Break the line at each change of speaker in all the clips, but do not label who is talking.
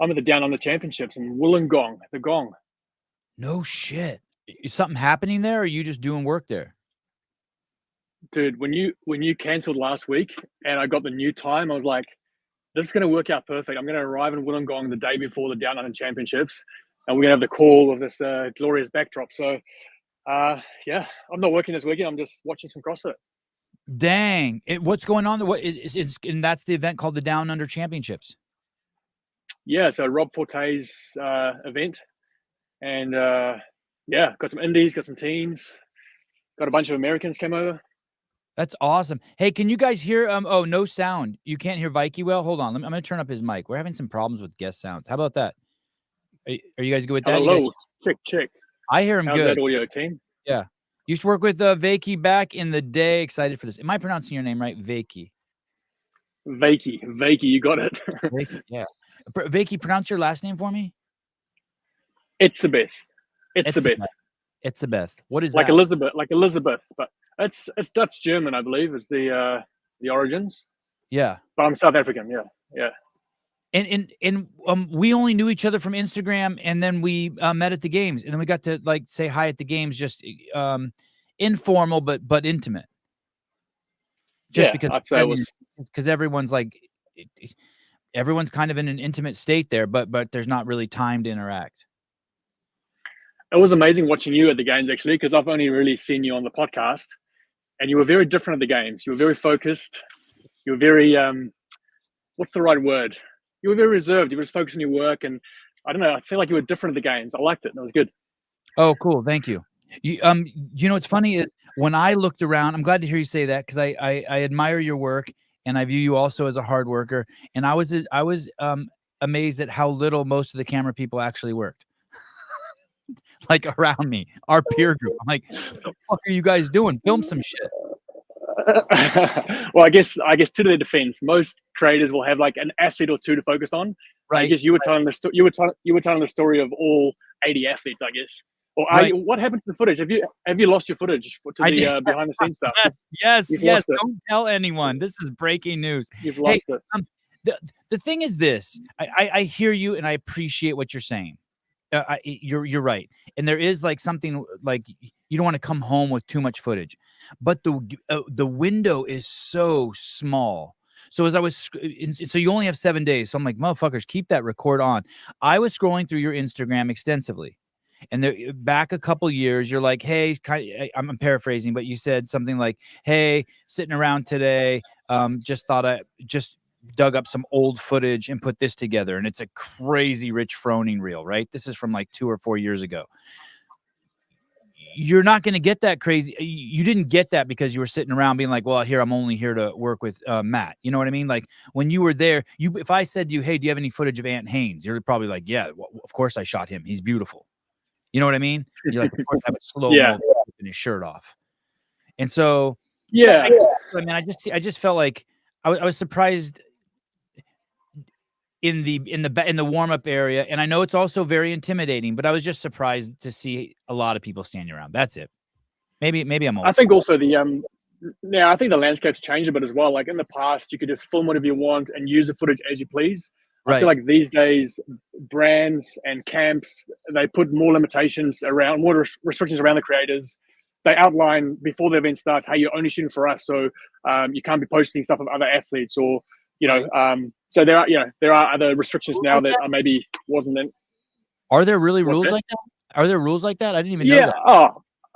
I'm at the Down Under Championships in Wollongong, the Gong.
No shit. Is something happening there, or are you just doing work there?
Dude, when you cancelled last week and I got the new time, I was like, this is going to work out perfect. I'm going to arrive in Wollongong the day before the Down Under Championships, and we're going to have the call of this glorious backdrop. So, yeah, I'm not working this weekend. I'm just watching some CrossFit.
Dang. What's going on? What is and that's the event called the Down Under Championships.
Yeah, so Rob Forte's event. And, yeah, got some indies, got some teens, got a bunch of Americans came over.
That's awesome. Hey, can you guys hear? Oh, no sound. You can't hear Wykie well? Hold on. I'm going to turn up his mic. We're having some problems with guest sounds. How about that? Are you guys good with that?
Hello,
guys...
check.
I hear him
How's
good.
How's that audio, team?
Yeah. Used to work with Wykie back in the day. Excited for this. Am I pronouncing your name right? Wykie.
Wykie, you got it.
Wykie, yeah. Wykie, pronounce your last name for me.
Etsebeth.
What is
like
that?
Elizabeth, but it's Dutch German, I believe, is the origins.
Yeah.
But I'm South African, yeah.
And we only knew each other from Instagram, and then we met at the games, and then we got to like say hi at the games, just informal but intimate. Just because
I'd say it was
because everyone's kind of in an intimate state there, but there's not really time to interact.
It was amazing watching you at the games, actually, because I've only really seen you on the podcast, and you were very different at the games. You were very focused. You were very what's the right word? You were very reserved. You were just focused on your work, and I don't know. I feel like you were different at the games. I liked it, and it was good.
Oh, cool. Thank you. You know what's funny is when I looked around, I'm glad to hear you say that, because I admire your work, and I view you also as a hard worker. And I was amazed at how little most of the camera people actually worked. Like around me, our peer group. I'm like, what the fuck are you guys doing? Film some shit.
Well, I guess to their defense, most creators will have like an athlete or two to focus on.
Right.
I guess you were telling the story of all 80 athletes, I guess. Or what happened to the footage? Have you lost your footage to the behind the scenes stuff?
Yes. Don't tell anyone. This is breaking news.
You've lost it.
The thing is this. I hear you, and I appreciate what you're saying. You're right, and there is like something like you don't want to come home with too much footage, but the window is so small. So as I was, so you only have 7 days. So I'm like, motherfuckers, keep that record on. I was scrolling through your Instagram extensively, and back a couple years, you're like, hey, I'm paraphrasing, but you said something like, hey, sitting around today, just thought I just dug up some old footage and put this together, and it's a crazy Rich Froning reel, right? This is from like 2 or 4 years ago. You're not going to get that crazy. You didn't get that because you were sitting around being like, well, I'm only here to work with Matt. You know what I mean? Like when you were there, if I said to you, hey, do you have any footage of Ant Haynes? You're probably like, yeah, well, of course I shot him. He's beautiful. You know what I mean? You're like, of course I have a slow mo and his shirt off. And so,
yeah,
I mean, I just felt like I was surprised in the warm-up area, and I know it's also very intimidating, but I was just surprised to see a lot of people standing around. That's it. Maybe I'm old.
I think also I think the landscape's changed a bit as well. Like in the past, you could just film whatever you want and use the footage as you please. Right. I feel like these days, brands and camps, they put more limitations around, more restrictions around the creators. They outline before the event starts, hey, you're only shooting for us, so you can't be posting stuff of other athletes, or so there are other restrictions now that maybe wasn't then.
Are there really rules like that? Are there rules like that? I didn't even know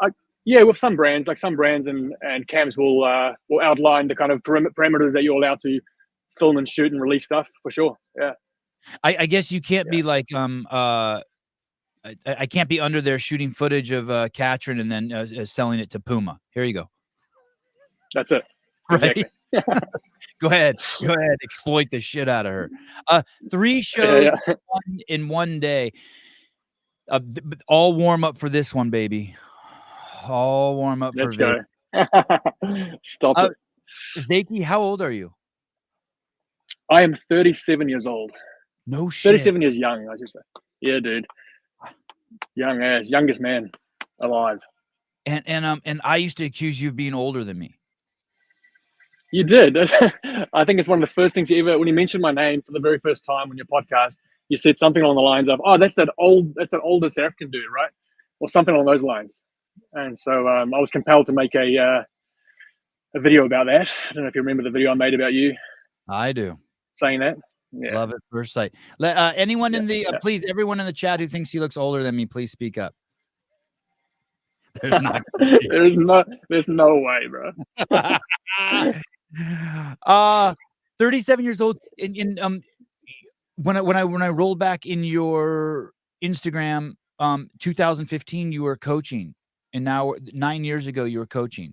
that.
Yeah, with some brands, and camps will outline the kind of parameters that you're allowed to film and shoot and release stuff for sure. Yeah.
I guess you can't be like I can't be under there shooting footage of Katrin and then selling it to Puma. Here you go.
That's it.
Right. Exactly. Go ahead. Exploit the shit out of her. 3 shows in one day. All warm up for this one, baby. All warm up
Let's
for
go. Stop it.
Wykie, how old are you?
I am 37 years old.
No shit.
37 years young, I should say. Yeah, dude. Youngest man alive.
And I used to accuse you of being older than me.
You did. I think it's one of the first things you ever, when you mentioned my name for the very first time on your podcast, you said something along the lines of, "Oh, that's that older South African dude, right?" Or something along those lines. And so I was compelled to make a video about that. I don't know if you remember the video I made about you.
I do.
Saying that. Yeah.
Love at first sight. Anyone in the please, everyone in the chat who thinks he looks older than me, please speak up. There's not.
There's no way, bro.
37 years old. When I rolled back in your Instagram, 2015, you were coaching, and now 9 years ago you were coaching.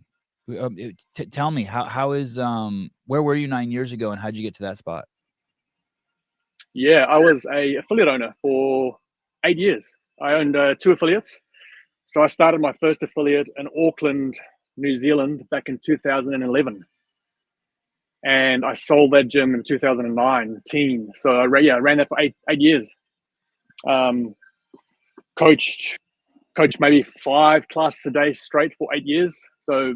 Tell me how is where were you 9 years ago, and how'd you get to that spot?
Yeah, I was a affiliate owner for 8 years. I owned 2 affiliates. So I started my first affiliate in Auckland, New Zealand, back in 2011. And I sold that gym in 2019. So I ran that for eight years. Coached maybe 5 classes a day straight for 8 years. So,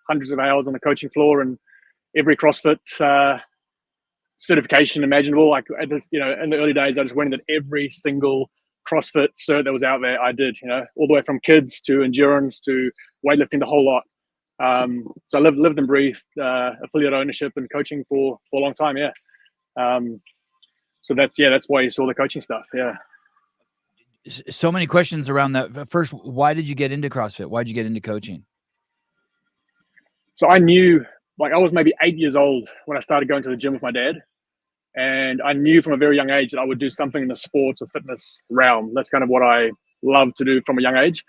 hundreds of hours on the coaching floor and every CrossFit certification imaginable. Like, in the early days, I just went into every single CrossFit cert that was out there. I did, all the way from kids to endurance to weightlifting, the whole lot. So I lived and breathed affiliate ownership and coaching for a long time. Yeah. So that's why you saw the coaching stuff. Yeah.
So many questions around that. First, why did you get into CrossFit? Why did you get into coaching?
So I knew, I was maybe 8 years old when I started going to the gym with my dad. And I knew from a very young age that I would do something in the sports or fitness realm. That's kind of what I love to do from a young age.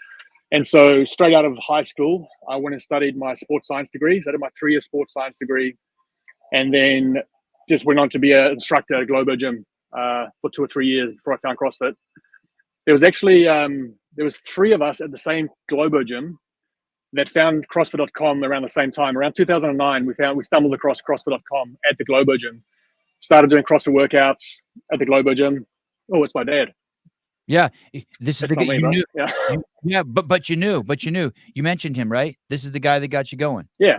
And so straight out of high school, I went and studied my sports science degree. So I did my 3-year sports science degree, and then just went on to be an instructor at a Globo gym for 2 or 3 years before I found CrossFit. There was actually, there was 3 of us at the same Globo gym that found CrossFit.com around the same time. Around 2009, we stumbled across CrossFit.com at the Globo gym. Started doing CrossFit workouts at the Globo gym. Oh, it's my dad.
Yeah, this is the guy you knew.
Yeah,
but you knew. You mentioned him, right? This is the guy that got you going.
Yeah,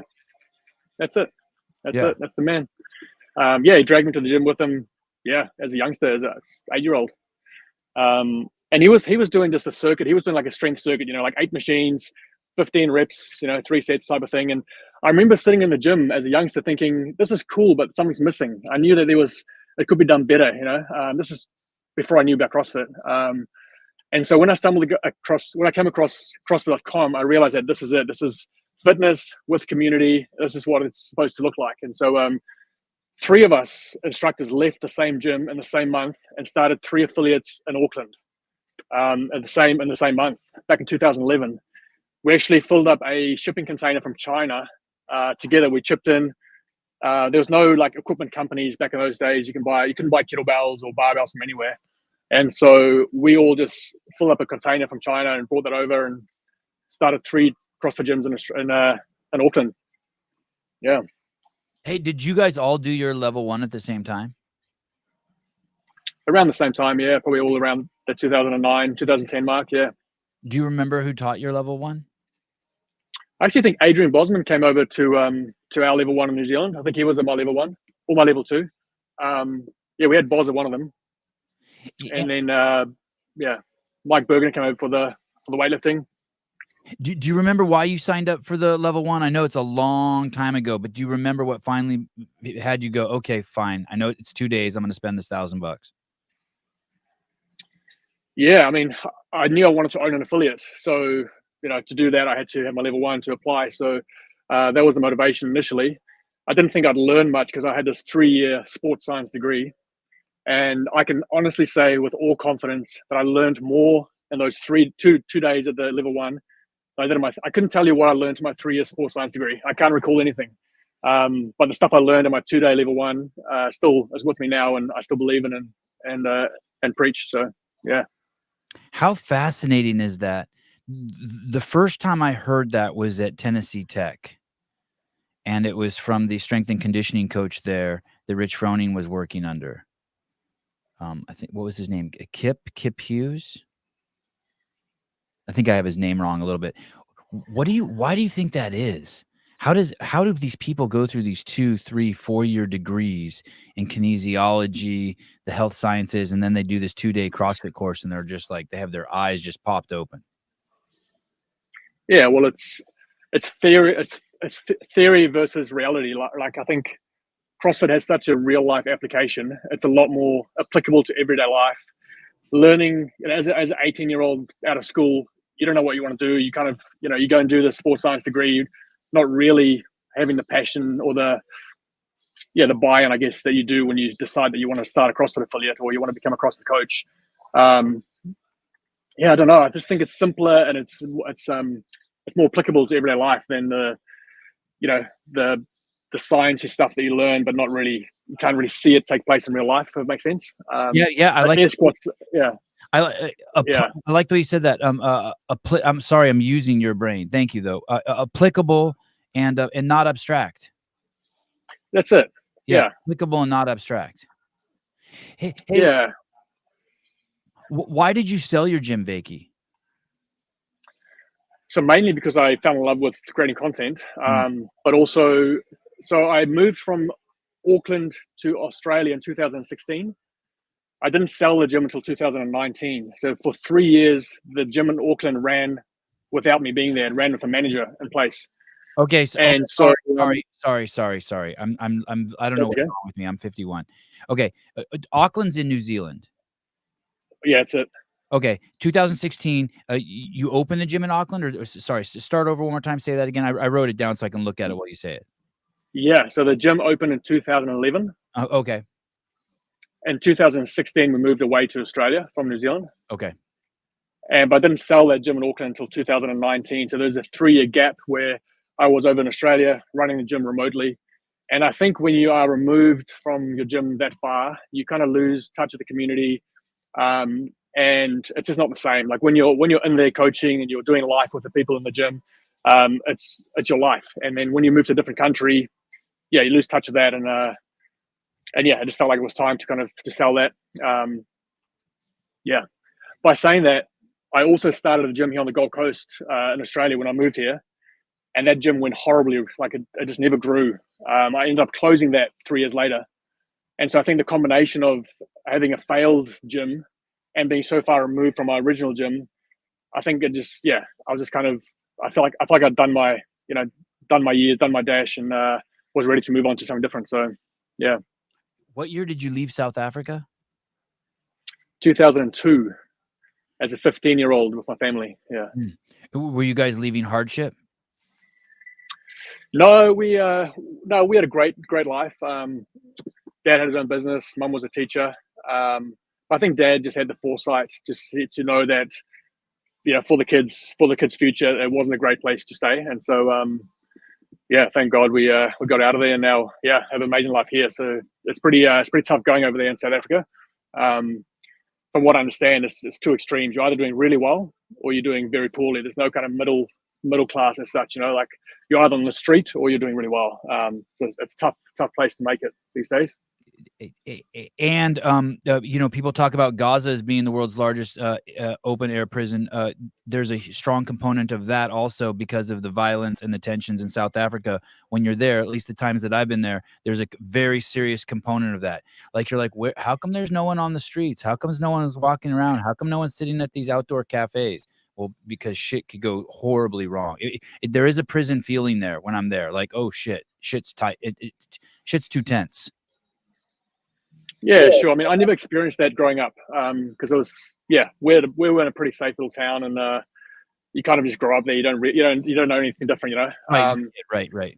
that's it. That's the man. He dragged me to the gym with him. Yeah, as a youngster, as a 8-year-old. And he was doing just a circuit. He was doing like a strength circuit. Like 8 machines, 15 reps. 3 sets type of thing. And I remember sitting in the gym as a youngster thinking, this is cool, but something's missing. I knew that it could be done better. This is before I knew about CrossFit. And so when I came across CrossFit.com, I realized that this is it. This is fitness with community. This is what it's supposed to look like. And so 3 of us instructors left the same gym in the same month and started 3 affiliates in Auckland in the same month back in 2011. We actually filled up a shipping container from China together. We chipped in. There was no equipment companies back in those days. You couldn't buy kettlebells or barbells from anywhere. And so we all just filled up a container from China and brought that over and started 3 CrossFit gyms in Auckland. Yeah.
Hey, did you guys all do your level 1 at the same time?
Around the same time, yeah. Probably all around the 2009, 2010 mark, yeah.
Do you remember who taught your level 1?
I actually think Adrian Bosman came over to our level 1 in New Zealand. I think he was at my level 1 or my level 2. We had Boz at one of them. And then, Mike Bergen came over for the weightlifting.
Do you remember why you signed up for the level 1? I know it's a long time ago, but do you remember what finally had you go, okay, fine. I know it's 2 days. I'm going to spend this $1,000.
Yeah. I mean, I knew I wanted to own an affiliate. So, to do that, I had to have my level 1 to apply. So that was the motivation initially. I didn't think I'd learn much because I had this 3-year sports science degree. And I can honestly say with all confidence that I learned more in those two days at the level 1 than I did in I couldn't tell you what I learned in my 3-year sports science degree. I can't recall anything. But the stuff I learned in my 2-day level 1 still is with me now, and I still believe in and preach. So, yeah.
How fascinating is that? The first time I heard that was at Tennessee Tech. And it was from the strength and conditioning coach there that Rich Froning was working under. I think, what was his name? Kip Hughes. I think I have his name wrong a little bit. Why do you think that is? How do these people go through these 2, 3, 4-year degrees in kinesiology, the health sciences, and then they do this 2-day CrossFit course, and they're just like, they have their eyes just popped open?
Yeah, well, it's theory. It's theory versus reality. Like I think CrossFit has such a real life application. It's a lot more applicable to everyday life. Learning as an 18-year-old out of school, you don't know what you want to do. You kind of, you go and do the sports science degree, not really having the passion or the buy-in, I guess, that you do when you decide that you want to start a CrossFit affiliate or you want to become a CrossFit coach. I don't know. I just think it's simpler and it's more applicable to everyday life than the sciencey stuff that you learn, but not really, you can't really see it take place in real life, if it makes sense.
I like
air squats. Yeah.
I like the way you said that. I'm sorry, I'm using your brain. Thank you, though. Applicable and not abstract.
That's it. Yeah.
Applicable and not abstract. Hey,
yeah.
Why did you sell your gym, Wykie?
So mainly because I fell in love with creating content, but also, so I moved from Auckland to Australia in 2016. I didn't sell the gym until 2019. So for 3 years, the gym in Auckland ran without me being there and ran with a manager in place.
Okay. So,
and
sorry. I don't know what's wrong with me. I'm 51. Okay. Auckland's in New Zealand.
Yeah, that's it.
Okay. 2016, you opened the gym in Auckland, or sorry, start over one more time. Say that again. I wrote it down so I can look at it while you say it.
Yeah. So the gym opened in 2011.
Okay.
In 2016, we moved away to Australia from New Zealand.
Okay.
But I didn't sell that gym in Auckland until 2019. So there's a 3-year gap where I was over in Australia running the gym remotely. And I think when you are removed from your gym that far, you kind of lose touch with the community. And it's just not the same. Like when you're in there coaching and you're doing life with the people in the gym, it's your life. And then when you move to a different country, you lose touch of that. And I just felt like it was time to sell that. By saying that, I also started a gym here on the Gold Coast in Australia when I moved here, and that gym went horribly. Like it just never grew. I ended up closing that 3 years later. And so I think the combination of having a failed gym and being so far removed from my original gym, I think it just, I was just I feel like I'd done my years, done my dash, and was ready to move on to something different. So, yeah.
What year did you leave South Africa?
2002, as a 15-year-old with my family. Yeah.
Were you guys leaving hardship?
No, we had a great life. Dad had his own business. Mum was a teacher. I think Dad just had the foresight to know that, for the kids' future, it wasn't a great place to stay. And so, thank God we got out of there and now, have an amazing life here. So it's pretty tough going over there in South Africa. From what I understand, it's two extremes. You're either doing really well or you're doing very poorly. There's no kind of middle class as such. Like you're either on the street or you're doing really well. So it's a tough place to make it these days.
And people talk about Gaza as being the world's largest open air prison. There's a strong component of that also because of the violence and the tensions in South Africa. When you're there, at least the times that I've been there, there's a very serious component of that. Like you're like, how come there's no one on the streets? How come no one's walking around? How come no one's sitting at these outdoor cafes? Well, because shit could go horribly wrong. There is a prison feeling there when I'm there. Like, oh shit's tight. Shit's too tense.
Yeah, sure. I mean, I never experienced that growing up because it was, we were in a pretty safe little town, and you kind of just grow up there. You don't know anything different,
Right.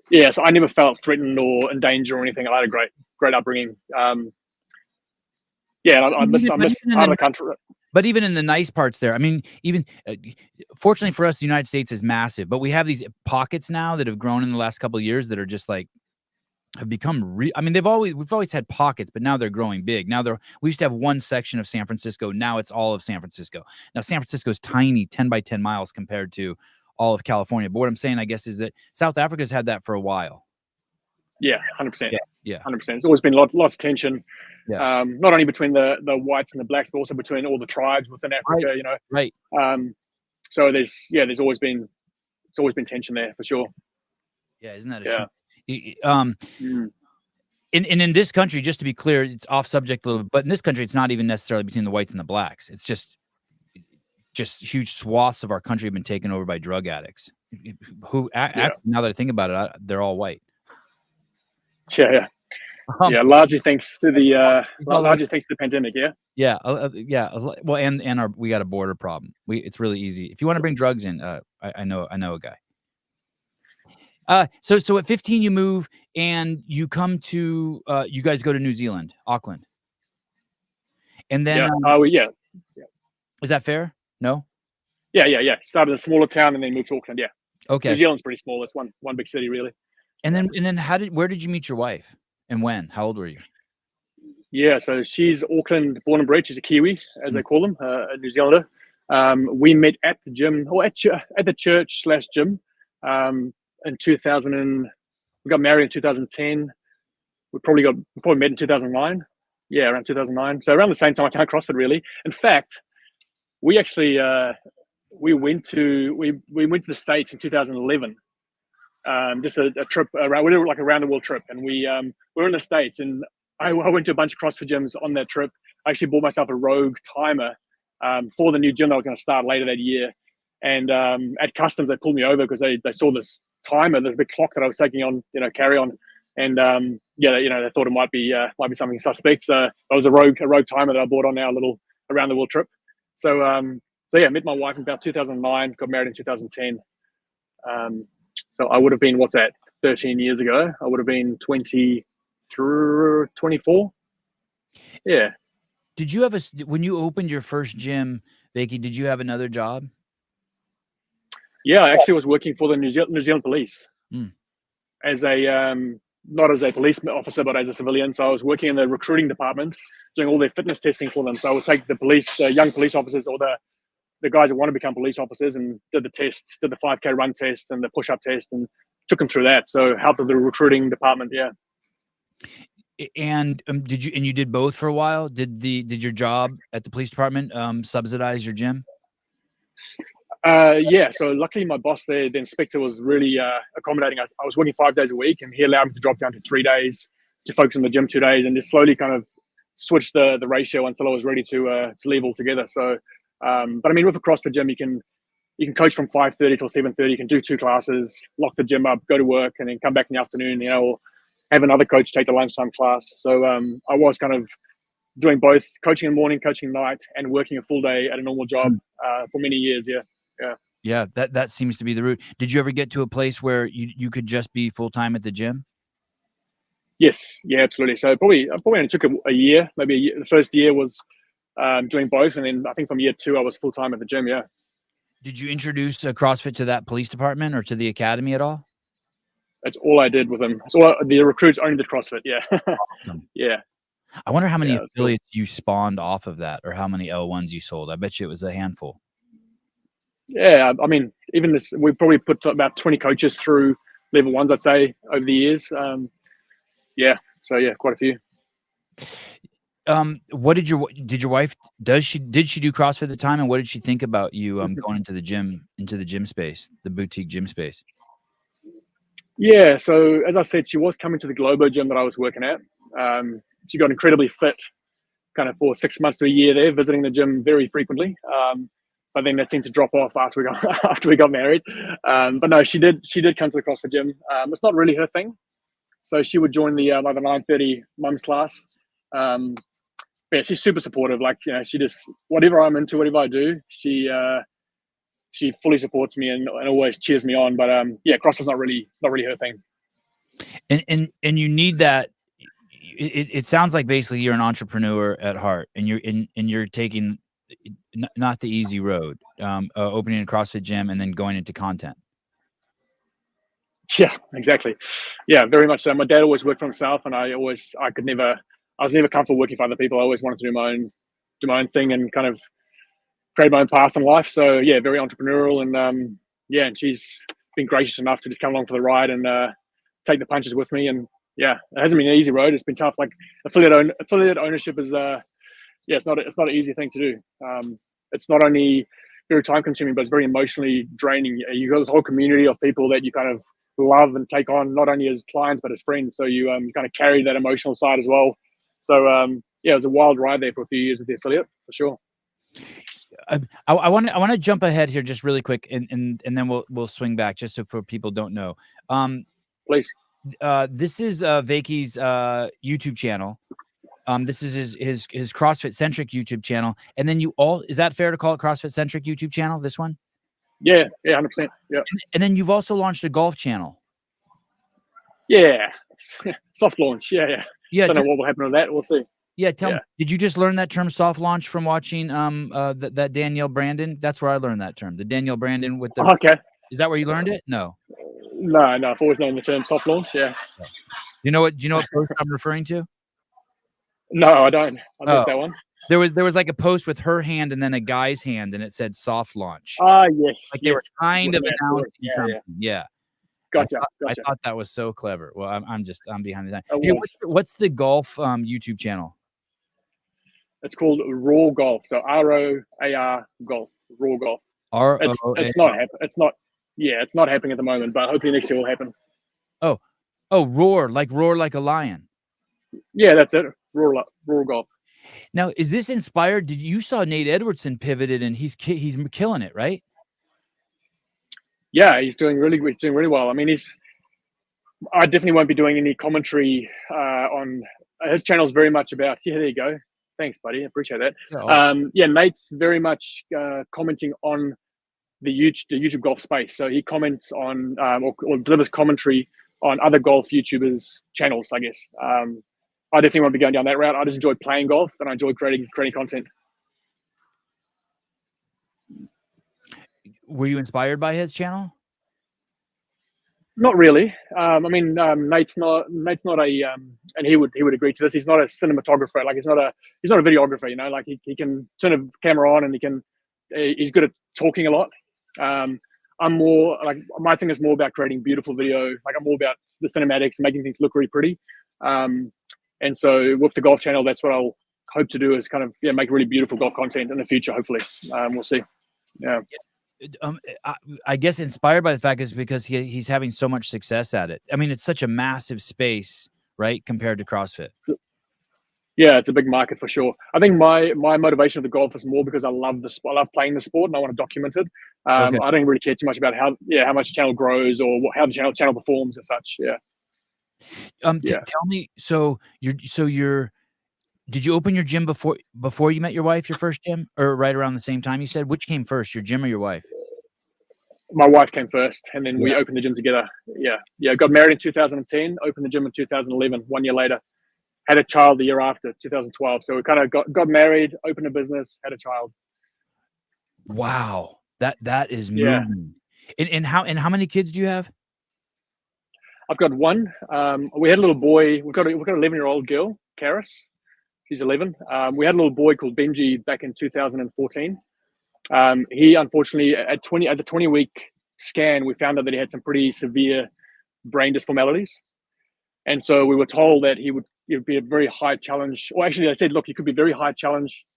Yeah, so I never felt threatened or in danger or anything. I had a great upbringing. I miss part of the country.
But even in the nice parts there, I mean, even fortunately for us, the United States is massive, but we have these pockets now that have grown in the last couple of years that are just like, have become I mean, we've always had pockets, but now they're growing big. Now we used to have one section of San Francisco. Now it's all of San Francisco. Now San Francisco is tiny, 10 by 10 miles compared to all of California. But what I'm saying, I guess, is that South Africa's had that for a while.
Yeah, 100%.
Yeah,
100%. It's always been lots of tension.
Yeah.
Not only between the whites and the blacks, but also between all the tribes within Africa.
Right.
So there's always been tension there for sure.
Yeah, isn't that a
Yeah.
In this country, just to be clear, it's off subject a little bit, but in this country, it's not even necessarily between the whites and the blacks. It's just huge swaths of our country have been taken over by drug addicts who, now that I think about it, they're all white.
Yeah. Largely thanks to the pandemic.
Yeah. Well, and we got a border problem. It's really easy. If you want to bring drugs in, I know a guy. So at 15 you move and you come to you guys go to New Zealand, Auckland. And then is that fair? No?
Yeah. Started in a smaller town and then moved to Auckland, yeah.
Okay.
New Zealand's pretty small. It's one big city really.
And then where did you meet your wife and when? How old were you?
Yeah, so she's Auckland born and bred. She's a Kiwi, as they call them, a New Zealander. We met at the gym, or at the church/gym in 2000. We got married in 2010. We probably met in 2009. Yeah, around 2009. So around the same time I came CrossFit, really. In fact, we actually we went to the States in 2011. Just a trip around. We did like a round the world trip, and we were in the States, and I went to a bunch of CrossFit gyms on that trip. I actually bought myself a Rogue timer for the new gym that I was going to start later that year. And at customs, they pulled me over because they saw this timer, this big clock that I was taking on, carry on, and they thought it might be something suspect. So it was a Rogue timer that I bought on our little around the world trip. So met my wife in about 2009, got married in 2010. So I would have been 13 years ago. I would have been 24. Yeah.
Did you have when you opened your first gym, Wykie, did you have another job?
Yeah, I actually was working for the New Zealand Police as not as a police officer, but as a civilian. So I was working in the recruiting department, doing all their fitness testing for them. So I would take the young police officers or the guys that want to become police officers and did the 5K run test and the push-up test and took them through that. So helped with the recruiting department. Yeah.
And you did both for a while? Did your job at the police department subsidize your gym?
Yeah. So luckily my boss there, the inspector, was really accommodating. I was working 5 days a week, and he allowed me to drop down to 3 days to focus on the gym 2 days, and just slowly kind of switch the ratio until I was ready to leave altogether. So, but I mean, with a CrossFit gym, you can coach from 5:30 till 7:30. You can do 2 classes, lock the gym up, go to work, and then come back in the afternoon. Or have another coach take the lunchtime class. So I was kind of doing both, coaching in the morning, coaching at night, and working a full day at a normal job for many years.
Yeah. That seems to be the route. Did you ever get to a place where you could just be full time at the gym?
Yes. Yeah, absolutely. So probably only took a year, maybe a year. The first year was doing both, and then I think from year 2 I was full time at the gym. Yeah.
Did you introduce CrossFit to that police department or to the academy at all?
That's all I did with them. So the recruits only did CrossFit. Yeah.
Awesome.
Yeah.
I wonder how many affiliates you spawned off of that, or how many L1s you sold. I bet you it was a handful.
Yeah, I mean, even this, we probably put about 20 coaches through level 1s, I'd say, over the years. Yeah, so yeah, quite a few.
What did your wife, did she do CrossFit at the time, and what did she think about you going into the gym space, the boutique gym space?
Yeah, so as I said, she was coming to the Globo gym that I was working at. She got incredibly fit kind of for 6 months to a year there, visiting the gym very frequently. But then that seemed to drop off after we got married. But no, she did come to the CrossFit gym. It's not really her thing. So she would join the 9:30 mums class. Yeah, she's super supportive. Like, she just, whatever I'm into, whatever I do, she fully supports me and always cheers me on. But yeah, CrossFit's not really her thing.
And you need that. It sounds like basically you're an entrepreneur at heart, and you're taking not the easy road, opening a CrossFit gym and then going into content.
Yeah, exactly. Yeah, very much so. My dad always worked for himself, and I was never comfortable working for other people. I always wanted to do my own thing and kind of create my own path in life. So yeah, very entrepreneurial, and and she's been gracious enough to just come along for the ride and take the punches with me. And yeah, it hasn't been an easy road. It's been tough. Like affiliate ownership is it's not an easy thing to do. It's not only very time consuming, but it's very emotionally draining. You've got this whole community of people that you kind of love and take on not only as clients but as friends. So you kind of carry that emotional side as well. So yeah, it was a wild ride there for a few years with the affiliate for sure.
I want to jump ahead here just really quick, and then we'll swing back just so for people don't know.
Please.
This is Wykie's YouTube channel. This is his CrossFit centric YouTube channel, and then is that fair to call it CrossFit centric YouTube channel? This one?
Yeah, 100%. Yeah.
And then you've also launched a golf channel.
Yeah, soft launch. Yeah. Don't know what will happen with that. We'll see.
Yeah, tell me, did you just learn that term soft launch from watching that Danielle Brandon? That's where I learned that term. The Danielle Brandon with the
Okay.
Is that where you learned it? No.
I've always known the term soft launch. Yeah.
Do you know what post I'm referring to?
No, I don't. I missed that one.
There was like a post with her hand and then a guy's hand, and it said soft launch.
Yes.
Like they were kind of announcing something. Yeah.
Gotcha.
I thought that was so clever. Well, I'm behind the time. Hey, what's the golf YouTube channel?
It's called Raw Golf. So ROAR Golf. Raw Golf. It's not happening at the moment, but hopefully next year will happen.
Oh, roar like a lion.
Yeah, that's it. Raw Golf.
Now, is this inspired? Did you saw Nate Edwardson pivoted and he's killing it, right?
Yeah, he's doing really well. I mean, I definitely won't be doing any commentary on his channel. Is very much about. Yeah, there you go. Thanks, buddy. I appreciate that. Yeah, Nate's very much commenting on the YouTube golf space. So he comments on or delivers commentary on other golf YouTubers' channels, I guess. I definitely won't be going down that route. I just enjoy playing golf and I enjoy creating content.
Were you inspired by his channel?
Not really. I mean, Nate's not a, and he would agree to this. He's not a cinematographer. Like he's not a videographer. You know, like he can turn a camera on and he's good at talking a lot. I'm more like my thing is more about creating beautiful video. Like I'm more about the cinematics and making things look really pretty. And so with the golf channel, that's what I'll hope to do is kind of make really beautiful golf content in the future. Hopefully, we'll see. Yeah.
I guess inspired by the fact is because he's having so much success at it. I mean, it's such a massive space, right, compared to CrossFit.
Yeah, it's a big market for sure. I think my motivation of the golf is more because I love the sport. I love playing the sport and I want to document it. I don't really care too much about how much channel grows or how the channel performs and such. Yeah.
Tell me, did you open your gym before you met your wife, your first gym, or right around the same time? You said, which came first, your gym or your wife?
My wife came first, and then we opened the gym together. Yeah. Got married in 2010, opened the gym in 2011. 1 year later, had a child the year after, 2012. So we kind of got married, opened a business, had a child.
Wow, that is moving. And how many kids do you have?
I've got one. We had a little boy. We've got an 11-year-old girl, Karis. She's 11. We had a little boy called Benji back in 2014. He unfortunately at the 20-week scan, we found out that he had some pretty severe brain dysformalities, and so we were told that he would be a very high challenge. Or actually, they said, look, he could be very high challenge,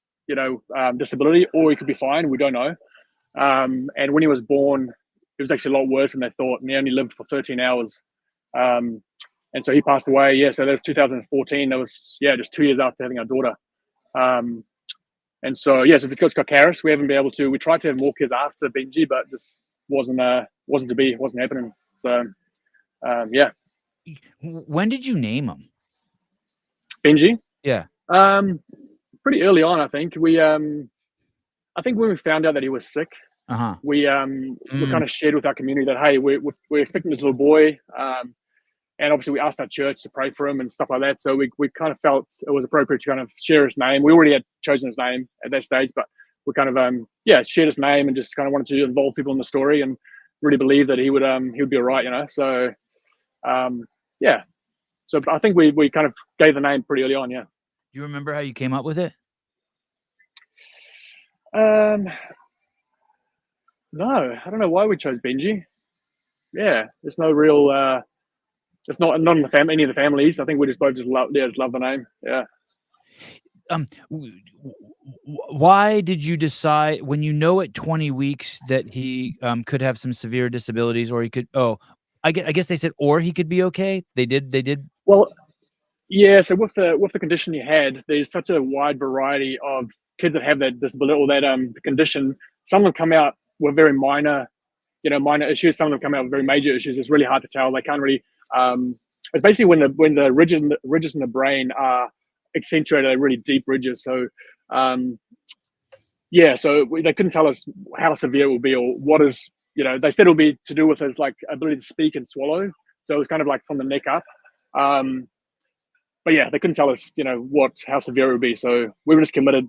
disability, or he could be fine. We don't know. And when he was born, it was actually a lot worse than they thought, and he only lived for 13 hours. And so he passed away. Yeah, so that was 2014. That was just 2 years after having our daughter. And so so we've got Karis. We haven't been able to. We tried to have more kids after Benji, but this wasn't to be. It wasn't happening. So
When did you name him?
Benji?
Yeah.
Pretty early on, I think. I think when we found out that he was sick, we kind of shared with our community that, hey, we're expecting this little boy. And obviously we asked our church to pray for him and stuff like that. So we kind of felt it was appropriate to kind of share his name. We already had chosen his name at that stage, but we kind of shared his name and just kind of wanted to involve people in the story and really believe that he would be all right, So So I think we kind of gave the name pretty early on, yeah.
Do you remember how you came up with it?
No, I don't know why we chose Benji. Yeah, there's no real it's not in any of the families. I think we just both love the name. Yeah.
Why did you decide when you know at 20 weeks that he could have some severe disabilities, or he could? I guess they said, or he could be okay. They did.
Well, yeah. So with the condition he had, there's such a wide variety of kids that have that disability or that condition. Some of them come out with very minor issues. Some of them come out with very major issues. It's really hard to tell. They can't really. It's basically when the ridges in the brain are accentuated, they're really deep ridges. So, so they couldn't tell us how severe it will be or what is. They said it'll be to do with his like ability to speak and swallow. So it was kind of like from the neck up. But yeah, they couldn't tell us, how severe it would be. So we were just committed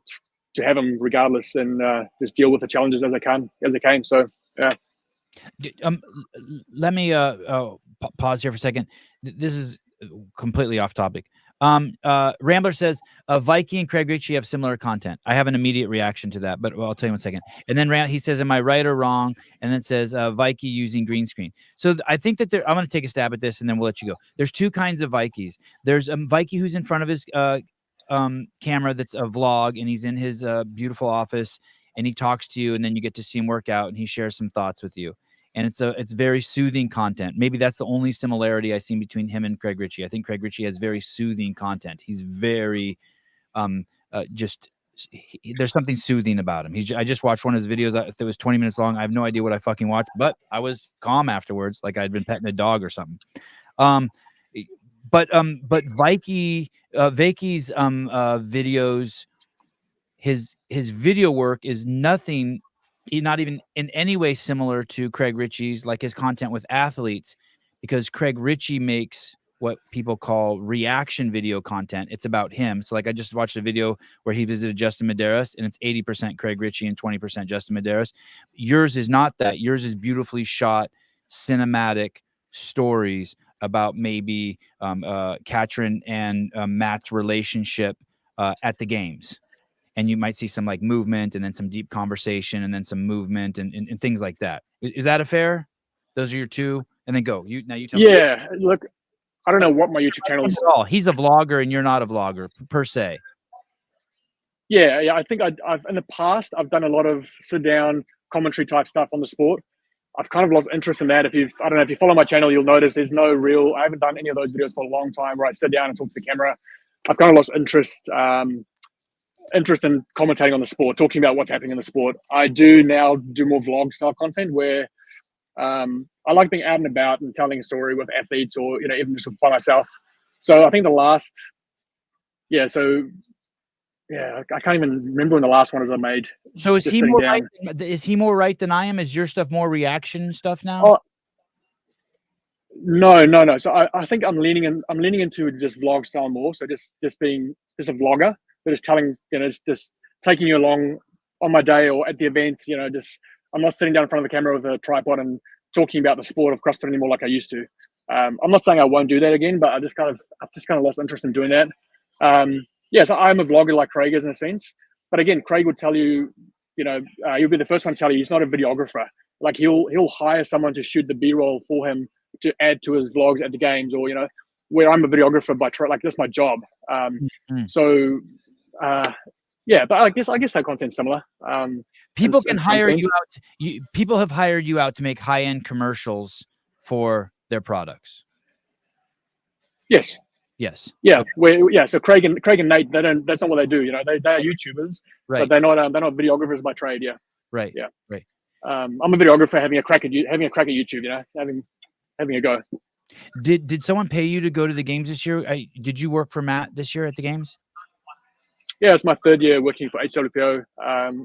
to have him regardless and just deal with the challenges as they came. So yeah.
Let me pause here for a second. This is completely off topic. Rambler says Wykie and Craig Ritchie have similar content. I have an immediate reaction to that, but I'll tell you in a second. And then he says, am I right or wrong? And then says Wykie using green screen. So I think that I'm going to take a stab at this and then we'll let you go. There's two kinds of Wykies. There's Wykie who's in front of his camera that's a vlog, and he's in his beautiful office and he talks to you, and then you get to see him work out and he shares some thoughts with you. And it's very soothing content. Maybe that's the only similarity I've seen between him and Craig Ritchie. I think Craig Ritchie has very soothing content. He's very there's something soothing about him. I just watched one of his videos that was 20 minutes long. I have no idea what I fucking watched, but I was calm afterwards, like I'd been petting a dog or something. But Wykie's videos, his video work is nothing. Not even in any way similar to Craig Ritchie's, like his content with athletes, because Craig Ritchie makes what people call reaction video content. It's about him. So like I just watched a video where he visited Justin Medeiros, and it's 80% Craig Ritchie and 20% Justin Medeiros. Yours is not that. Yours is beautifully shot, cinematic stories about maybe Katrin and Matt's relationship at the games. And you might see some like movement and then some deep conversation and then some movement and things like that. Is that a fair? Those are your two, and then go. You tell me.
Yeah, look, I don't know what my YouTube channel is.
He's a vlogger and you're not a vlogger per se.
Yeah. I think I've in the past I've done a lot of sit down commentary type stuff on the sport. I've kind of lost interest in that. I don't know if you follow my channel, you'll notice I haven't done any of those videos for a long time where I sit down and talk to the camera. I've kind of lost interest in commentating on the sport, talking about what's happening in the sport. I do now do more vlog style content where I like being out and about and telling a story with athletes or, even just by myself. So I think I can't even remember when the last one I made.
So is he more right? Is he more right than I am? Is your stuff more reaction stuff now?
Oh, no. So I think I'm leaning into just vlog style more. So just being just a vlogger. But just telling, just taking you along on my day or at the event, I'm not sitting down in front of the camera with a tripod and talking about the sport of CrossFit anymore like I used to. I'm not saying I won't do that again, but I've just kind of lost interest in doing that. So I'm a vlogger like Craig is in a sense. But again, Craig would tell you, he'll be the first one to tell you he's not a videographer. Like he'll hire someone to shoot the B-roll for him to add to his vlogs at the games, or where I'm a videographer by like that's my job. So. But I guess our content's similar.
People can hire you out. People have hired you out to make high-end commercials for their products.
Yes. Yeah. Okay. So Craig and Nate, that's not what they do. They are YouTubers, right? But they're not videographers by trade. Yeah.
Right.
Yeah.
Right.
I'm a videographer having a crack at YouTube. Having a go.
Did someone pay you to go to the games this year? Did you work for Matt this year at the games?
Yeah, it's my third year working for HWPO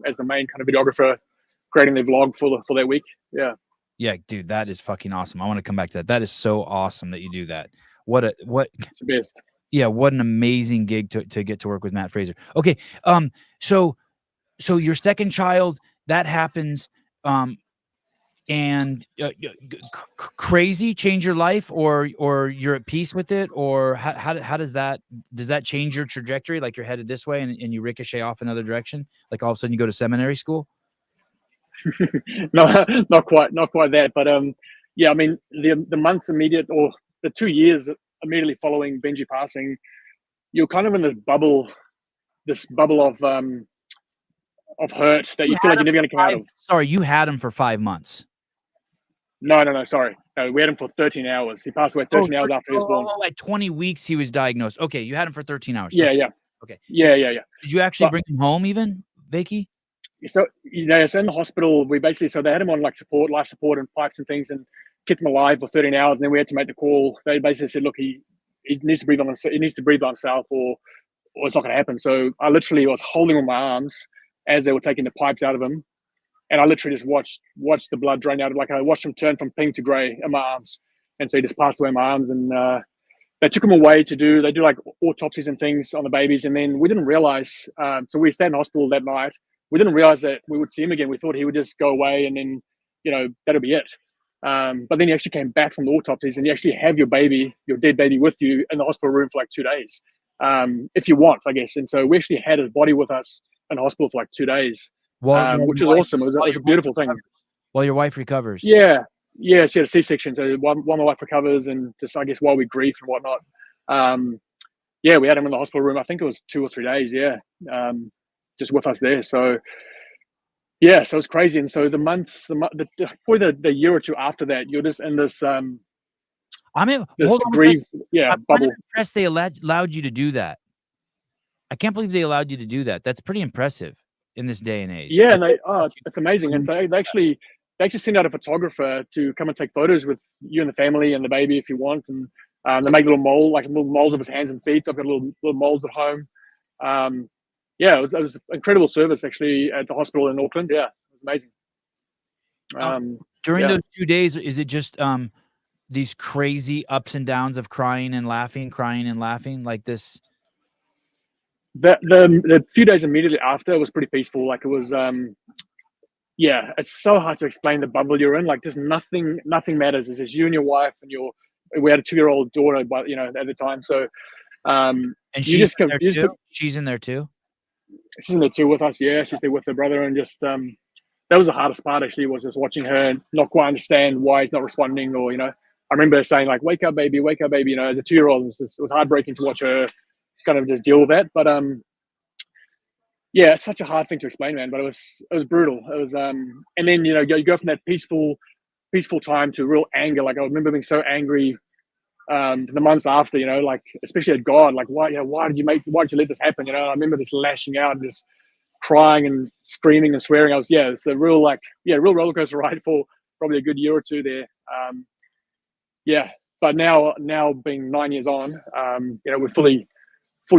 as the main kind of videographer, creating their vlog for that week. Yeah.
Yeah, dude, that is fucking awesome. I want to come back to that. That is so awesome that you do that. What?
It's the best.
Yeah, what an amazing gig to get to work with Matt Fraser. Okay, so your second child, that happens, and crazy change your life, or you're at peace with it, or how does that change your trajectory? Like you're headed this way and you ricochet off another direction, like all of a sudden you go to seminary school?
No, not quite that, but the months immediate, or the 2 years immediately following Benji passing, you're kind of in this bubble of hurt that you feel like you're never going to come out of.
Sorry, you had him for 5 months.
No, sorry. No, we had him for 13 hours. He passed away 13 hours after he was born.
At 20 weeks, he was diagnosed. Okay, you had him for 13 hours.
Yeah,
okay.
yeah.
Okay.
Yeah.
Did you actually bring him home even, Wykie?
So, so in the hospital, we basically, so they had him on like life support and pipes and things, and kept him alive for 13 hours. And then we had to make the call. They basically said, look, he needs to breathe on himself. He needs to breathe by himself, or it's not going to happen. So I literally was holding on my arms as they were taking the pipes out of him. And I literally just watched the blood drain out of, like, I watched him turn from pink to gray in my arms. And so he just passed away in my arms. And they took him away they do like autopsies and things on the babies. And then we didn't realize, so we stayed in hospital that night. We didn't realize that we would see him again. We thought he would just go away and then, that'll be it. But then he actually came back from the autopsies, and you actually have your dead baby with you in the hospital room for like 2 days, if you want, I guess. And so we actually had his body with us in the hospital for like 2 days, which was awesome. It was a beautiful thing.
While your wife recovers.
Yeah, she had a C-section. So while my wife recovers, and just, I guess, while we grieve and whatnot, we had him in the hospital room. I think it was 2 or 3 days. Yeah, just with us there. So yeah, so it's crazy. And so probably the year or two after that, you're just in this grief,
I'm
bubble.
impressed they allowed you to do that. I can't believe they allowed you to do that. That's pretty impressive in this day and age.
Yeah, and it's amazing. And so they actually send out a photographer to come and take photos with you and the family and the baby if you want. And they make little molds of his hands and feet. So I've got little molds at home. It was incredible service actually at the hospital in Auckland. Yeah, it was amazing.
During those 2 days, is it just these crazy ups and downs of crying and laughing like this?
The few days immediately after was pretty peaceful. Like, it was, it's so hard to explain the bubble you're in. Like, just nothing matters. It's just you and your wife, and we had a 2-year-old daughter, but at the time. So,
and she's in there too? She's in there too.
She's in there too with us. Yeah, she's there with her brother, and just that was the hardest part actually, was just watching her not quite understand why he's not responding, or I remember saying like, wake up baby, as a 2-year-old. It was heartbreaking to watch her kind of just deal with that. But it's such a hard thing to explain, man. But it was brutal. It was and then you go from that peaceful time to real anger. Like, I remember being so angry the months after, like, especially at God, like, why did you let this happen? I remember just lashing out and just crying and screaming and swearing. It's a real real roller coaster ride for probably a good year or two there. But now being 9 years on, we're fully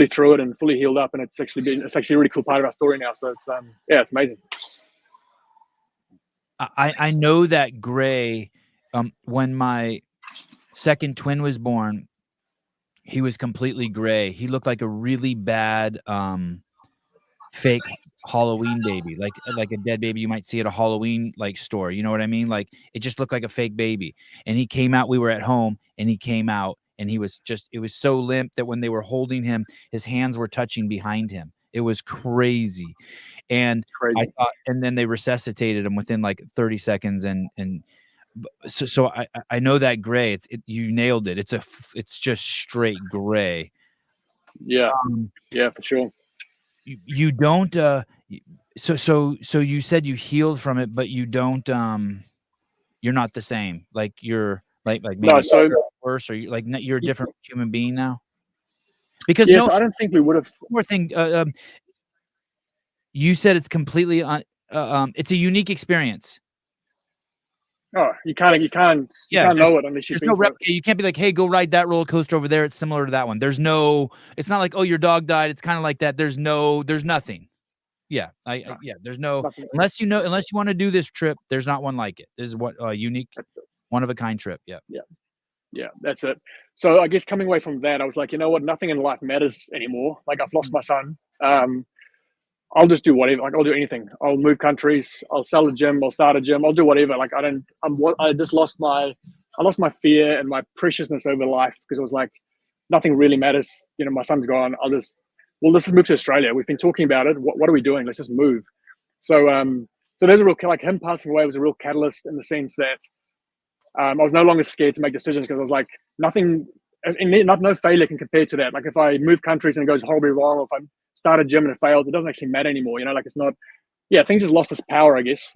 through it and fully healed up, and it's actually a really cool part of our story now. So it's amazing.
I know that Gray, when my second twin was born, he was completely gray. He looked like a really bad fake Halloween baby, like a dead baby you might see at a Halloween store. You know what I mean? Like, it just looked like a fake baby. And he came out. We were at home, and he came out, and it was so limp that when they were holding him, his hands were touching behind him. It was crazy. And I thought, and then they resuscitated him within like 30 seconds, and so I know that gray. You nailed it. It's just straight gray.
Yeah, for sure.
You don't. So you said you healed from it, but you don't. You're not the same. Like, you're like maybe worse, or you're a different human being now. Because
so I don't think we would have.
One more thing. You said it's completely it's a unique experience.
Oh, you can't know it unless you.
There's no replica. You can't be like, hey, go ride that roller coaster over there. It's similar to that one. It's not like, oh, your dog died. It's kind of like that. There's nothing. Yeah. There's no, nothing. Unless you want to do this trip, there's not one like it. This is what unique, one of a kind trip. Yeah.
Yeah, that's it. So I guess coming away from that, I was like, you know what? Nothing in life matters anymore. Like, I've lost my son. I'll just do whatever. Like, I'll do anything. I'll move countries. I'll sell a gym. I'll start a gym. I'll do whatever. Like, I just lost my fear and my preciousness over life, because it was like, nothing really matters. My son's gone. let's just move to Australia. We've been talking about it. What are we doing? Let's just move. So there's a real, like, him passing away was a real catalyst, in the sense that I was no longer scared to make decisions, because I was like, no failure can compare to that. Like, if I move countries and it goes horribly wrong, or if I start a gym and it fails, it doesn't actually matter anymore. Like, it's not. Yeah, things just lost its power, I guess.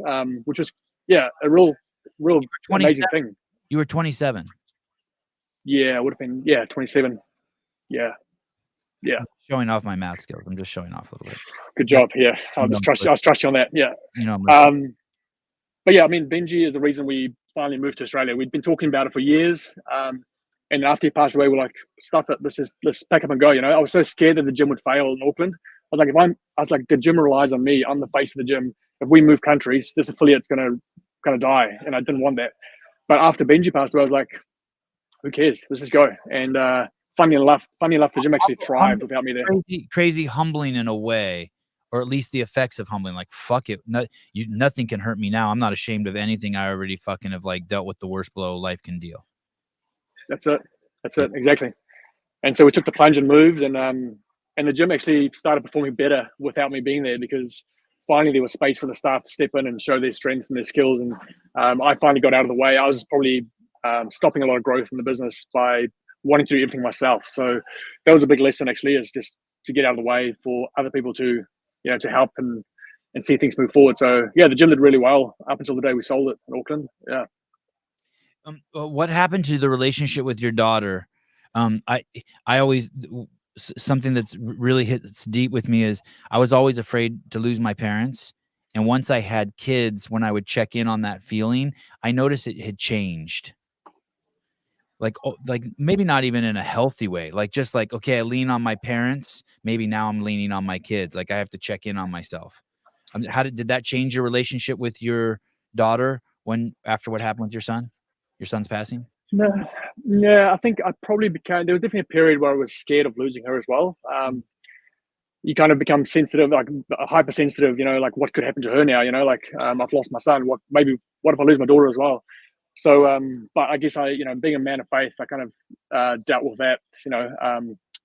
Which was a real amazing thing.
You were 27.
Yeah, it would have been 27. Yeah.
I'm showing off my math skills. I'm just showing off a little bit.
Good job. Yeah, I'll trust you on that. Yeah. But yeah, I mean, Benji is the reason we finally moved to Australia. We'd been talking about it for years. And after he passed away, we're like, stuff it. Let's pack up and go. I was so scared that the gym would fail in Auckland. I was like, the gym relies on me. I'm the face of the gym. If we move countries, this affiliate's gonna die, and I didn't want that. But after Benji passed away, I was like, who cares? Let's just go. And funny enough, the gym actually thrived without me there.
Crazy humbling in a way, or at least the effects of humbling. Like, fuck it, nothing can hurt me now. I'm not ashamed of anything. I already fucking have dealt with the worst blow life can deal.
That's it. Exactly. And so we took the plunge and moved, and the gym actually started performing better without me being there, because finally there was space for the staff to step in and show their strengths and their skills. And I finally got out of the way. I was probably stopping a lot of growth in the business by wanting to do everything myself. So that was a big lesson, actually, is just to get out of the way for other people to help and see things move forward. So yeah, the gym did really well up until the day we sold it in Auckland. Yeah.
What happened to the relationship with your daughter? I always, something that's really hits deep with me is I was always afraid to lose my parents. And once I had kids, when I would check in on that feeling, I noticed it had changed. Like maybe not even in a healthy way. Just okay, I lean on my parents. Maybe now I'm leaning on my kids. Like, I have to check in on myself. How did that change your relationship with your daughter after what happened with your son's passing?
No, I think I probably there was definitely a period where I was scared of losing her as well. You kind of become sensitive, like hypersensitive, like what could happen to her now, I've lost my son. What if I lose my daughter as well? So, but I guess being a man of faith, I kind of dealt with that,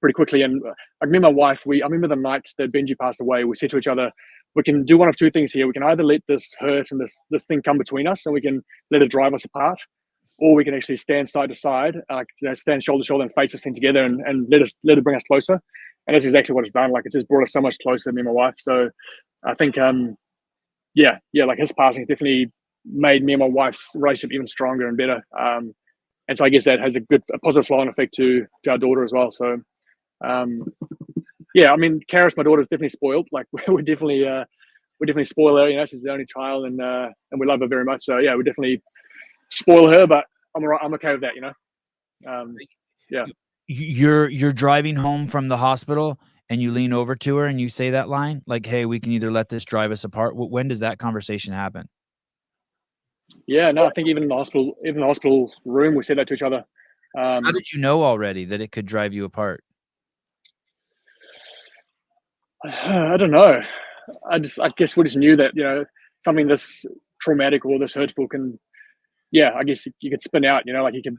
pretty quickly. And I remember my wife, I remember the night that Benji passed away, we said to each other, we can do one of two things here. We can either let this hurt and this thing come between us, and we can let it drive us apart, or we can actually stand side to side, stand shoulder to shoulder and face this thing together and let it bring us closer. And that's exactly what it's done. Like, it's just brought us so much closer, me and my wife. So I think, like his passing has definitely made me and my wife's relationship even stronger and better. And so I guess that has a positive flow-on effect to our daughter as well. So, I mean, Karis, my daughter, is definitely spoiled. Like, we definitely spoil her. She's the only child, and we love her very much. So yeah, we definitely spoil her, but I'm okay with that. Yeah.
You're driving home from the hospital, and you lean over to her and you say that line, like, "Hey, we can either let this drive us apart." When does that conversation happen?
Yeah, no, I think even in the hospital room, we said that to each other.
How did you know already that it could drive you apart?
I don't know. I guess we just knew that, something this traumatic or this hurtful can, I guess you could spin out, like you can,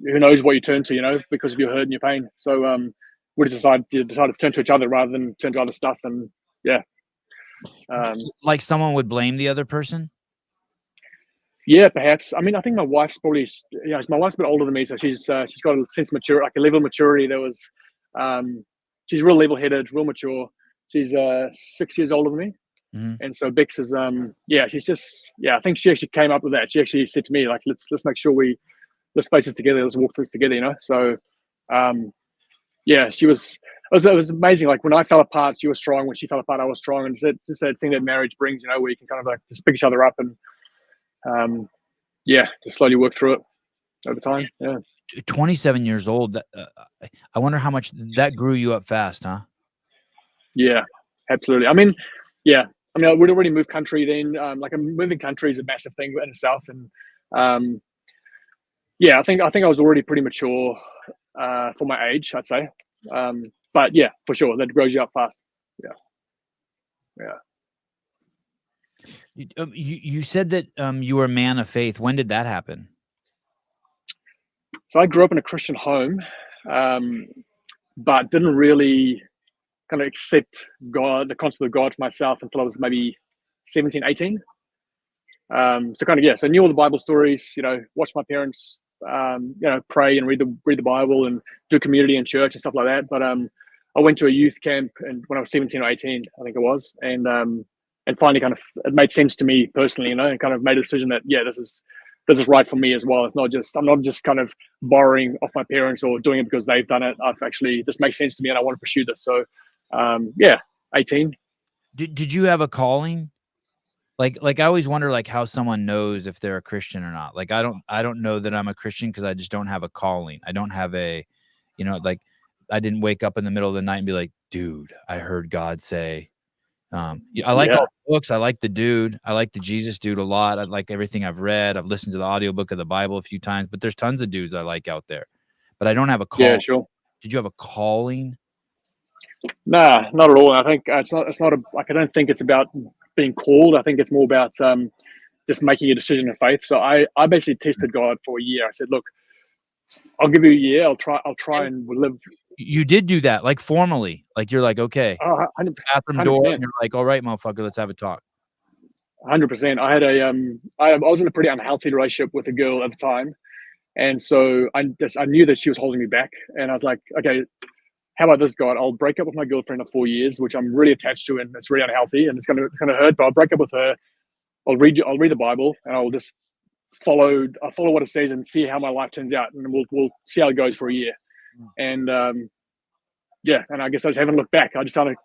who knows what you turn to, because of your hurt and your pain. So we decided to turn to each other rather than turn to other stuff. And yeah.
Like someone would blame the other person?
Yeah, perhaps. I mean, I think my wife's probably, my wife's a bit older than me, so she's got a sense of maturity, like a level of maturity that was, she's real level-headed, real mature. She's 6 years older than me. Mm-hmm. And so Bex is, she's just, I think she actually came up with that. She actually said to me, like, let's make sure let's face this together, let's walk through this together, So, it was amazing. Like, when I fell apart, she was strong. When she fell apart, I was strong. And it's just that thing that marriage brings, where you can kind of like just pick each other up and, just slowly work through it over time. Yeah.
27 years old. I wonder how much that grew you up fast, huh? Yeah,
absolutely. I mean, we'd already moved country then. Like, moving country is a massive thing in itself. And I think I was already pretty mature for my age, I'd say. But yeah, for sure, that grows you up fast. Yeah.
You said that you were a man of faith. When did that happen?
So I grew up in a Christian home, but didn't really kind of accept God, the concept of God, for myself until I was maybe 17, 18. So I knew all the Bible stories, watched my parents, pray and read the Bible and do community and church and stuff like that. But I went to a youth camp and when I was 17 or 18, I think it was. And finally kind of, it made sense to me personally, and kind of made a decision that, this is this is right for me as well. I'm not just kind of borrowing off my parents or doing it because they've done it. This makes sense to me and I want to pursue this. So, 18.
Did you have a calling? Like I always wonder like how someone knows if they're a Christian or not. Like I don't know that I'm a Christian because I just don't have a calling. I don't have a, like I didn't wake up in the middle of the night and be like, dude, I heard God say, I like all the books. I like the dude. I like the Jesus dude a lot. I like everything I've read. I've listened to the audiobook of the Bible a few times, but there's tons of dudes I like out there, but I don't have a call.
Yeah, sure.
Did you have a calling?
Nah, not at all. I think I don't think it's about being called. I think it's more about just making a decision of faith. So I basically tested God for a year. I said, look, I'll give you a year. I'll try and live.
You did do that, like formally, like you're like, okay,
100%.
bathroom door, and you're like, all right, motherfucker, let's have a talk.
100%. I had I was in a pretty unhealthy relationship with a girl at the time, and so I knew that she was holding me back, and I was like, okay, how about this, God? I'll break up with my girlfriend of 4 years, which I'm really attached to, and it's really unhealthy, and it's gonna hurt. But I'll break up with her. I'll read the Bible, and I'll just follow what it says and see how my life turns out, and we'll see how it goes for a year. And and I guess I just haven't looked back. I just started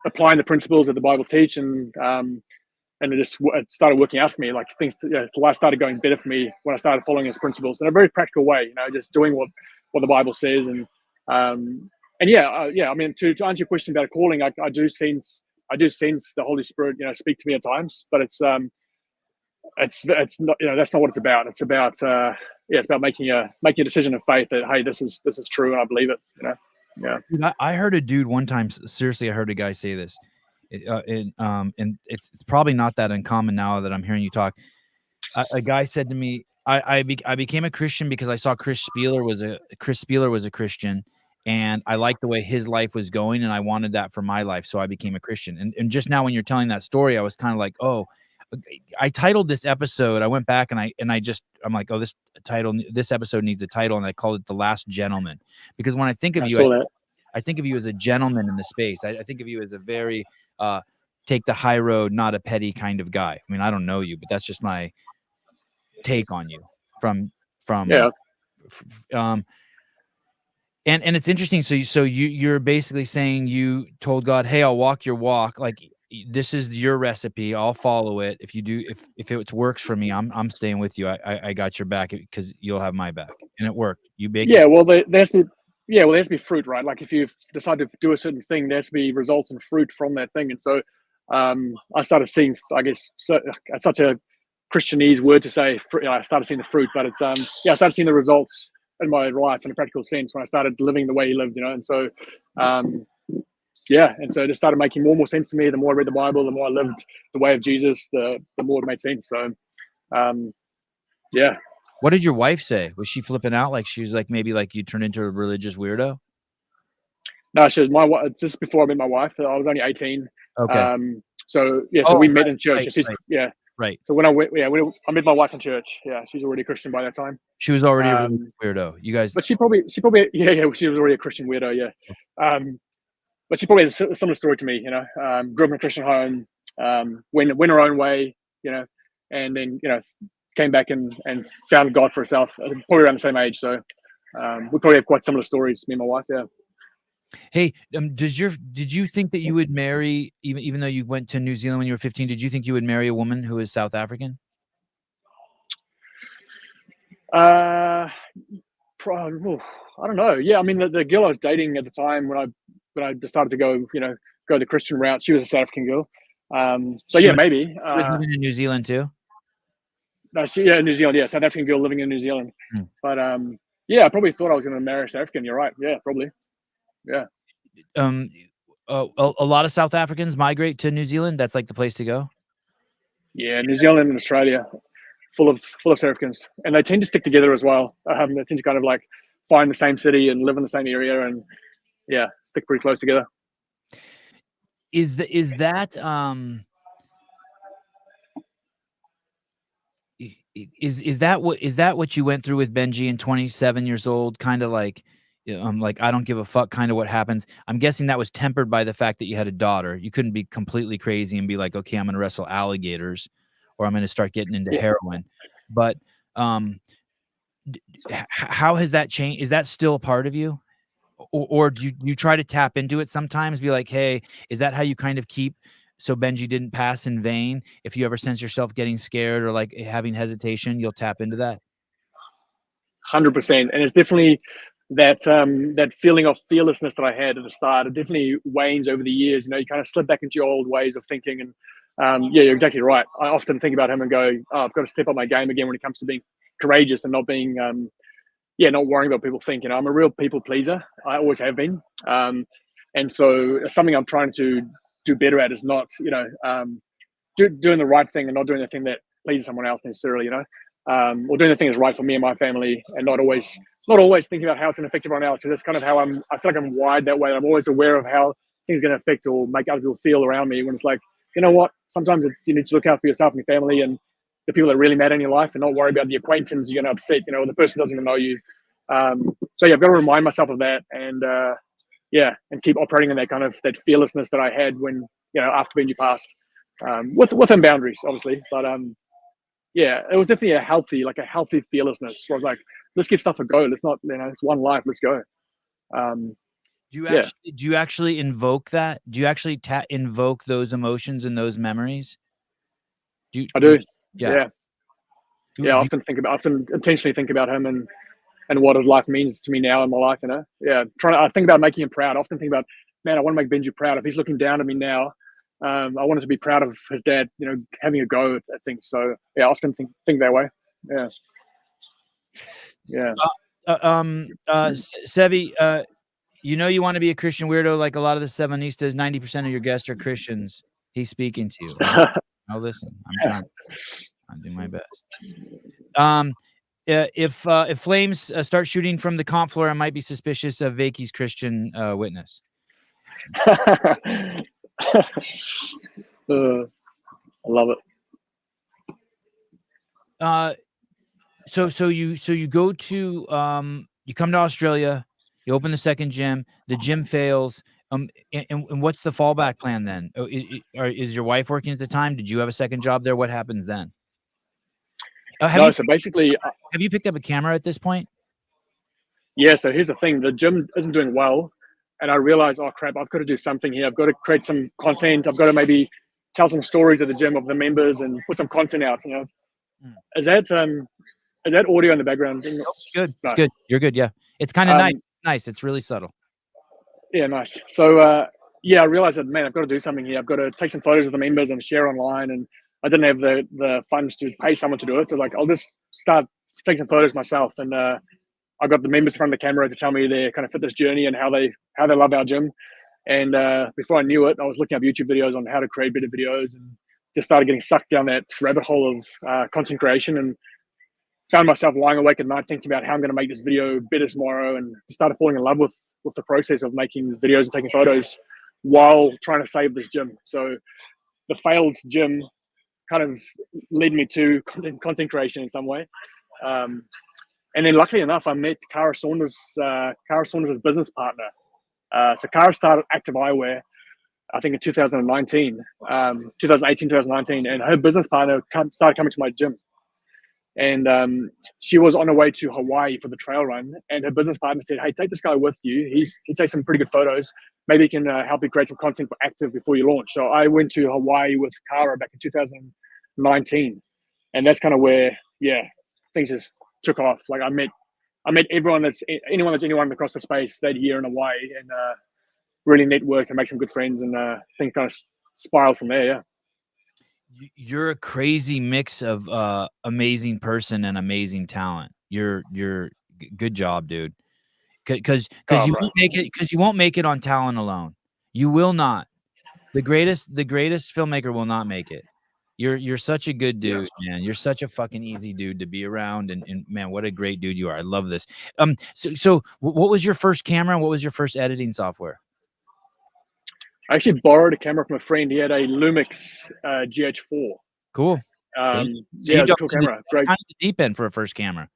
applying the principles that the Bible teach, and it started working out for me. Like life started going better for me when I started following its principles in a very practical way. Just doing what the Bible says, and I mean, to answer your question about a calling, I do sense the Holy Spirit, speak to me at times, but it's not, that's not what it's about. It's about it's about making a decision of faith that, hey, this is true and I believe it. Yeah.
I heard a dude one time. Seriously, I heard a guy say this, and it's probably not that uncommon now that I'm hearing you talk. A guy said to me, I became a Christian because I saw Chris Spieler was a Christian, and I liked the way his life was going, and I wanted that for my life, so I became a Christian. And just now when you're telling that story, I was kind of like, oh, I titled this episode. I went back and I'm like, oh, this episode needs a title, and I called it "The Last Gentleman," because when I think of you, I think of you as a gentleman in the space. I think of you as a very take the high road, not a petty kind of guy. I mean, I don't know you, but that's just my take on you from and it's interesting. So you're basically saying you told God, hey, I'll walk your walk. Like, this is your recipe. I'll follow it. If it works for me, I'm staying with you. I got your back because you'll have my back, and it worked. You big.
Yeah. Well, there has to be fruit, right? Like if you decide to do a certain thing, there has to be results and fruit from that thing. And so, I started seeing, I guess, such a Christianese word to say, I started seeing the fruit, but it's, I started seeing the results in my life in a practical sense when I started living the way he lived, and so, and so it just started making more and more sense to me. The more I read the Bible, the more I lived the way of Jesus, the more it made sense. So,
What did your wife say? Was she flipping out? Like she was like, maybe like you turned into a religious weirdo?
No, she was my wife. Just before I met my wife, I was only 18.
Okay.
So we met in church.
Right.
So when I met my wife in church. Yeah, she's already a Christian by that time.
She was already a weirdo. You guys,
but she probably she was already a Christian weirdo. Yeah. But she probably has a similar story to me. Grew up in a Christian home, went her own way. And then came back and found God for herself. Probably around the same age. So we probably have quite similar stories, me and my wife. Yeah.
Hey, did you think that you would marry, even though you went to New Zealand when you were 15, did you think you would marry a woman who is South African?
I don't know. Yeah, I mean, the girl I was dating at the time when I decided to go the Christian route, she was a South African girl. Maybe.
She was living in New Zealand too?
No, New Zealand. Yeah, South African girl living in New Zealand. But I probably thought I was going to marry a South African. You're right. Yeah, probably. Yeah.
A lot of South Africans migrate to New Zealand. That's like the place to go.
Yeah, New Zealand and Australia, full of South Africans, and they tend to stick together as well. They tend to kind of like find the same city and live in the same area, and stick pretty close together.
Is that what you went through with Benji and 27 years old? Kind of like, like, I don't give a fuck kind of what happens. I'm guessing that was tempered by the fact that you had a daughter. You couldn't be completely crazy and be like, okay, I'm going to wrestle alligators or I'm going to start getting into heroin. But How has that changed? Is that still a part of you? Or do you try to tap into it sometimes? Be like, hey, is that how you kind of keep so Benji didn't pass in vain? If you ever sense yourself getting scared or like having hesitation, you'll tap into that.
100%, and it's definitely that feeling of fearlessness that I had at the start. It definitely wanes over the years. You kind of slip back into your old ways of thinking, and yeah, you're exactly right. I often think about him and go, oh, I've got to step up my game again when it comes to being courageous and not being not worrying about what people think. I'm a real people pleaser. I always have been, and so something I'm trying to do better at is not doing the right thing and not doing the thing that pleases someone else necessarily. Or doing the thing that's right for me and my family, and not always thinking about how it's going to affect everyone else. So that's kind of how I feel like I'm wired that way. I'm always aware of how things are going to affect or make other people feel around me. When it's like, you know what, sometimes you need to look out for yourself and your family and the people that really matter in your life, and not worry about the acquaintance you're going to upset. Or the person doesn't even know you. So yeah, I've got to remind myself of that, and and keep operating in that fearlessness that I had when after Benji passed, within boundaries, obviously, but yeah, it was definitely a healthy fearlessness. Where I was like, let's give stuff a go. Let's not, it's one life. Let's go.
Do you actually invoke that? Do you actually invoke those emotions and those memories?
I do.
Yeah.
I often intentionally think about him and what his life means to me now in my life. I think about making him proud. I often think about, man, I want to make Benji proud. If he's looking down at me now, I wanted to be proud of his dad, having a go at things. So yeah, I often think that way. Yeah.
Sevi, you want to be a Christian weirdo like a lot of the Sevanistas. 90% of your guests are Christians. He's speaking to you. Now listen, I'm doing my best. If Flames start shooting from the comp floor, I might be suspicious of Wykie's Christian witness.
I love
it. So you go to you come to Australia, you open the second gym, the gym fails. And what's the fallback plan then? Is your wife working at the time? Did you have a second job there? What happens then?
So basically,
have you picked up a camera at this point?
Yeah. So here's the thing: the gym isn't doing well, and I realized, oh crap, I've got to do something here. I've got to create some content. I've got to maybe tell some stories at the gym of the members and put some content out. Is that audio in the background?
Good. No. It's good. You're good. Yeah. It's kind of nice. It's nice. It's really subtle.
Yeah. Nice. So, I realized that, man, I've got to do something here. I've got to take some photos of the members and share online. And I didn't have the funds to pay someone to do it. So I'll just start taking some photos myself. And, I got the members in front of the camera to tell me their kind of fitness journey and how they love our gym. And, before I knew it, I was looking up YouTube videos on how to create better videos, and just started getting sucked down that rabbit hole of, content creation, and found myself lying awake at night thinking about how I'm going to make this video better tomorrow, and started falling in love with the process of making videos and taking photos while trying to save this gym. So the failed gym kind of led me to content creation in some way. And then luckily enough, I met Cara Saunders' business partner. So Cara started Active Eyewear, I think in 2018, 2019, and her business partner started coming to my gym. And she was on her way to Hawaii for the trail run, and her business partner said, "Hey, take this guy with you. He takes some pretty good photos. Maybe he can help you create some content for Active before you launch." So I went to Hawaii with Cara back in 2019, and that's kind of where things just took off. Like I met anyone that's anyone across the space that year in Hawaii, and really networked and make some good friends, and things kind of spiraled from there. Yeah.
You're a crazy mix of amazing person and amazing talent. You're good job, dude. Because you won't make it on talent alone. You will not. The greatest filmmaker will not make it. You're such a good dude, man. You're such a fucking easy dude to be around, and man, what a great dude you are. I love this. So what was your first camera and what was your first editing software?
I actually borrowed a camera from a friend. He had a Lumix GH4.
Cool.
It was a cool camera. Great.
Kind of the deep end for a first camera.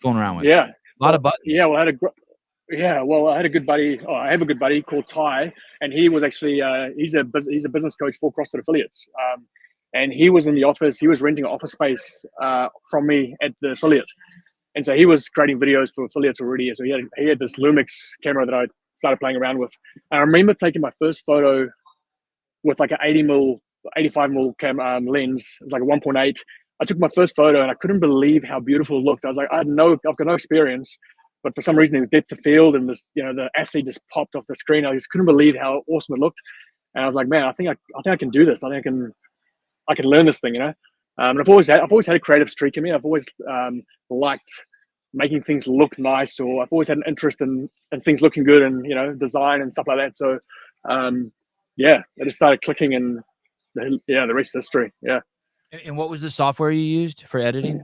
Fooling around with.
Yeah.
A lot of buttons.
Yeah. Well, I had a good buddy. Oh, I have a good buddy called Ty, and he was actually he's a business coach for CrossFit affiliates. and he was in the office. He was renting an office space from me at the affiliate, and so he was creating videos for affiliates already. So he had this Lumix camera that I started playing around with. And I remember taking my first photo with like an 85 mil lens. It was like a 1.8. I took my first photo and I couldn't believe how beautiful it looked. I was like, I've got no experience, but for some reason it was depth of field, and this, the athlete just popped off the screen. I just couldn't believe how awesome it looked. And I was like, man, I think I can do this. I think I can learn this thing, And I've always had a creative streak in me. I've always liked making things look nice, or I've always had an interest in things looking good, and design and stuff like that. So it just started clicking, and the rest is history. Yeah.
And what was the software you used for editing?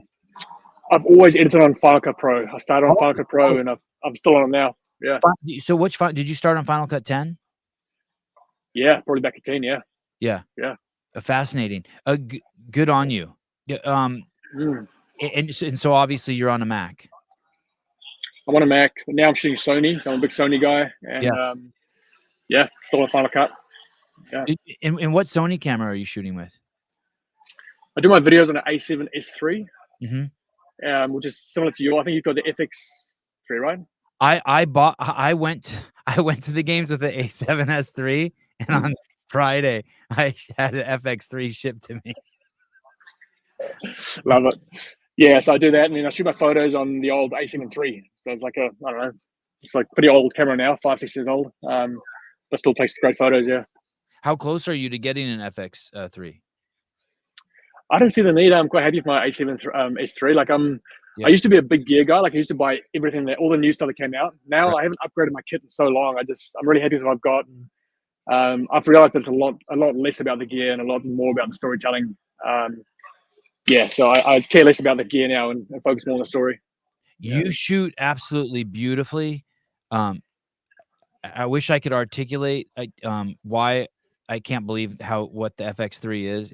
I've always edited on Final Cut Pro. I started on Final Cut Pro, and I'm still on it now. Yeah.
So did you start on Final Cut 10?
Yeah, probably back at 10. Yeah.
Yeah.
Yeah.
Fascinating. Good on you. Yeah. And so obviously you're on a Mac.
I'm on a Mac. Now I'm shooting Sony, so I'm a big Sony guy. And still on Final Cut. Yeah.
And what Sony camera are you shooting with?
I do my videos on an A7S3,
mm-hmm.
Which is similar to you. I think you've got the FX3, right?
I went to the games with the A7S3, and on Friday I had an FX3 shipped to me.
Love it. Yeah, so I do that, and I shoot my photos on the old A7 III. So it's like it's like pretty old camera now, 5-6 years old, but still takes great photos. Yeah.
How close are you to getting an FX3?
I don't see the need. I'm quite happy with my A7 S3. Like I used to be a big gear guy. Like I used to buy everything all the new stuff that came out. Now I haven't upgraded my kit in so long. I'm really happy with what I've got. I've realized that it's a lot less about the gear and a lot more about the storytelling. So I care less about the gear now and focus more on the story.
You shoot absolutely beautifully. I wish I could articulate why I can't believe what the FX3 is.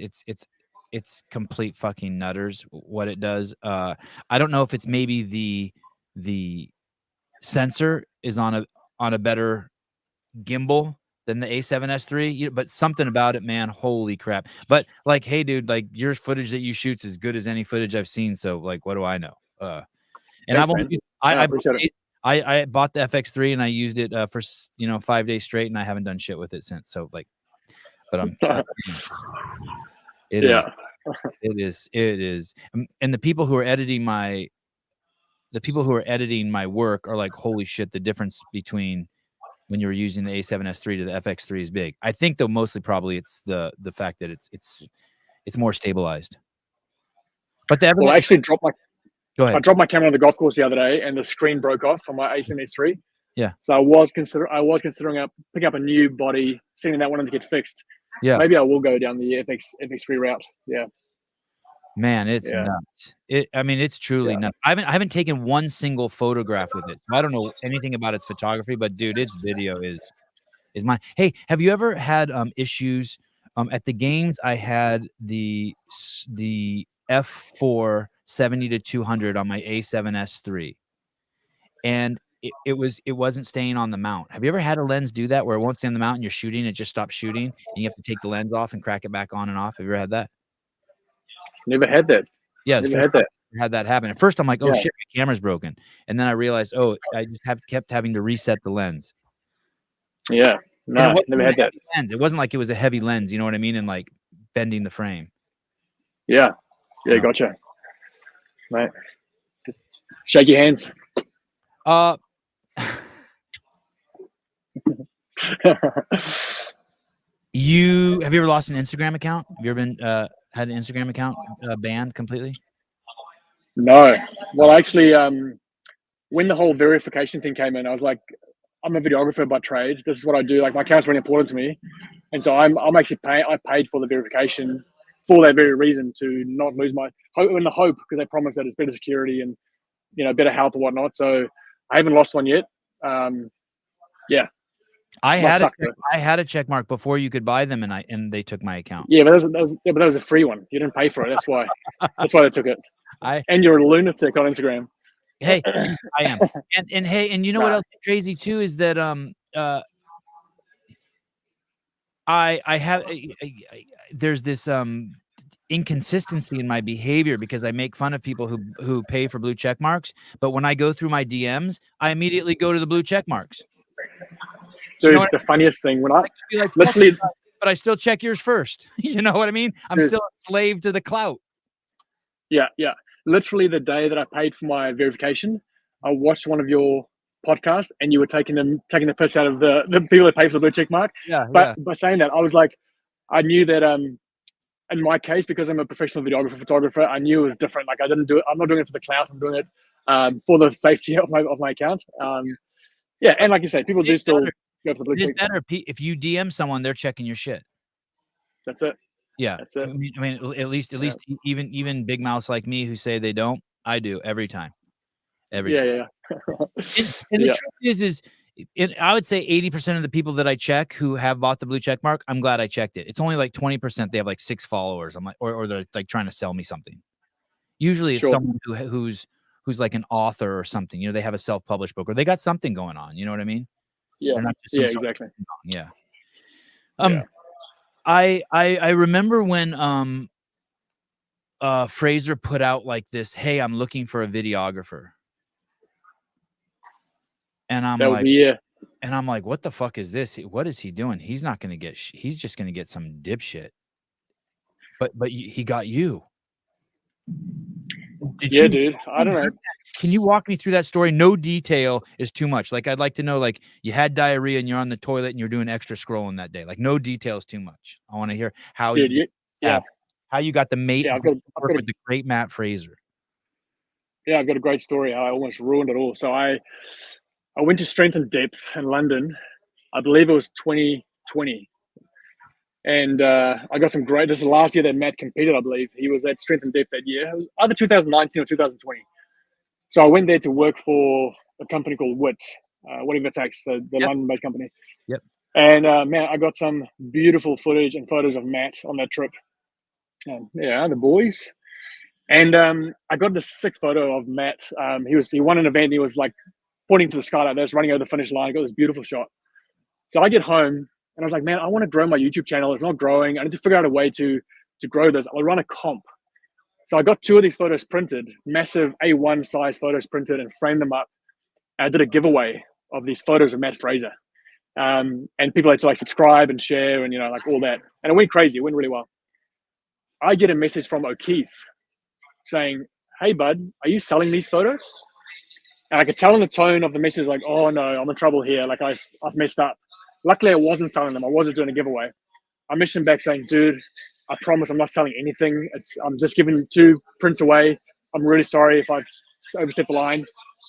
It's complete fucking nutters what it does. I don't know if it's maybe the sensor is on a better gimbal than the A7S3, but something about it, man, holy crap. But like, hey dude, like your footage that you shoot's as good as any footage I've seen, so like what do I know? And
thanks,
I bought the FX3 and I used it for 5 days straight, and I haven't done shit with it since. So like, but I'm it is. And the people who are editing my work are like, holy shit, the difference between when you were using the A7S3 to the FX3 is big. I think though mostly probably it's the fact that it's more stabilized. But
I actually dropped my
Go ahead.
I dropped my camera on the golf course the other day, and the screen broke off on my A7S3.
Yeah.
So I was considering picking up a new body, seeing that one to get fixed.
Yeah.
Maybe I will go down the FX3 route. Yeah.
Man, it's nuts. It's truly nuts. I haven't taken one single photograph with it. So I don't know anything about its photography, but dude, its video is mine. Hey, have you ever had issues at the games? I had the f4 70-200 on my A7S3, and it wasn't staying on the mount. Have you ever had a lens do that where it won't stay on the mount and you're shooting, it just stops shooting and you have to take the lens off and crack it back on and off? Have you ever had that?
Never had that.
Yeah, had that happen. At first I'm like, oh shit, my camera's broken, and then I realized, I just kept having to reset the lens.
Yeah, no, never had that.
Lens. It wasn't like it was a heavy lens, you know what I mean, and like bending the frame.
Yeah, gotcha. Right. Shake your hands.
Have you ever lost an Instagram account? Have you ever been had an Instagram account banned completely?
No. Well, actually, when the whole verification thing came in, I was like, I'm a videographer by trade. This is what I do. Like, my account's really important to me, and so I'm actually I paid for the verification for that very reason, to not lose my hope, in the hope, because they promise that it's better security and better help and whatnot. So I haven't lost one yet. Yeah.
I had a check mark before you could buy them, and they took my account.
Yeah, but that was a free one. You didn't pay for it. That's why. That's why they took it. And you're a lunatic on Instagram.
Hey, I am. And hey, and you know what else is crazy too is that I have there's this inconsistency in my behavior because I make fun of people who pay for blue check marks. But when I go through my DMs, I immediately go to the blue check marks.
Dude, the funniest thing when I
like,
literally,
but I still check yours first. You know what I mean? I'm still a slave to the clout.
Yeah. Literally the day that I paid for my verification, I watched one of your podcasts and you were taking the piss out of the people that pay for the blue check mark.
Yeah.
But by saying that, I was like, I knew that in my case, because I'm a professional videographer, photographer, I knew it was different. Like I didn't do it. I'm not doing it for the clout. I'm doing it for the safety of my account. Yeah, and like you say, people do still go for the blue check.
It's better if you DM someone, they're checking your shit.
That's it.
Yeah,
that's it.
I mean, at least even big mouths like me who say they don't, I do every time. Every time.
Yeah.
And the truth is I would say 80% of the people that I check who have bought the blue check mark, I'm glad I checked it. It's only like 20% they have like 6 followers. I'm like, or they're like trying to sell me something. Usually it's someone who's like an author or something. You know, they have a self-published book or they got something going on. You know what I mean?
Yeah.
They're not just
exactly.
Yeah. I remember when Fraser put out like this, hey, I'm looking for a videographer. And I'm like, and I'm like, what the fuck is this? What is he doing? He's not going to get, he's just going to get some dipshit. But he got you.
Dude. I don't know.
Can you walk me through that story? No detail is too much. Like, I'd like to know, like, you had diarrhea and you're on the toilet and you're doing extra scrolling that day. Like, no detail is too much. I want to hear how how you got the mate work with the great Matt Fraser.
Yeah, I've got a great story how I almost ruined it all. So I went to Strength and Depth in London. I believe it was 2020. And I got some great, this is the last year that Matt competed, I believe. He was at Strength and Depth that year. It was either 2019 or 2020. So I went there to work for a company called WIT, whatever it takes, the London-based company.
Yep.
And man, I got some beautiful footage and photos of Matt on that trip. And the boys. And I got this sick photo of Matt. He won an event. And he was like pointing to the sky like this, running over the finish line. I got this beautiful shot. So I get home and I was like, man, I want to grow my YouTube channel. It's not growing. I need to figure out a way to grow this. I'll run a comp. So I got 2 of these photos printed, massive A1 size photos printed, and framed them up. I did a giveaway of these photos of Matt Fraser. And people had to like subscribe and share and, like all that. And it went crazy. It went really well. I get a message from O'Keefe saying, hey, bud, are you selling these photos? And I could tell in the tone of the message, like, oh, no, I'm in trouble here. Like, I've messed up. Luckily, I wasn't selling them. I wasn't doing a giveaway. I messaged him back saying, dude, I promise I'm not selling anything. I'm just giving 2 prints away. I'm really sorry if I've overstepped the line.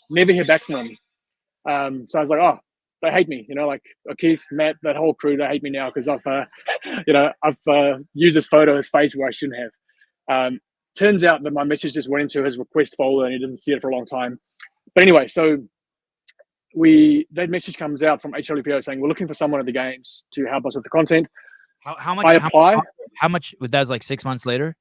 Never hear back from him. So I was like, oh, they hate me. Like O'Keefe, Matt, that whole crew, they hate me now because I've used this photo of his face where I shouldn't have. Turns out that my message just went into his request folder and he didn't see it for a long time. But anyway, so that message comes out from HWPO saying we're looking for someone at the games to help us with the content.
How much?
I apply.
How much? That was like 6 months later.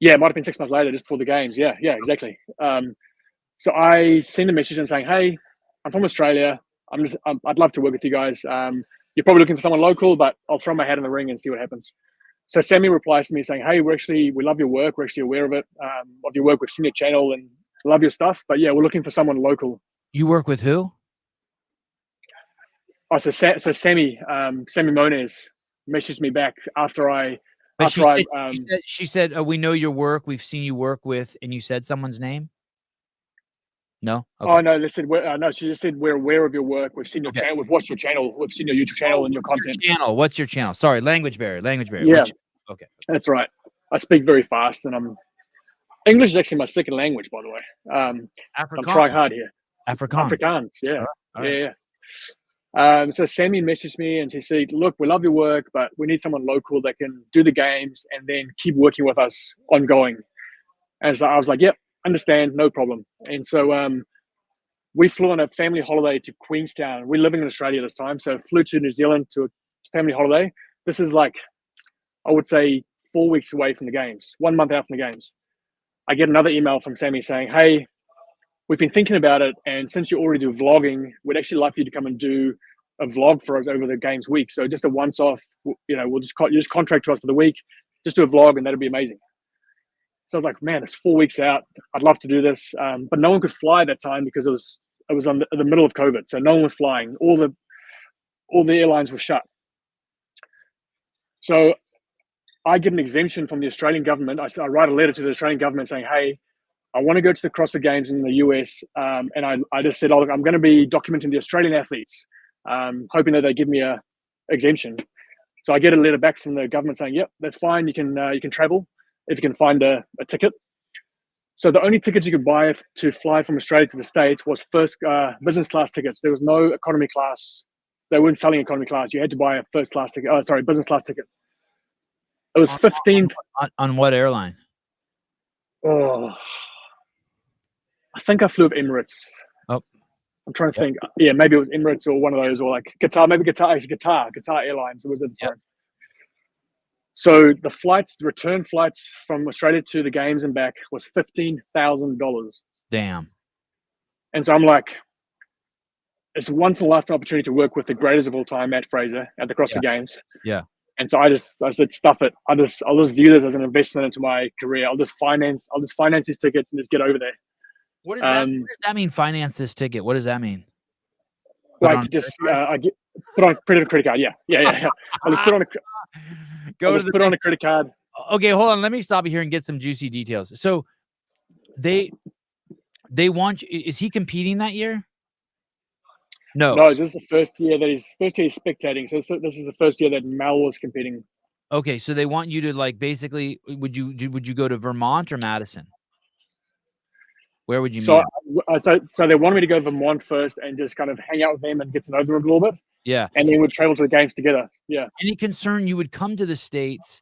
Yeah, it might have been 6 months later, just before the games. Yeah, exactly. So I send a message and saying, hey, I'm from Australia. I'd love to work with you guys. You're probably looking for someone local, but I'll throw my hat in the ring and see what happens. So Sammy replies to me saying, hey, we love your work. We're actually aware of it, of your work. We've seen your channel and love your stuff. But yeah, we're looking for someone local. You work with who? Oh, so Sammy Moniz messaged me back after
she said, we know your work. We've seen you work with, and you said someone's name. No. Okay. Oh
no, they said no. She just said we're aware of your work. We've seen your channel. We've watched your channel. We've seen your YouTube channel and your content.
What's your channel? Sorry, language barrier.
Yeah. Okay. That's right. I speak very fast, and English is actually my second language, by the way. I'm trying hard here. Afrikaans. Yeah. All right. Yeah. So Sammy messaged me and she said, look, we love your work, but we need someone local that can do the games and then keep working with us ongoing. And so I was like, yep, understand, no problem. And so we flew on a family holiday to Queenstown. We're living in Australia this time, so flew to New Zealand to a family holiday. This is like, I would say 4 weeks away from the games, 1 month out from the games. I get another email from Sammy saying, hey, we've been thinking about it, and since you already do vlogging, we'd actually like for you to come and do a vlog for us over the games week. So just a once-off, we'll just contract to us for the week, just do a vlog and that'd be amazing. So I was like, man, it's 4 weeks out. I'd love to do this. But no one could fly at that time because it was on the middle of COVID. So no one was flying. All the airlines were shut. So I get an exemption from the Australian government. I write a letter to the Australian government saying, hey, I want to go to the CrossFit Games in the US. And I just said, look, I'm going to be documenting the Australian athletes, hoping that they give me a exemption. So I get a letter back from the government saying, yep, that's fine. You can travel if you can find a ticket. So the only tickets you could buy to fly from Australia to the States was first business class tickets. There was no economy class. They weren't selling economy class. You had to buy a business class ticket. It was 15.
On what airline?
Oh, I think I flew with Emirates.
Oh,
I'm trying to think. Yeah, maybe it was Emirates or one of those, or like Qatar. Maybe Qatar Airlines. It was at the time. So the return flights from Australia to the games and back was $15,000.
Damn.
And so I'm like, it's a once in a lifetime opportunity to work with the greatest of all time, Matt Fraser, at the CrossFit Games.
Yeah.
And so I said, stuff it. I'll just view this as an investment into my career. I'll just finance these tickets and just get over there.
What does that mean? Finance this ticket. What does that mean?
I put on a credit card. Yeah. I'll just put on a credit card.
Okay, hold on. Let me stop you here and get some juicy details. So they want you. Is he competing that year? No,
this is the first year he's spectating. So this is the first year that Mel was competing.
Okay, so they want you to like basically. Would you go to Vermont or Madison? Where would you meet?
So they wanted me to go to Vermont first and just kind of hang out with them and get to know them a little bit.
Yeah,
and then we'd travel to the games together. Yeah.
Any concern you would come to the States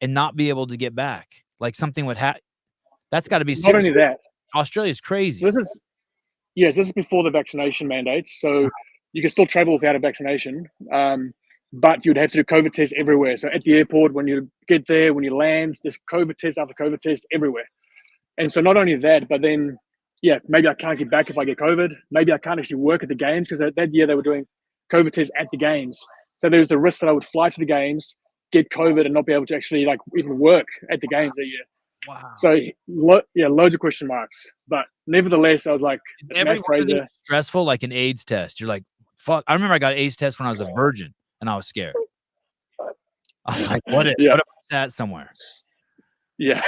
and not be able to get back? Like something would happen. That's got to be serious.
Not only that,
Australia's crazy.
So this is before the vaccination mandates. So you can still travel without a vaccination, but you'd have to do COVID tests everywhere. So at the airport, when you get there, when you land, there's COVID test after COVID test everywhere. And so not only that, but then, maybe I can't get back if I get COVID. Maybe I can't actually work at the games because that year they were doing COVID tests at the games. So there was the risk that I would fly to the games, get COVID, and not be able to actually like even work at the games that year.
Wow.
So loads of question marks. But nevertheless, I was like,
Fraser. Stressful, like an AIDS test. You're like, fuck. I remember I got an AIDS test when I was a virgin, and I was scared. I was like, what if I sat somewhere?
Yeah.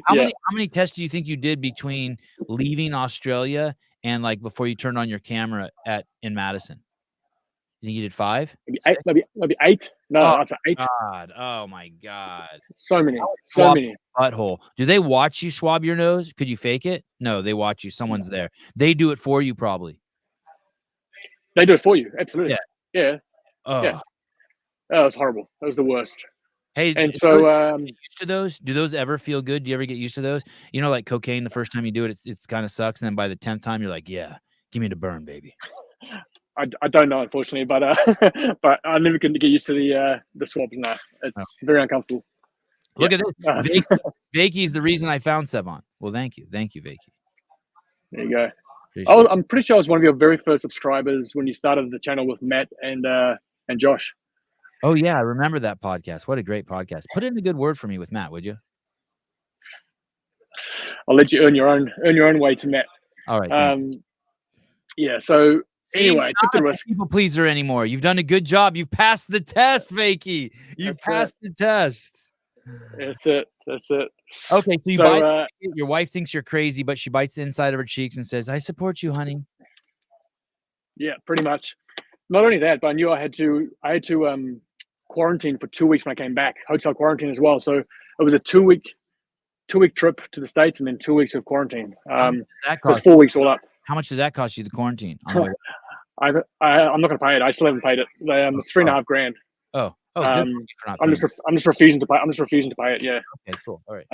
How many tests do you think you did between leaving Australia and like before you turned on your camera in Madison? You think you did 5?
Maybe 8. No, I'd say 8.
God. Oh my God.
So many.
Butthole. Do they watch you swab your nose? Could you fake it? No, they watch you. Someone's there. They do it for you, probably.
They do it for you. Absolutely. Yeah.
Oh.
Yeah. That was horrible. That was the worst.
Hey,
and so
used to those? Do those ever feel good? Do you ever get used to those? You know, like cocaine, the first time you do it, it kind of sucks. And then by the 10th time, you're like, yeah, give me the burn, baby.
I don't know, unfortunately, but I never can get used to the swabs now. It's very uncomfortable.
Look at this. Wykie the reason I found Sevan. Well, thank you, Wykie.
There you go. I'm pretty sure I was one of your very first subscribers when you started the channel with Matt and Josh.
Oh yeah, I remember that podcast. What a great podcast. Put in a good word for me with Matt, would you?
I'll let you earn your own way to Matt.
All right.
Yeah. So anyway, took the risk.
People pleaser anymore. You've done a good job. You've passed the test, Wykie. You've passed the test.
That's it.
Okay, so your wife thinks you're crazy, but she bites the inside of her cheeks and says, "I support you, honey."
Yeah, pretty much. Not only that, but I knew I had to quarantine for 2 weeks when I came back, hotel quarantine as well. So it was a 2-week trip to the States and then 2 weeks of quarantine. It was 4 weeks all up.
How much does that cost you, the quarantine?
I'm not going to pay it. I still haven't paid it. It's $3,500.
Oh,
I'm just refusing to pay. I'm just refusing to pay it. Yeah.
Okay, cool. All right.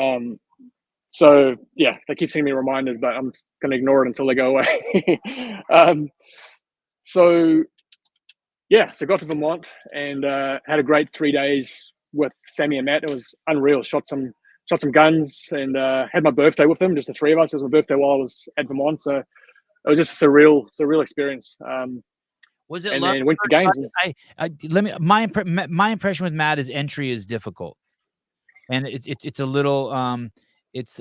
So yeah, they keep sending me reminders, but I'm just going to ignore it until they go away. So got to Vermont and had a great 3 days with Sammy and Matt. It was unreal. Shot some guns and had my birthday with them, just the three of us. It was my birthday while I was at Vermont, so it was just a surreal experience.
Was it?
And then went to games.
My impression with Matt is entry is difficult. and it's a little it's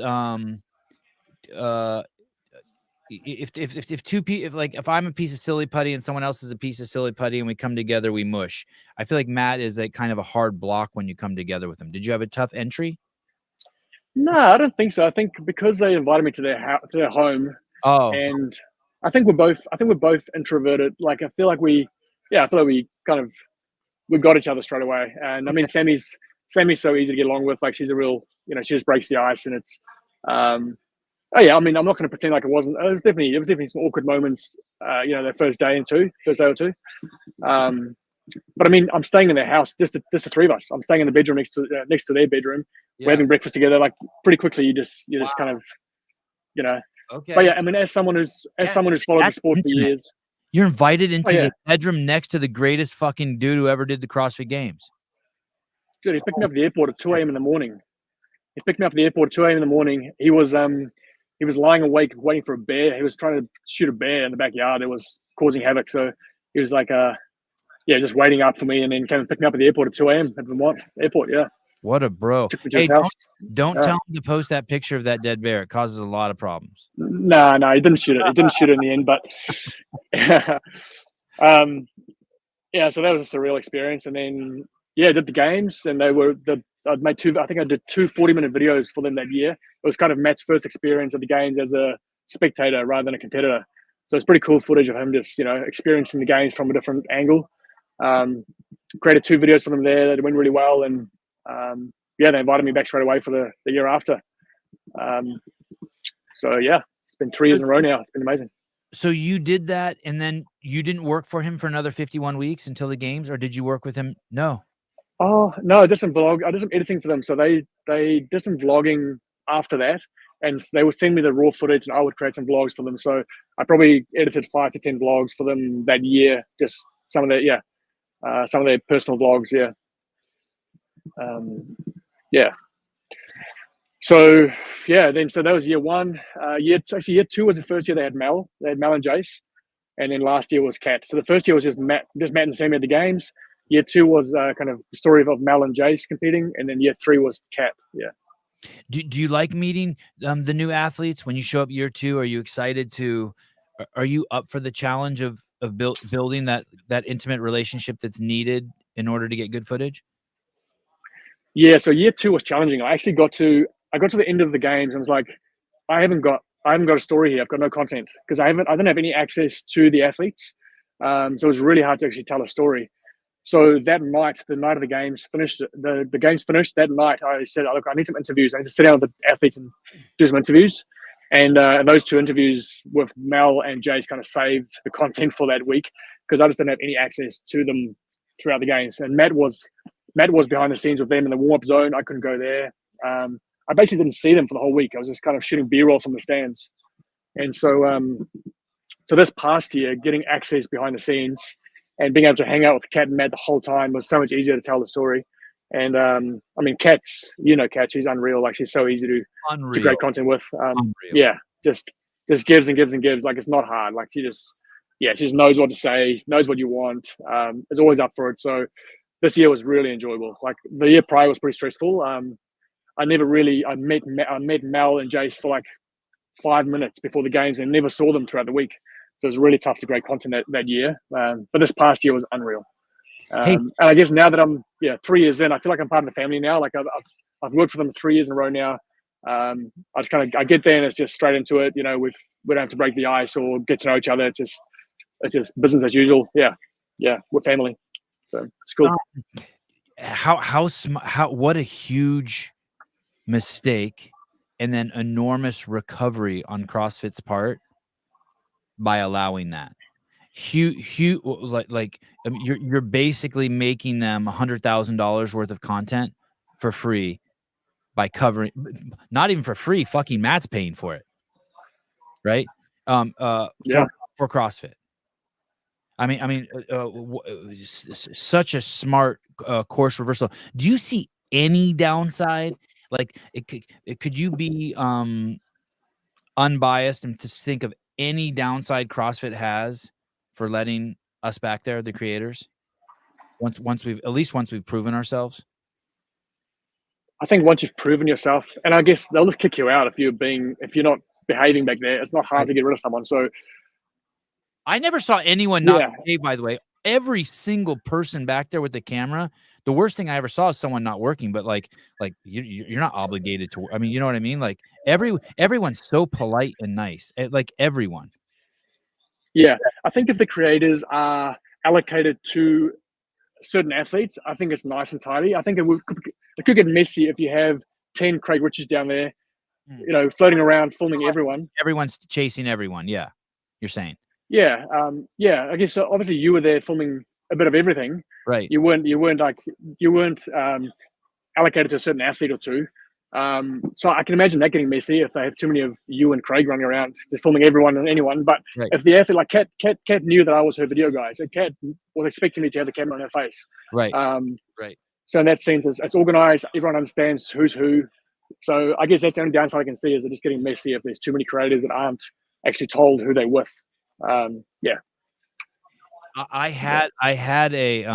if two people, if I'm a piece of silly putty and someone else is a piece of silly putty and we come together, we mush. I feel like Matt is like kind of a hard block when you come together with him. Did you have a tough entry?
No, I don't think so. I think because they invited me to their home, and I think we're both introverted. Like I feel like we kind of we got each other straight away. And I mean, Sammy's so easy to get along with. Like she's a real, she just breaks the ice, and it's oh yeah, I mean, I'm not going to pretend like it wasn't. It was definitely some awkward moments. The first day or two. But I mean, I'm staying in their house, just the three of us. I'm staying in the bedroom next to their bedroom. Yeah. We're having breakfast together. Like pretty quickly, you just kind of, Okay. But yeah, I mean, as someone who's followed the sport for years,
you're invited into the bedroom next to the greatest fucking dude who ever did the CrossFit Games.
Dude, he picked me up at the airport at 2 a.m. in the morning. He was lying awake waiting for a bear. He was trying to shoot a bear in the backyard. It was causing havoc. So he was like, just waiting up for me, and then came and picked me up at the airport at 2 a.m. at Vermont Airport. Yeah.
What a bro. Hey, don't tell him to post that picture of that dead bear. It causes a lot of problems.
No, he didn't shoot it. He didn't shoot it in the end, but so that was a surreal experience. And then I did the games, and I did two 40-minute videos for them that year. It was kind of Matt's first experience of the games as a spectator rather than a competitor. So it's pretty cool footage of him just, experiencing the games from a different angle. Created 2 videos for them there that went really well, and they invited me back straight away for the year after. It's been 3 years in a row now. It's been amazing.
So you did that, and then you didn't work for him for another 51 weeks until the games, or did you work with him? No.
Oh no, I did some editing for them. So they did some vlogging after that, and they would send me the raw footage, and I would create some vlogs for them. So I probably edited 5 to 10 vlogs for them that year. Just some of their personal vlogs. Yeah. So that was year 1. Year 2 was the first year they had Mel. They had Mel and Jace, and then last year was Kat. So the first year was just Matt and Sammy at the games. Year 2 was kind of the story of Mel and Jace competing, and then year 3 was Kat. Yeah.
Do you like meeting the new athletes when you show up year 2? Are you excited are you up for the challenge of building that intimate relationship that's needed in order to get good footage?
Yeah. So year 2 was challenging. I got to the end of the games and was like, I haven't got a story here. I've got no content because I don't have any access to the athletes. So it was really hard to actually tell a story. So that night, the night of the games finished, the games finished that night, I said, look, I need some interviews. I need to sit down with the athletes and do some interviews. And those 2 interviews with Mel and Jace kind of saved the content for that week because I just didn't have any access to them throughout the games. And Matt was behind the scenes with them in the warm-up zone. I couldn't go there. I basically didn't see them for the whole week. I was just kind of shooting B-roll from the stands. And so this past year, getting access behind the scenes and being able to hang out with Kat and Matt the whole time was so much easier to tell the story. And I mean, Kat's, Kat, she's unreal. Like she's so easy to create content with. Just gives and gives and gives. Like it's not hard. Like she just knows what to say, knows what you want. Is always up for it. So this year was really enjoyable. Like the year prior was pretty stressful. I met Mel and Jace for like 5 minutes before the games and never saw them throughout the week. So it was really tough to create content that year. But this past year was unreal. And I guess now that I'm 3 years in, I feel like I'm part of the family now. Like I've worked for them 3 years in a row now. I get there and it's just straight into it. We don't have to break the ice or get to know each other. It's just business as usual. Yeah, we're family. So it's cool.
What a huge mistake and then enormous recovery on CrossFit's part by allowing that. Huge, like you're basically making them $100,000 worth of content for free by covering, not even for free. Fucking Matt's paying for it, right? For CrossFit. I mean, such a smart course reversal. Do you see any downside? Like, could you be unbiased and to think of any downside CrossFit has for letting us back there, the creators? Once we've proven ourselves.
I think once you've proven yourself, and I guess they'll just kick you out if you're not behaving back there. It's not hard to get rid of someone. So
I never saw anyone not behave, by the way. Every single person back there with the camera, the worst thing I ever saw is someone not working, but like you're not obligated to. I mean, you know what I mean? Like everyone's so polite and nice, like everyone.
Yeah, I think if the creators are allocated to certain athletes, I think it's nice and tidy. I think it could get messy if you have 10 Craig Riches down there, floating around, filming everyone.
Everyone's chasing everyone. Yeah, you're saying.
Yeah, I guess so obviously you were there filming a bit of everything.
Right.
You weren't allocated to a certain athlete or two. So I can imagine that getting messy if they have too many of you and Craig running around just filming everyone and anyone. But if the athlete, like Kat knew that I was her video guy, so Kat was expecting me to have the camera on her face.
Right.
Right. So in that sense, it's organized. Everyone understands who's who. So I guess that's the only downside I can see is it just getting messy if there's too many creators that aren't actually told who they're with. Yeah.
I had a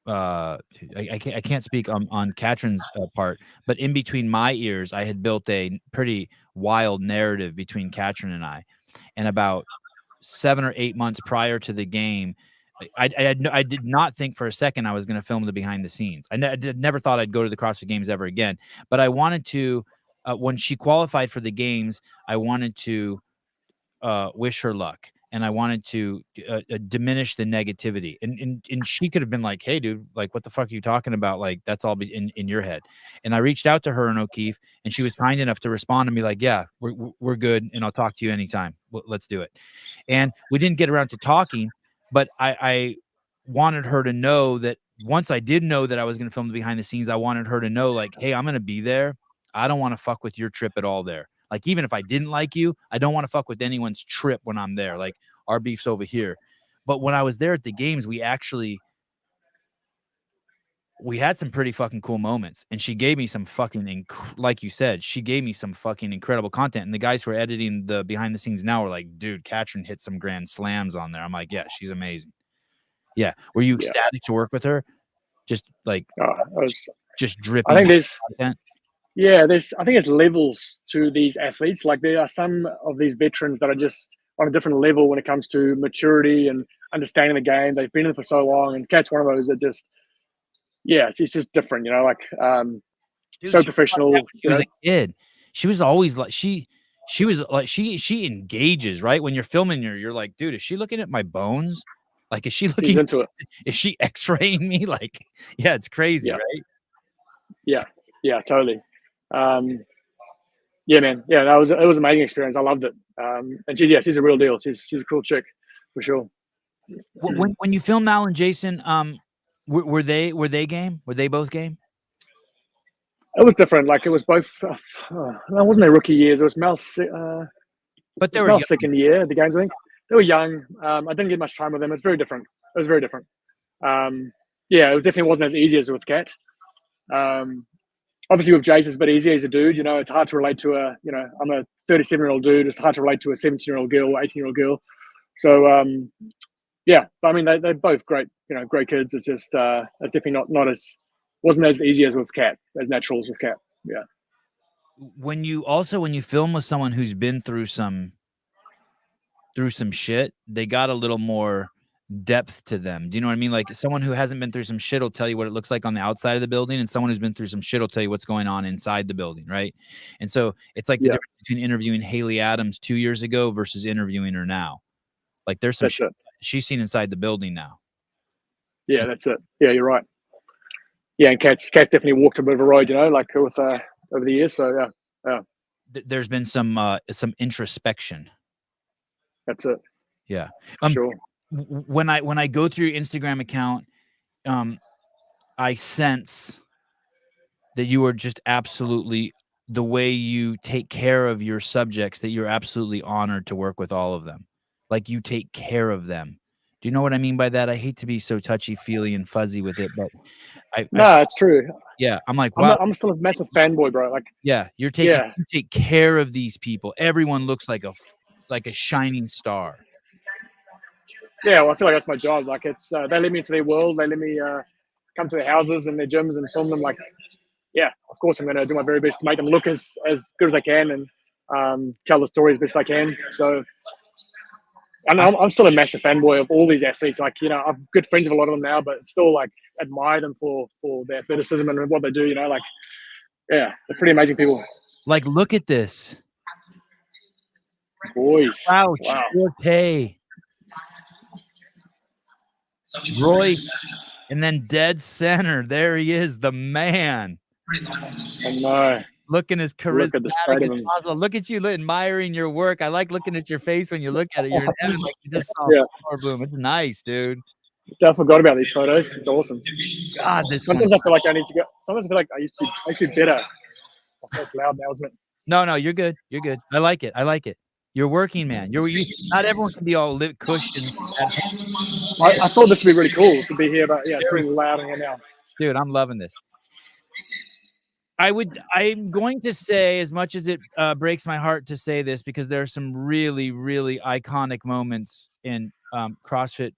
I can't speak on Katrin's part, but in between my ears, I had built a pretty wild narrative between Katrin and I. And about 7 or 8 months prior to the game, I did not think for a second I was going to film the behind the scenes. I never thought I'd go to the CrossFit Games ever again. But I wanted to, when she qualified for the games, I wanted to wish her luck. And I wanted to diminish the negativity. And she could have been like, hey, dude, like, what the fuck are you talking about? Like, that's all in your head. And I reached out to her in O'Keefe, and she was kind enough to respond to me like, yeah, we're good. And I'll talk to you anytime. Let's do it. And we didn't get around to talking, but I wanted her to know that once I did know that I was going to film the behind the scenes, I wanted her to know, like, hey, I'm going to be there. I don't want to fuck with your trip at all there. Like, even if I didn't like you, I don't want to fuck with anyone's trip when I'm there. Like, our beef's over here. But when I was there at the games, we had some pretty fucking cool moments. And she gave me some fucking, like you said, she gave me some fucking incredible content. And the guys who are editing the behind the scenes now are like, dude, Katrin hit some grand slams on there. I'm like, yeah, she's amazing. Yeah. Were you ecstatic to work with her? Just like, just dripping.
I think there's
content?
Yeah, I think there's levels to these athletes. Like there are some of these veterans that are just on a different level when it comes to maturity and understanding the game. They've been in it for so long, and Kat's one of those that just, it's just different, like dude, so professional.
She was a kid. She was always like she was like she engages, right? When you're filming her, you're like, dude, is she looking at my bones? Like, is she looking
She's into it?
Is she X-raying me? Like, yeah, it's crazy, right?
Yeah, totally. Yeah, man. Yeah, it was an amazing experience. I loved it. And she's a real deal. She's a cool chick for sure.
When you filmed Mal and Jason, were they game? Were they both game?
It was different. Like it was both. That wasn't their rookie years. It was Mal's.
But they were
Mal's second year at the games. I think they were young. I didn't get much time with them. It's very different. It was very different. It definitely wasn't as easy as with Kat. Obviously with Jason it's a bit easier. He's a dude, it's hard to relate to I'm a 37-year-old dude. It's hard to relate to a 17-year-old girl or 18-year-old girl. So, but I mean, they're both great, great kids. It's just, it's definitely wasn't as easy as with Kat, as natural as with Kat. Yeah.
When you film with someone who's been through some shit, they got a little more depth to them. Do you know what I mean? Like someone who hasn't been through some shit will tell you what it looks like on the outside of the building, and someone who's been through some shit will tell you what's going on inside the building, right? And so it's like the difference between interviewing Haley Adams 2 years ago versus interviewing her now. Like there's some shit she's seen inside the building now.
Yeah, that's it. Yeah, you're right. Yeah, and Kat's definitely walked a bit of a road, like with over the years. So yeah.
There's been some introspection.
That's it.
Yeah.
Sure.
When I go through your Instagram account, I sense that you are just absolutely, the way you take care of your subjects, that you're absolutely honored to work with all of them. Like you take care of them. Do you know what I mean by that? I hate to be so touchy-feely and fuzzy with it, but
it's true.
Yeah, I'm like, wow.
I'm still a massive fanboy, bro. Like,
yeah, you take care of these people. Everyone looks like a shining star.
Yeah, well, I feel like that's my job. Like, it's they let me into their world. They let me come to their houses and their gyms and film them. Like, yeah, of course, I'm going to do my very best to make them look as good as I can and tell the story as best I can. So, and I'm still a massive fanboy of all these athletes. Like, I'm good friends with a lot of them now, but still like admire them for their athleticism and what they do. Like, yeah, they're pretty amazing people.
Like, look at this.
Boys.
Wow.
Wow.
Roy, and then dead center. There he is, the man.
I know.
Looking as charismatic
as
possible. Look at you admiring your work. I like looking at your face when you look at it. You're in heaven like you just saw flower bloom. It's nice, dude.
I forgot about these photos. It's awesome.
God,
sometimes I feel like I need to go. Sometimes I feel like I used to be better. That's loud now, isn't it?
No, you're good. You're good. I like it. You're working, man. You not everyone can be all cushion.
I thought this would be really cool to be here, but it's pretty loud in here now.
Dude, I'm loving this. I'm going to say, as much as it breaks my heart to say this, because there are some really, really iconic moments in CrossFit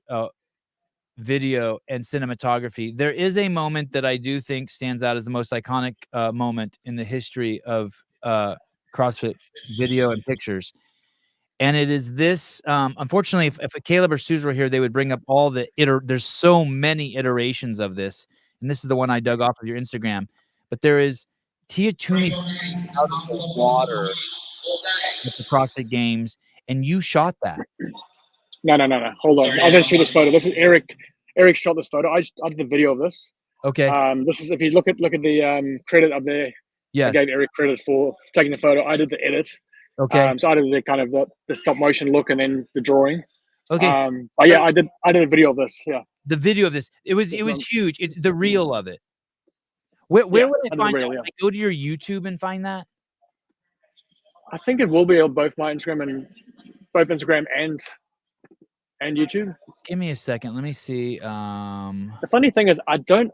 video and cinematography. There is a moment that I do think stands out as the most iconic moment in the history of CrossFit video and pictures. And it is this, unfortunately, if Caleb or Suze were here, they would bring up all the there's so many iterations of this. And this is the one I dug off of your Instagram. But there is Tia Toomey out of the water at the CrossFit Games, and you shot that.
No. Hold on. I'll just show this photo. This is Eric. Eric shot this photo. I did the video of this.
Okay.
This is, if you look at the credit up there.
Yes.
I gave Eric credit for taking the photo. I did the edit.
Okay.
So I did the kind of the stop motion look and then the drawing.
Okay.
But yeah, I did a video of this. Yeah.
The video of this. It was huge. It's the reel of it. Where would I find that? Like, go to your YouTube and find that?
I think it will be on both my Instagram and YouTube.
Give me a second. Let me see.
The funny thing is, I don't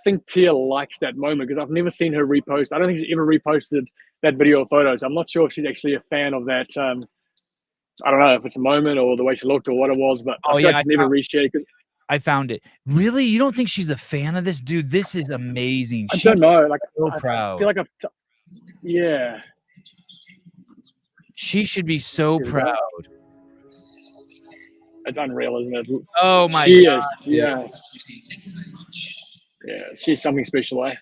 think Tia likes that moment because I've never seen her repost. I don't think she's ever reposted that video or photos. I'm not sure if she's actually a fan of that. I don't know if it's a moment or the way she looked or what it was, but I feel like she's never reshared.
I found it. Really? You don't think she's a fan of this? Dude, this is amazing.
I don't know. Like,
so proud.
I feel like yeah.
She should be so proud.
It's unreal, isn't it?
Oh my God.
She is. Yes. Yeah, she's something special, eh?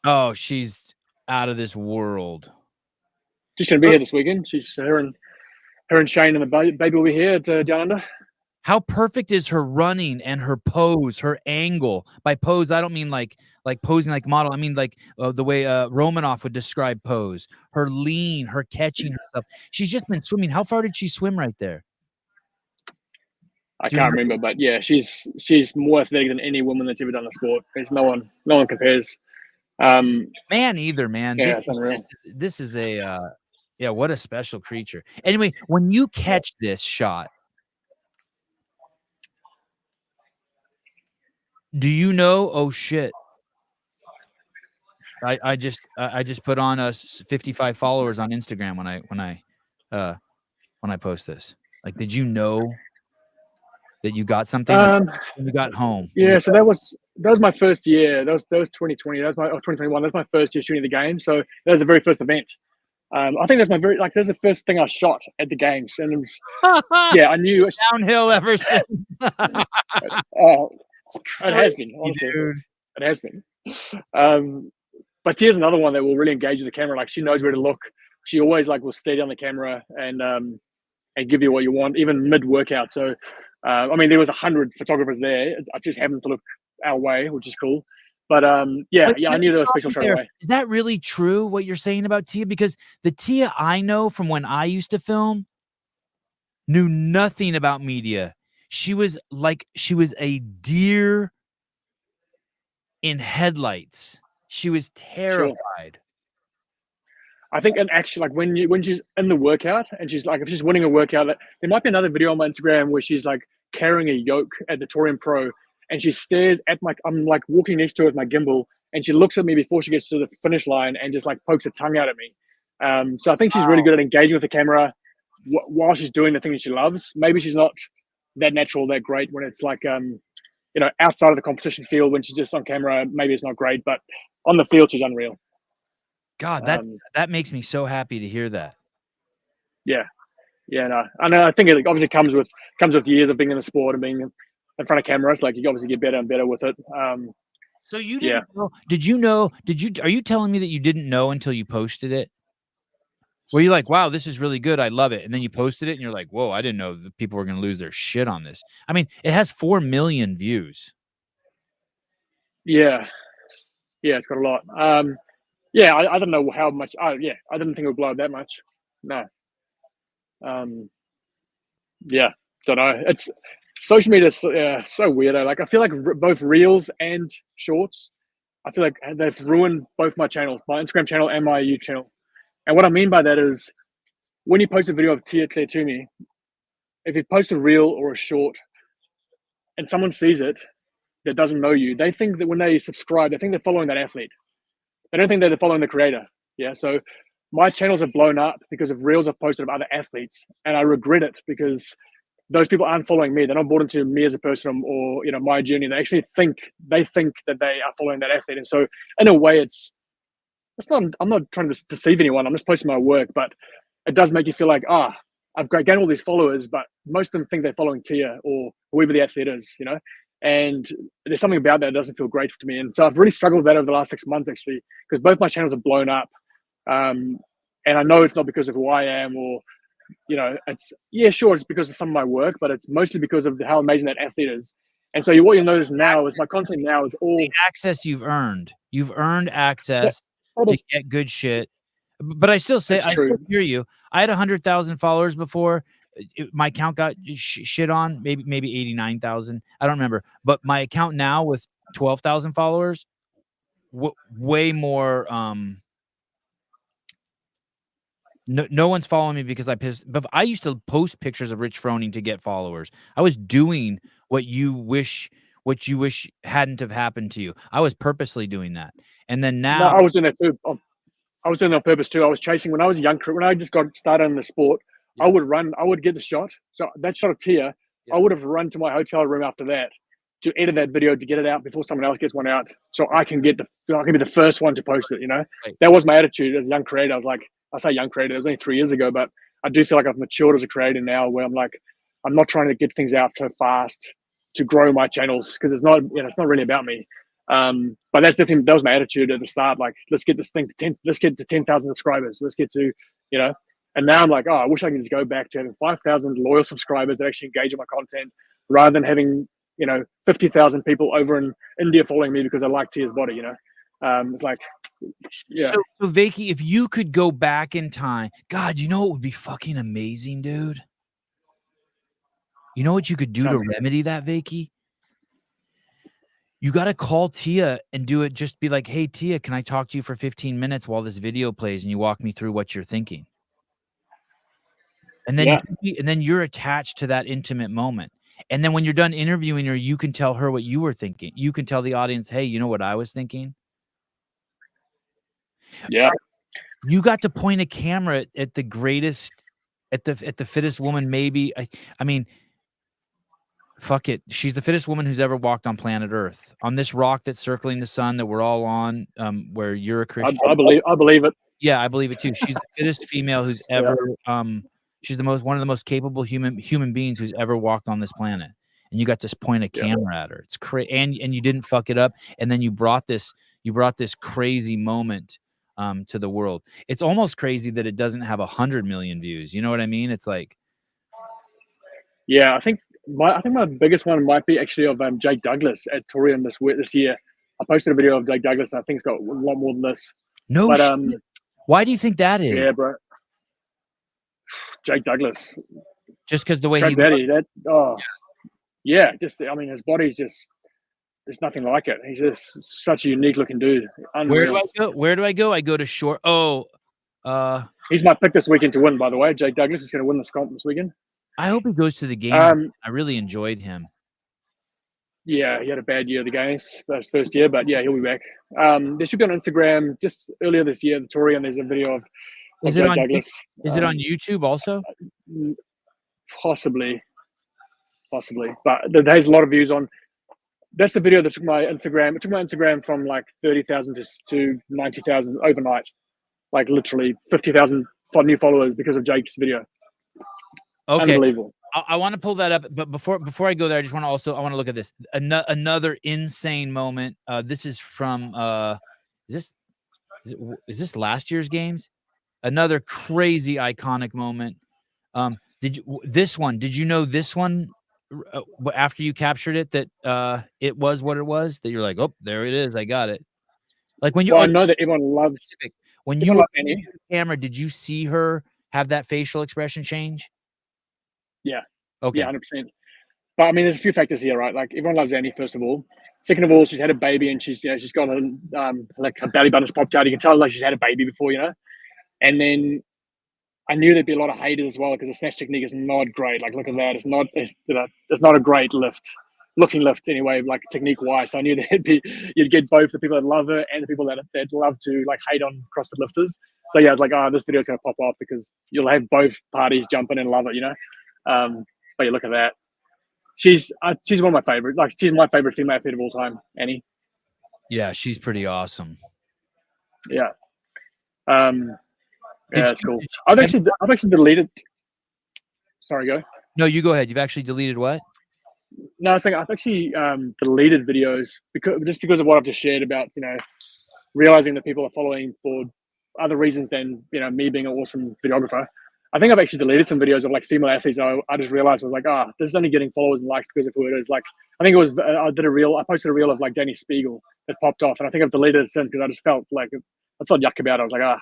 Oh, she's out of this world.
She's gonna be here this weekend. She's her and Shane and the baby will be here at Down Under.
How perfect is her running and her pose, her angle? By pose, I don't mean like posing like model. I mean like the way Romanoff would describe pose. Her lean, her catching herself. She's just been swimming. How far did she swim right there?
I can't remember, but yeah, she's more athletic than any woman that's ever done the sport. There's no one compares.
Man, either man.
Yeah, it's unreal.
This is a what a special creature. Anyway, when you catch this shot, do you know? Oh shit! I just put on us 55 followers on Instagram when I post this. Like, did you know that you got something when you got home?
Yeah, so that was my first year. That was 2020. That was my 2021. That was my first year shooting the game. So that was the very first event. I think that's that's the first thing I shot at the games, and it was, I knew it.
Downhill ever since.
It has been, honestly. Dude. It has been. But here's another one that will really engage with the camera. Like, she knows where to look. She always will steady on the camera and give you what you want, even mid workout. So, I mean, there was 100 photographers there. I just happened to look our way, which is cool. But I knew there was special straight away.
Is that really true what you're saying about Tia? Because the Tia I know from when I used to film knew nothing about media. She was a deer in headlights. She was terrified. Sure.
I think in action, when she's in the workout and she's if she's winning a workout, there might be another video on my Instagram where she's carrying a yoke at the Torium Pro. And she stares at I'm walking next to her with my gimbal, and she looks at me before she gets to the finish line and just pokes her tongue out at me. So I think she's really good at engaging with the camera while she's doing the thing that she loves. Maybe she's not that natural, that great when it's outside of the competition field, when she's just on camera, maybe it's not great, but on the field, she's unreal.
God, that makes me so happy to hear that.
Yeah. Yeah, no. And I think it obviously comes with years of being in the sport and being in front of cameras. Like, you obviously get better and better with it.
So you didn't know? Are you telling me that you didn't know until you posted it? Were you like, wow, this is really good, I love it, and then you posted it and you're like, whoa, I didn't know that people were going to lose their shit on this. I mean, it has 4 million views.
Yeah, it's got a lot. I don't know how much. I didn't think it would blow up that much. No. Don't know. It's social media is so weird. Like, I feel like both reels and shorts, I feel like they've ruined both my channels, my Instagram channel and my YouTube channel. And what I mean by that is, when you post a video of Tia Claire Toomey, if you post a reel or a short and someone sees it that doesn't know you, they think that when they subscribe, they think they're following that athlete. They don't think that they're following the creator. Yeah. So my channels have blown up because of reels I've posted of other athletes, and I regret it because those people aren't following me. They're not bought into me as a person or, my journey. They actually think that they are following that athlete. And so in a way, I'm not trying to deceive anyone. I'm just posting my work, but it does make you feel like, I've gained all these followers, but most of them think they're following Tia or whoever the athlete is, and there's something about that doesn't feel great to me. And so I've really struggled with that over the last 6 months, actually, because both my channels have blown up. And I know it's not because of who I am or, it's because of some of my work, but it's mostly because of how amazing that athlete is. And so what you'll notice now is my content now is all
the access you've earned. You've earned access to get good shit. But I still say, I still hear you. I had 100,000 followers before. My account got shit on, maybe 89,000. I don't remember. But my account now with 12,000 followers, way more. No one's following me because but I used to post pictures of Rich Froning to get followers. I was doing what you wish hadn't have happened to you. I was purposely doing that. And then now,
no, I was doing that too. I was doing that on purpose too. I was chasing when I was young. When I just got started in the sport, I would run. I would get the shot. So that shot of Tia, I would have run to my hotel room after that to edit that video to get it out before someone else gets one out, so I can be the first one to post it. That was my attitude as a young creator. I was like, I say young creator. It was only 3 years ago, but I do feel like I've matured as a creator now, where I'm like, I'm not trying to get things out so fast to grow my channels, because it's not really about me. But that was my attitude at the start. Like, let's get this thing to 10. Let's get to 10,000 subscribers. Let's get to, And now I'm like, I wish I could just go back to having 5,000 loyal subscribers that actually engage in my content, rather than having 50,000 people over in India following me because I like Tia's body. It's like, yeah.
So Wykie, if you could go back in time, God, what would be fucking amazing, dude? You know what you could do to remedy that, Wykie? You got to call Tia and do it. Just be like, hey, Tia, can I talk to you for 15 minutes while this video plays and you walk me through what you're thinking? And then, and then you're attached to that intimate moment. And then when you're done interviewing her, you can tell her what you were thinking. You can tell the audience, hey, you know what I was thinking?
Yeah.
You got to point a camera at the greatest, at the fittest woman, maybe. I mean, fuck it. She's the fittest woman who's ever walked on planet Earth, on this rock that's circling the sun that we're all on, where you're a Christian.
I believe it.
Yeah, I believe it too. She's the fittest female who's ever, she's one of the most capable human beings who's ever walked on this planet. And you got to point a camera at her. It's crazy. And you didn't fuck it up. And then you brought this crazy moment to the world. It's almost crazy that it doesn't have 100 million views. You know what I mean? It's like,
I think my biggest one might be actually of Jake Douglas at Torium this year. I posted a video of Jake Douglas, and I think it's got a lot more than this.
No, but why do you think that is?
Yeah, bro. Jake Douglas.
Just because the way
his body's just, there's nothing like it. He's just such a unique looking dude. Unreal.
Where do I go? I go to short.
He's my pick this weekend to win, by the way. Jake Douglas is going to win this comp this weekend.
I hope he goes to the games. I really enjoyed him.
Yeah, he had a bad year at the games, his first year, but he'll be back. There should be on Instagram just earlier this year, the Torium, there's a video of Jake Douglas.
Is it on YouTube also?
Possibly. But there's a lot of views on. That's the video that took my Instagram. It took my Instagram from like 30,000 to 90,000 overnight. like literally 50,000 new followers because of Jake's video.
Okay.
Unbelievable.
I want to pull that up, but before I go there, I just want to look at this. Another insane moment. This is from is this last year's games? Another crazy iconic moment. Did you know this one after you captured it that it was what it was, that you're like, oh, there it is, I got it. Like when you
I know that everyone loves
when you were on the camera, did you see her have that facial expression change?
Yeah.
Okay.
Yeah, 100%. But I mean, there's a few factors here, right? Like everyone loves Annie, first of all. Second of all, she's had a baby and she's got like her belly button's popped out. You can tell like she's had a baby before, And then I knew there'd be a lot of haters as well because the snatch technique is not great. Like look at that, it's not a great looking lift anyway, like technique wise. So I knew that you'd get both the people that love her and the people that love to like hate on CrossFit lifters. So yeah, I was like, this video's gonna pop off because you'll have both parties jump in and love it, But you look at that. She's one of my favorite. Like she's my favorite female athlete of all time, Annie.
Yeah, she's pretty awesome.
Yeah. Yeah, that's cool. I've actually deleted. Sorry, go.
No, you go ahead. You've actually deleted what?
No, I was saying I've actually deleted videos because of what I've just shared about realizing that people are following for other reasons than me being an awesome videographer. I think I've actually deleted some videos of like female athletes. I just realized was like, this is only getting followers and likes because of who it is. Like, I think it was, I posted a reel of like Danny Spiegel that popped off, and I think I've deleted it since because I just felt like, I felt yuck about it. I was like, I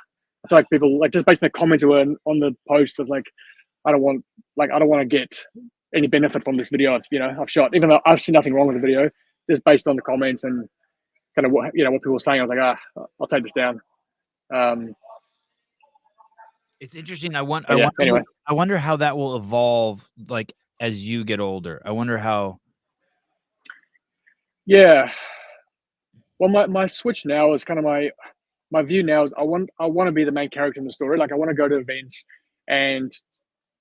feel like people, like just based on the comments that were on the post, I was like, I don't want to get any benefit from this video I've shot, even though I've seen nothing wrong with the video, just based on the comments and kind of what people were saying. I was like, I'll take this down.
It's interesting. I wonder how that will evolve, like as you get older. I wonder how.
Yeah. Well, my switch now is kind of my view now is I want to be the main character in the story. Like I want to go to events and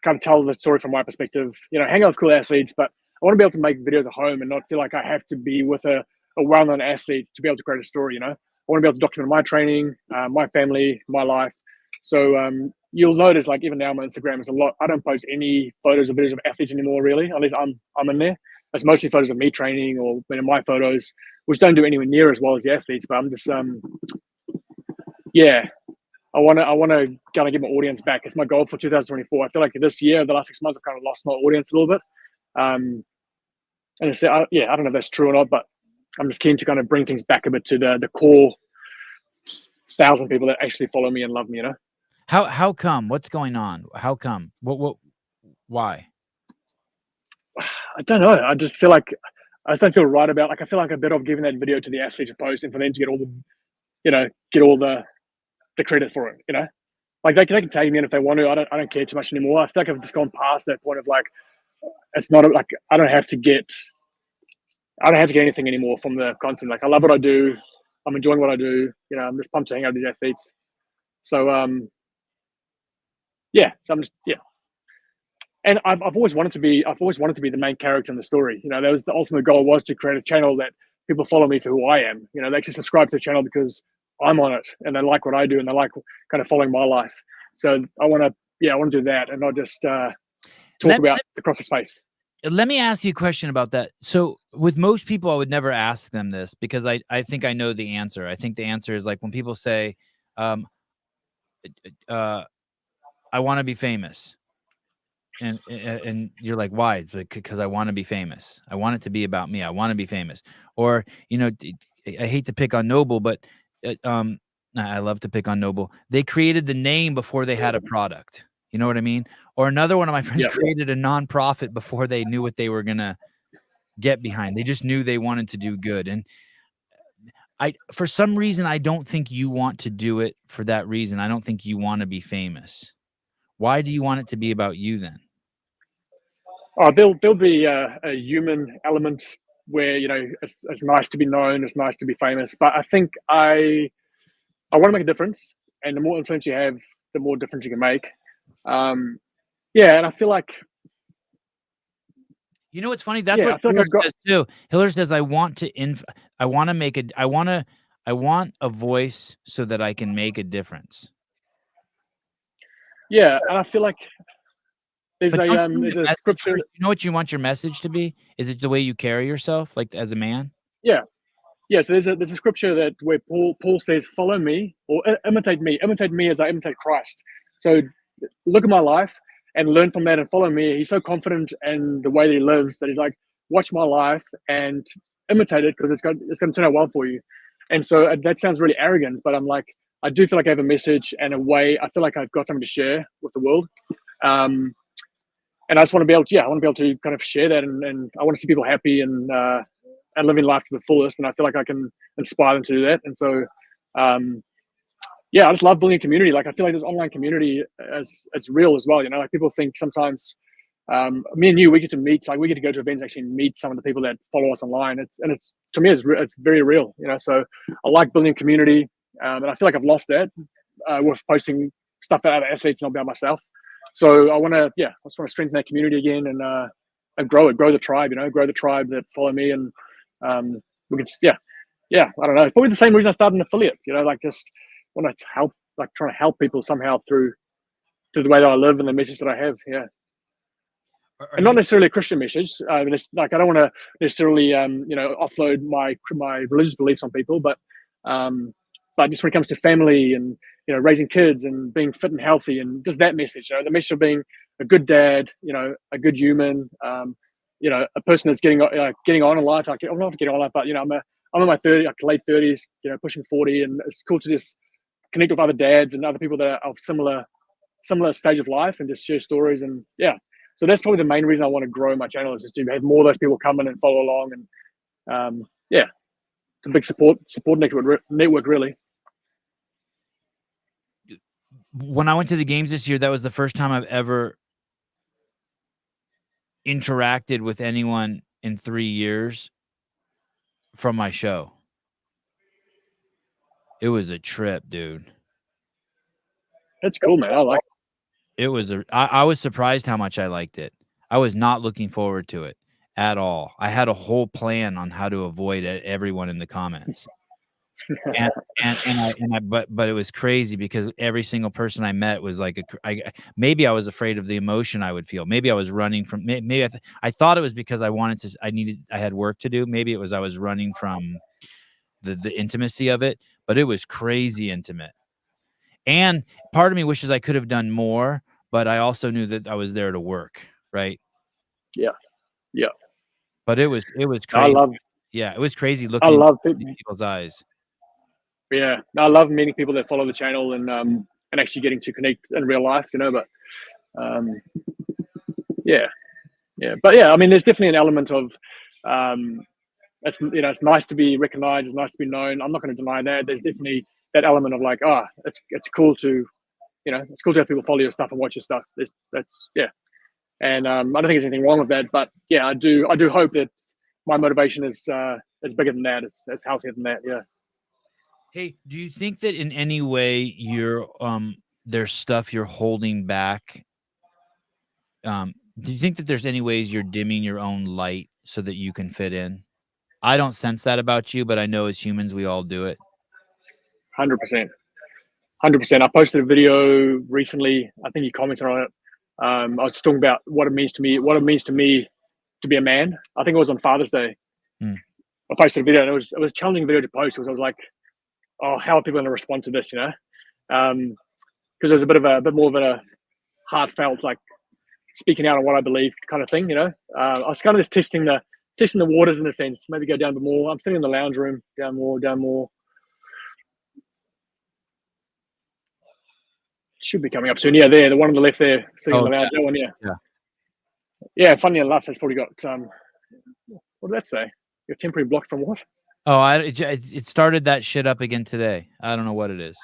kind of tell the story from my perspective. Hang out with cool athletes, but I want to be able to make videos at home and not feel like I have to be with a well-known athlete to be able to create a story. I want to be able to document my training, my family, my life. So you'll notice, like even now on my Instagram, is a lot. I don't post any photos or videos of athletes anymore, really, unless I'm in there. It's mostly photos of me training or my photos, which don't do anywhere near as well as the athletes. But I'm just, I want to kind of get my audience back. It's my goal for 2024. I feel like this year, the last 6 months, I've kind of lost my audience a little bit. And I don't know if that's true or not, but I'm just keen to kind of bring things back a bit to the core 1,000 people that actually follow me and love me.
How come? What's going on? How come? Why?
I don't know. I just feel like I just don't feel right about. Like I feel like I'm better off giving that video to the athlete to post and for them to get all the credit for it. Like they can tag me in if they want to. I don't care too much anymore. I feel like I've just gone past that point of like it's not like I don't have to get anything anymore from the content. Like I love what I do. I'm enjoying what I do. I'm just pumped to hang out with these athletes. So so I'm just And I've always wanted to be the main character in the story. That was the ultimate goal, was to create a channel that people follow me for who I am. They actually subscribe to the channel because I'm on it and they like what I do and they like kind of following my life. So I want to do that and not just talk about the CrossFit space.
Let me ask you a question about that. So with most people, I would never ask them this because I think I know the answer. I think the answer is like when people say, I want to be famous. And you're like, why? It's like, because I want to be famous. I want it to be about me. I want to be famous. Or, I hate to pick on Noble, but I love to pick on Noble. They created the name before they had a product. You know what I mean? Or another one of my friends created a nonprofit before they knew what they were going to get behind. They just knew they wanted to do good. And for some reason, I don't think you want to do it for that reason. I don't think you want to be famous. Why do you want it to be about you then?
Oh, there'll be a human element where it's nice to be known, it's nice to be famous, but I think I want to make a difference, and the more influence you have, the more difference you can make. And I feel like
what's funny? That's what Hiller says too. Hiller says, I want a voice so that I can make a difference.
Yeah, and I feel like there's
But
there's a scripture.
You know what you want your message to be? Is it the way you carry yourself, like as a man?
Yeah, yeah. So there's a scripture that where Paul says, "Follow me or imitate me as I imitate Christ." So look at my life and learn from that and follow me. He's so confident in the way that he lives that he's like, watch my life and imitate it because it's going to turn out well for you. And so that sounds really arrogant, but I'm like, I do feel like I have a message and a way. I feel like I've got something to share with the world. And I just want to be able to, I want to be able to kind of share that, and I want to see people happy and living life to the fullest. And I feel like I can inspire them to do that. And so, I just love building a community. Like I feel like this online community is real as well. You know, like people think sometimes, me and you, we get to meet, like we get to go to events, actually meet some of the people that follow us online. It's to me, it's very real. You know, so I like building a community, and I feel like I've lost that with posting stuff about other athletes, not about myself. So I just want to strengthen that community again and grow the tribe. You know, grow the tribe that follow me, and we can, I don't know. It's probably the same reason I started an affiliate. You know, like just want to help, like trying to help people somehow through the way that I live and the message that I have. Yeah. And not necessarily a Christian message. I mean, it's like I don't want to necessarily, offload my religious beliefs on people, but just when it comes to family and raising kids and being fit and healthy and just that message, the message of being a good dad, a good human, a person that's getting on in life. Like, I'm not getting on in life, but I'm in my late 30s, pushing 40, and it's cool to just connect with other dads and other people that are of similar stage of life and just share stories. And so that's probably the main reason I want to grow my channel, is just to have more of those people come in and follow along. And it's a big support network really.
When I went to the games this year, that was the first time I've ever interacted with anyone in 3 years from my show. It was a trip, dude.
That's cool, man. I like it.
It was I was surprised how much I liked it. I was not looking forward to it at all. I had a whole plan on how to avoid everyone in the comments. But it was crazy because every single person I met was like maybe I was afraid of the emotion I would feel. Maybe I was running from, maybe I thought it was because I had work to do. Maybe it was I was running from the intimacy of it, but it was crazy intimate. And part of me wishes I could have done more, but I also knew that I was there to work, right?
Yeah.
But it was crazy. It was crazy looking in people's eyes.
Yeah, I love meeting people that follow the channel and actually getting to connect in real life, But I mean, there's definitely an element of it's nice to be recognized, it's nice to be known. I'm not going to deny that. There's definitely that element of like, it's cool to, it's cool to have people follow your stuff and watch your stuff. And I don't think there's anything wrong with that, but I do hope that my motivation is bigger than that. It's healthier than that. Yeah.
Hey, do you think that in any way you're there's stuff you're holding back? Do you think that there's any ways you're dimming your own light so that you can fit in? I don't sense that about you, but I know as humans we all do it.
100%. I posted a video recently. I think you commented on it. I was talking about what it means to me to be a man. I think it was on Father's Day. I posted a video, and it was a challenging video to post because I was like, oh, how are people going to respond to this? Because there's a bit more of a heartfelt, like speaking out on what I believe kind of thing. I was kind of just testing the waters in a sense. Maybe go down more. I'm sitting in the lounge room. Down more. Should be coming up soon. Yeah, there, the one on the left there, sitting in the lounge. That one, yeah. Funny enough, that's probably got what did that say? Your temporary block from what?
Oh, it started that shit up again today. I don't know what it is.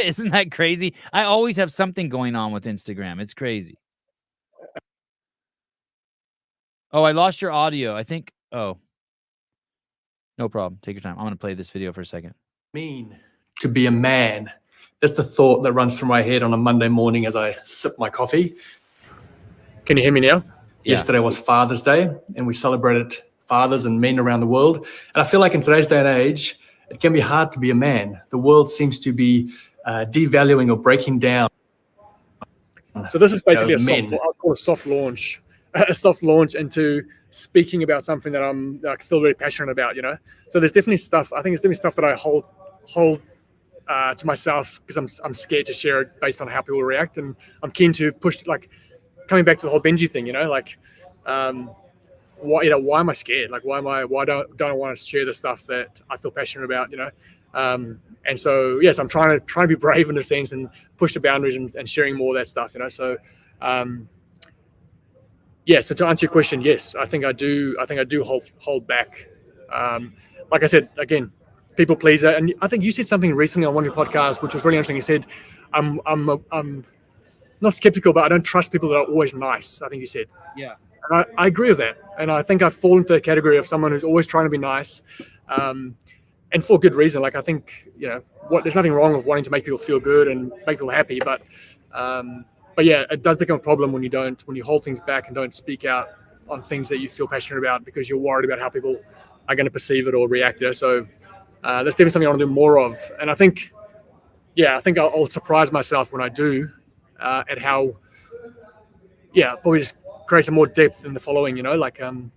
Isn't that crazy? I always have something going on with Instagram. It's crazy. Oh, I lost your audio. I think. Oh, no problem. Take your time. I'm going to play this video for a second.
Mean to be a man. That's the thought that runs through my head on a Monday morning as I sip my coffee.
Can you hear me now?
Yeah. Yesterday was Father's Day, and we celebrated fathers and men around the world. And I feel like in today's day and age, it can be hard to be a man. The world seems to be devaluing or breaking down.
So this is basically a soft launch into speaking about something that I feel very passionate about, you know. So there's definitely stuff. I think there's definitely stuff that I hold to myself because I'm scared to share it based on how people react, and I'm keen to push. Like coming back to the whole Benji thing, you know, like why am I scared? Like why don't I want to share the stuff that I feel passionate about, you know? And so yes, I'm trying to be brave in a sense and push the boundaries and sharing more of that stuff, you know. So so to answer your question, yes, I think I do hold back. Like I said, again, people pleaser, and I think you said something recently on one of your podcasts which was really interesting. You said I'm not skeptical, but I don't trust people that are always nice, I think you said.
Yeah.
And I agree with that. And I think I fall into the category of someone who's always trying to be nice. And for good reason. Like I think, you know, there's nothing wrong with wanting to make people feel good and make people happy, but yeah, it does become a problem when you hold things back and don't speak out on things that you feel passionate about because you're worried about how people are going to perceive it or react. You know? So that's definitely something I want to do more of. And I think I'll surprise myself when I do at how, probably just create some more depth in the following, you know, like, because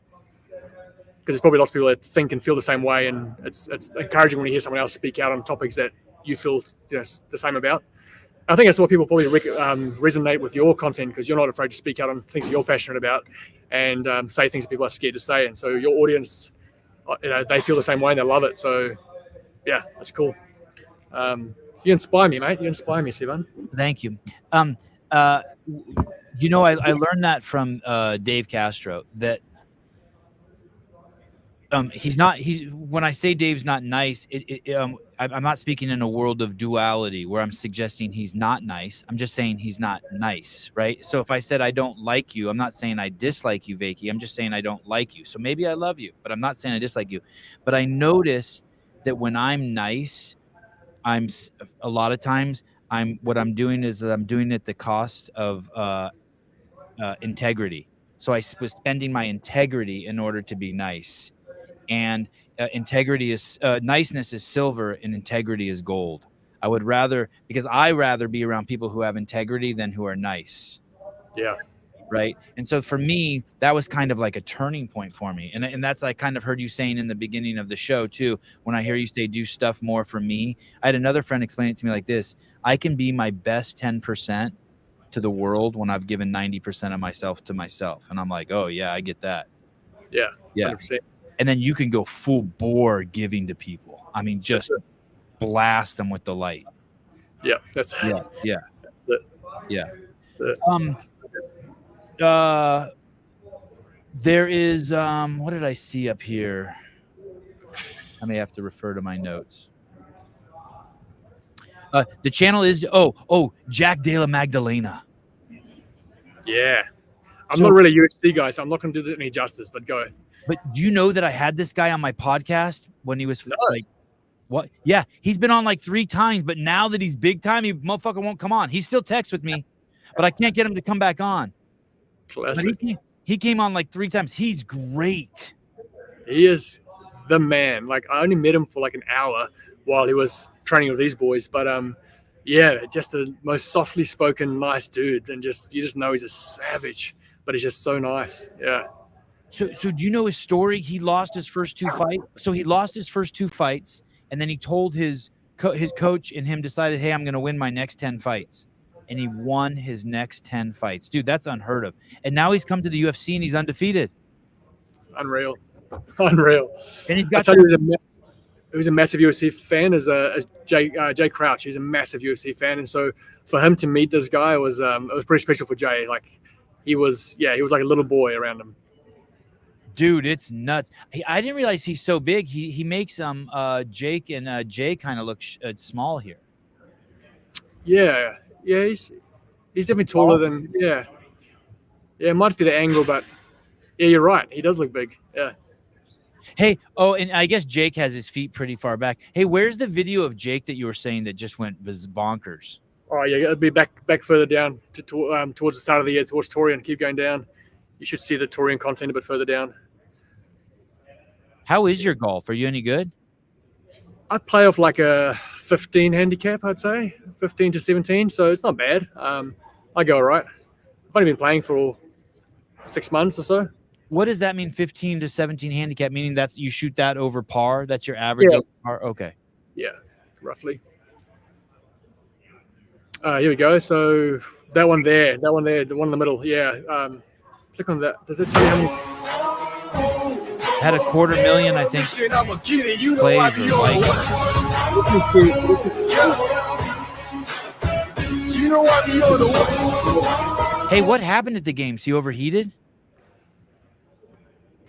there's probably lots of people that think and feel the same way, and it's encouraging when you hear someone else speak out on topics that you feel the same about. I think that's what people probably resonate with your content, because you're not afraid to speak out on things that you're passionate about and say things that people are scared to say. And so your audience, you know, they feel the same way and they love it. So yeah, that's cool. You inspire me, mate. You inspire me, Sevan.
Thank you. You know, I learned that from Dave Castro, that when I say Dave's not nice, I'm not speaking in a world of duality where I'm suggesting he's not nice. I'm just saying he's not nice, right? So if I said I don't like you, I'm not saying I dislike you, Wykie. I'm just saying I don't like you. So maybe I love you, but I'm not saying I dislike you. But I noticed that when I'm nice, a lot of times what I'm doing is I'm doing it at the cost of integrity. So I was spending my integrity in order to be nice. And integrity is niceness is silver and integrity is gold. Because I rather be around people who have integrity than who are nice.
Yeah.
Right. And so for me, that was kind of like a turning point for me. And that's, I kind of heard you saying in the beginning of the show too, when I hear you say, do stuff more for me. I had another friend explain it to me like this: I can be my best 10% to the world when I've given 90% of myself to myself. And I'm like, oh yeah, I get that.
Yeah.
Yeah.
100%.
And then you can go full bore giving to people. I mean, just blast them with the light.
Yeah, that's it.
Yeah.
That's it.
Yeah.
That's it.
There is what did I see up here? I may have to refer to my notes. The channel is Jack de la Magdalena.
Yeah. I'm not really a UFC guy, so I'm not going to do any justice, but go.
But do you know that I had this guy on my podcast when he was like, what? Yeah, he's been on like 3 times, but now that he's big time, motherfucker won't come on. He still texts with me, but I can't get him to come back on.
Classic.
But he came on like 3 times. He's great.
He is the man. Like, I only met him for like an hour while he was training with these boys, but just the most softly spoken, nice dude, and you just know he's a savage, but he's just so nice. Yeah.
So do you know his story? He lost his first 2 fights. So he lost his first 2 fights, and then he told his coach and him decided, hey, I'm going to win my next 10 fights. And he won his next 10 fights. Dude, that's unheard of. And now he's come to the UFC and he's undefeated.
Unreal.
And he's got.
I tell you, he was a massive UFC fan as Jay Crouch. He's a massive UFC fan, and so for him to meet this guy was pretty special for Jay. Like he was like a little boy around him.
Dude, it's nuts. I didn't realize he's so big. He makes Jake and Jay kind of look small here.
Yeah, he's definitely taller than it might be the angle, but yeah, you're right. He does look big. Yeah.
Hey, and I guess Jake has his feet pretty far back. Hey, where's the video of Jake that you were saying that just went bonkers?
Oh yeah, it'll be back further down towards the start of the year, towards Torian. Keep going down. You should see the Torian content a bit further down.
How is your golf? Are you any good?
I play off like a
15 handicap, I'd say 15 to 17. So it's not bad. I go all right. I've only been playing for 6 months or so.
What does that mean? 15 to 17 handicap, meaning that you shoot that over par. That's your average over par. Okay.
Yeah, roughly. Here we go. So that one there, the one in the middle. Yeah. Click on that. Does it tell you how many?
Had 250,000, I think. Plays or likes. Hey, what happened at the game? He overheated?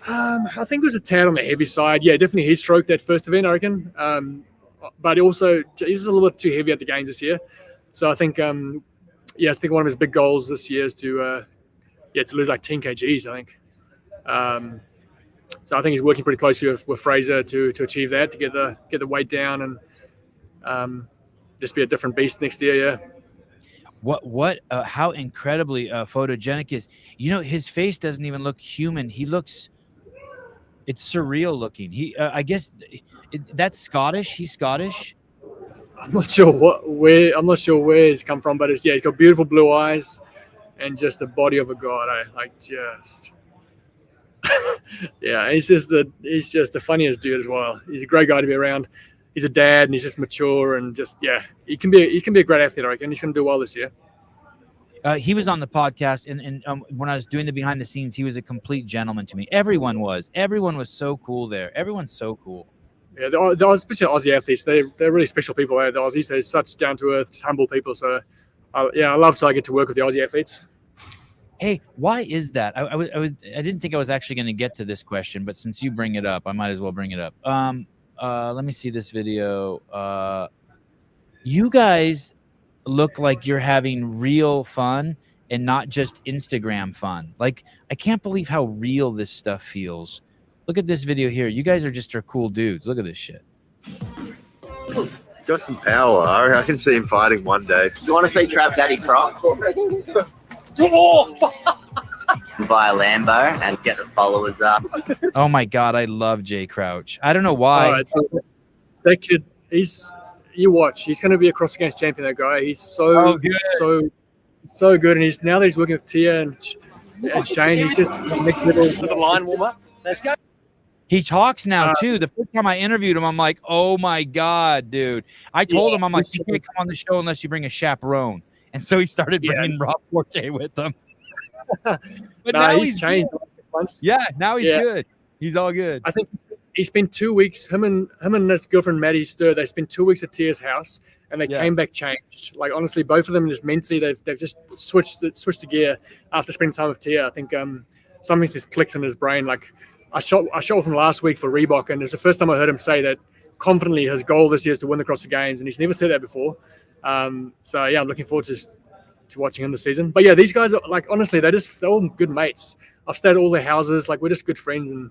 I think it was a tad on the heavy side. Yeah, definitely heat stroke that first event, I reckon. But also he was a little bit too heavy at the games this year. So I think, I think one of his big goals this year is to lose like 10 kgs, I think. So I think he's working pretty closely with Fraser to achieve that, to get the weight down and just be a different beast next year. Yeah.
How incredibly photogenic is, his face doesn't even look human. It's surreal looking. I guess that's Scottish. He's Scottish.
I'm not sure where he's come from, but he's got beautiful blue eyes and just the body of a god. He's just the funniest dude as well. He's a great guy to be around. He's a dad and he's just mature and he can be a great athlete, I reckon. He's going to do well this year.
He was on the podcast, and when I was doing the behind the scenes, he was a complete gentleman to me. Everyone was so cool there. Everyone's so cool.
Yeah, especially Aussie athletes, they're really special people. The Aussies, they're such down to earth, humble people. So, I love to get to work with the Aussie athletes.
Hey, why is that? I didn't think I was actually going to get to this question, but since you bring it up, I might as well bring it up. Let me see this video. You guys look like you're having real fun and not just Instagram fun. Like, I can't believe how real this stuff feels. Look at this video here. You guys are cool dudes. Look at this shit.
Got some power. I can see him fighting one day.
You want to see Trap Daddy cry? Buy a Lambo and get the followers up.
Oh my God, I love Jay Crouch. I don't know why.
That kid, you watch. He's going to be a cross against champion. That guy. He's so good. So good. And now that he's working with Tia and Shane, he's just next level.
With a line warm up. Let's go.
He talks now too. The first time I interviewed him, I'm like, oh my God, dude. I told him, I'm like, you can't come on the show unless you bring a chaperone. And so he started bringing Rob Forte with him. But now
he's changed.
Yeah, now he's good. He's all good.
I think he spent 2 weeks. Him and his girlfriend Maddie Stir. They spent 2 weeks at Tia's house, and they came back changed. Like, honestly, both of them just mentally, they've just switched the gear after spending time with Tia. I think something just clicks in his brain. Like, I shot with him last week for Reebok, and it's the first time I heard him say that confidently his goal this year is to win the CrossFit Games, and he's never said that before. I'm looking forward to watching him this season. But yeah, these guys are, like, honestly, they're all good mates. I've stayed at all their houses. Like, we're just good friends, and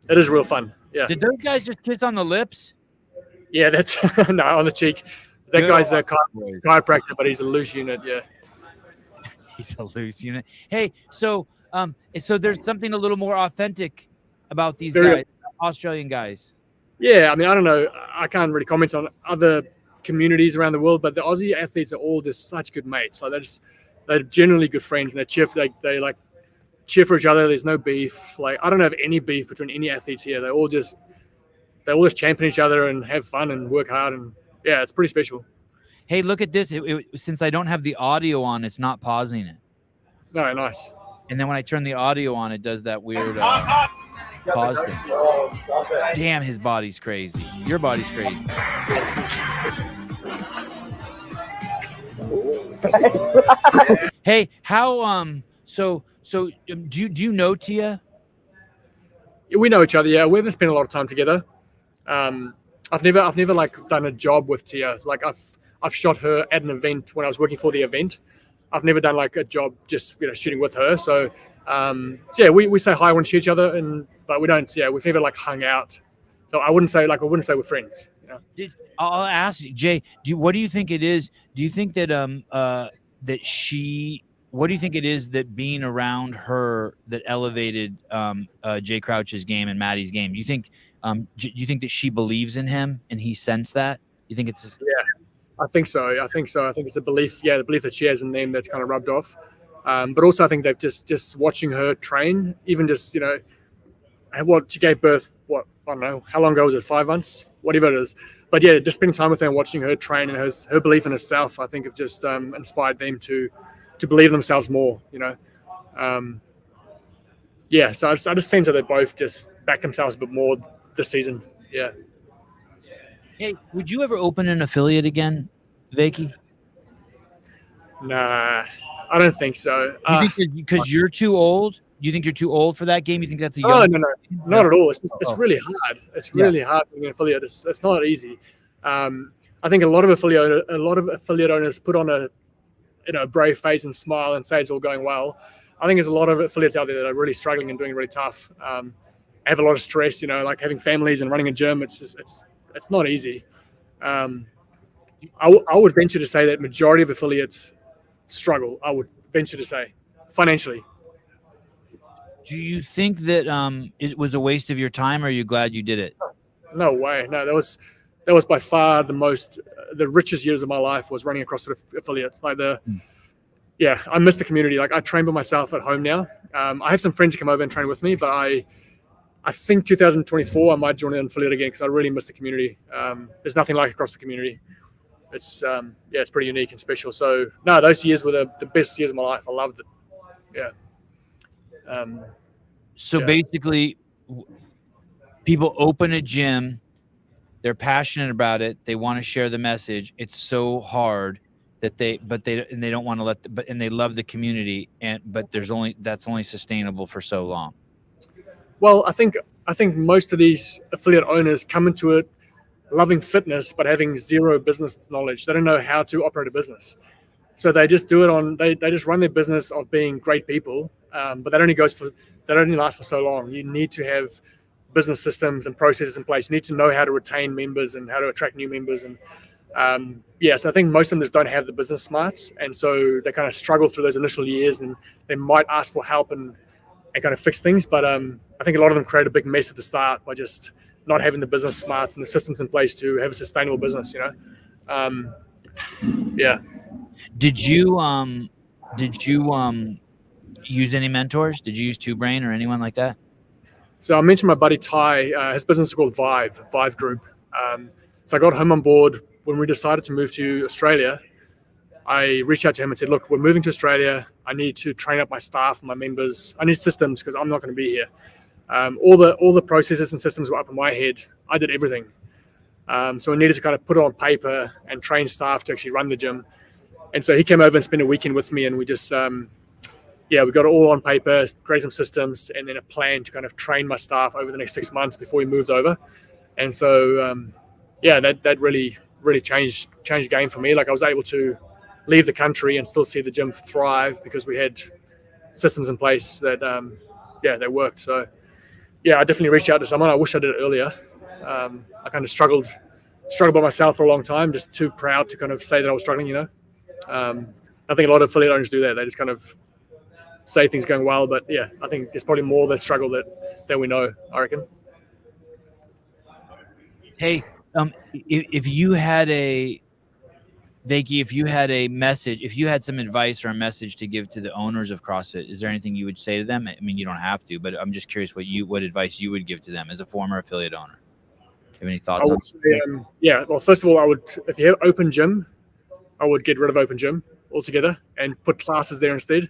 it is real fun. Yeah.
Did those guys just kiss on the lips?
Yeah, that's no, on the cheek. That guy's a chiropractor, but he's a loose unit. Yeah.
He's a loose unit. Hey, so there's something a little more authentic about these guys, Australian guys.
Yeah, I mean, I don't know. I can't really comment on other communities around the world, but the Aussie athletes are all just such good mates. Like, they're generally good friends, and they like cheer for each other. There's no beef. Like, I don't have any beef between any athletes here. They all just champion each other and have fun and work hard, and yeah, it's pretty special.
Hey, look at this. Since I don't have the audio on, it's not pausing it.
No, nice.
And then when I turn the audio on, it does that weird pause thing. Damn, his body's crazy. Your body's crazy. Hey, how so do you know Tia?
We know each other. Yeah, we haven't spent a lot of time together. I've never like done a job with Tia. Like, I've shot her at an event when I was working for the event. I've never done like a job just shooting with her. So we say hi when we see each other, but we don't. Yeah, we've never like hung out. So I wouldn't say we're friends. You know?
I'll ask you, Jay. What do you think it is? Do you think that what do you think it is that being around her that elevated Jay Crouch's game and Maddie's game? Do you think that she believes in him and he sensed that? You think it's?
Yeah, I think so. I think it's the belief that she has in them that's kind of rubbed off. But also I think they've just watching her train, even just, what she gave birth, I don't know, how long ago was it? 5 months, whatever it is. But yeah, just spending time with her and watching her train and her belief in herself, I think have just inspired them to believe themselves more, Yeah, so I just sense that they both just back themselves a bit more this season. Yeah.
Hey, would you ever open an affiliate again, Wykie?
Nah, I don't think so.
You think because you're too old? You think you're too old for that game? You think that's a young?
Oh, no, not at all. It's really hard. It's really hard being an affiliate. It's not easy. I think a lot of affiliate owners put on a brave face and smile and say it's all going well. I think there's a lot of affiliates out there that are really struggling and doing really tough. Have a lot of stress, like having families and running a gym. It's not easy. I would venture to say that majority of affiliates struggle. I would venture to say financially.
Do you think that it was a waste of your time, or are you glad you did it?
No way. No, that was by far the richest years of my life was running a CrossFit affiliate. I miss the community. Like I train by myself at home now. I have some friends who come over and train with me, but I think 2024 I might join an affiliate again because I really miss the community. There's nothing like a CrossFit community. It's it's pretty unique and special. So no, those years were the best years of my life. I loved it. Yeah.
Basically, people open a gym, they're passionate about it, they want to share the message. It's so hard that they don't want to and they love the community, but that's only sustainable for so long.
Well, I think most of these affiliate owners come into it loving fitness but having zero business knowledge. They don't know how to operate a business. So they just do it they just run their business of being great people, but that only lasts for so long. You need to have business systems and processes in place. You need to know how to retain members and how to attract new members. And so I think most of them just don't have the business smarts, and so they kind of struggle through those initial years, and they might ask for help and kind of fix things. But I think a lot of them create a big mess at the start by just not having the business smarts and the systems in place to have a sustainable business.
Did you use any mentors? Did you use Two Brain or anyone like that?
So I mentioned my buddy Ty. His business is called Vive Group. So I got him on board when we decided to move to Australia. I reached out to him and said, "Look, we're moving to Australia. I need to train up my staff and my members. I need systems because I'm not going to be here." All the processes and systems were up in my head. I did everything. So we needed to kind of put it on paper and train staff to actually run the gym. And so he came over and spent a weekend with me, and we just, we got it all on paper, created some systems, and then a plan to kind of train my staff over the next 6 months before we moved over. And so, that really, really changed the game for me. Like I was able to leave the country and still see the gym thrive because we had systems in place that, they worked. So, I definitely reached out to someone. I wish I did it earlier. I kind of struggled by myself for a long time, just too proud to kind of say that I was struggling, I think a lot of affiliate owners do that. They just kind of say things going well, but I think there's probably more that struggle that we know, I reckon.
Hey, if you had a message, if you had some advice or a message to give to the owners of CrossFit, is there anything you would say to them? I mean, you don't have to, but I'm just curious what advice you would give to them as a former affiliate owner. Have any thoughts?
Well, first of all, if you have open gym, I would get rid of open gym altogether and put classes there instead.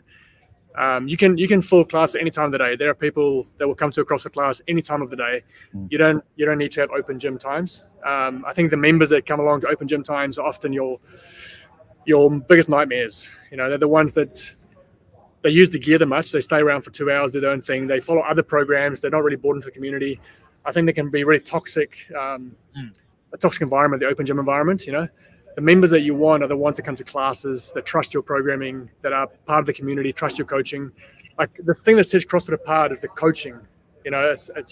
You can full class at any time of the day. There are people that will come to a CrossFit class any time of the day. You don't need to have open gym times. I think the members that come along to open gym times are often your biggest nightmares. They're the ones that they use the gear the much. They stay around for 2 hours, do their own thing. They follow other programs. They're not really bought into the community. I think they can be really toxic, a toxic environment, the open gym environment. The members that you want are the ones that come to classes, that trust your programming, that are part of the community, trust your coaching. Like the thing that sets CrossFit apart is the coaching. You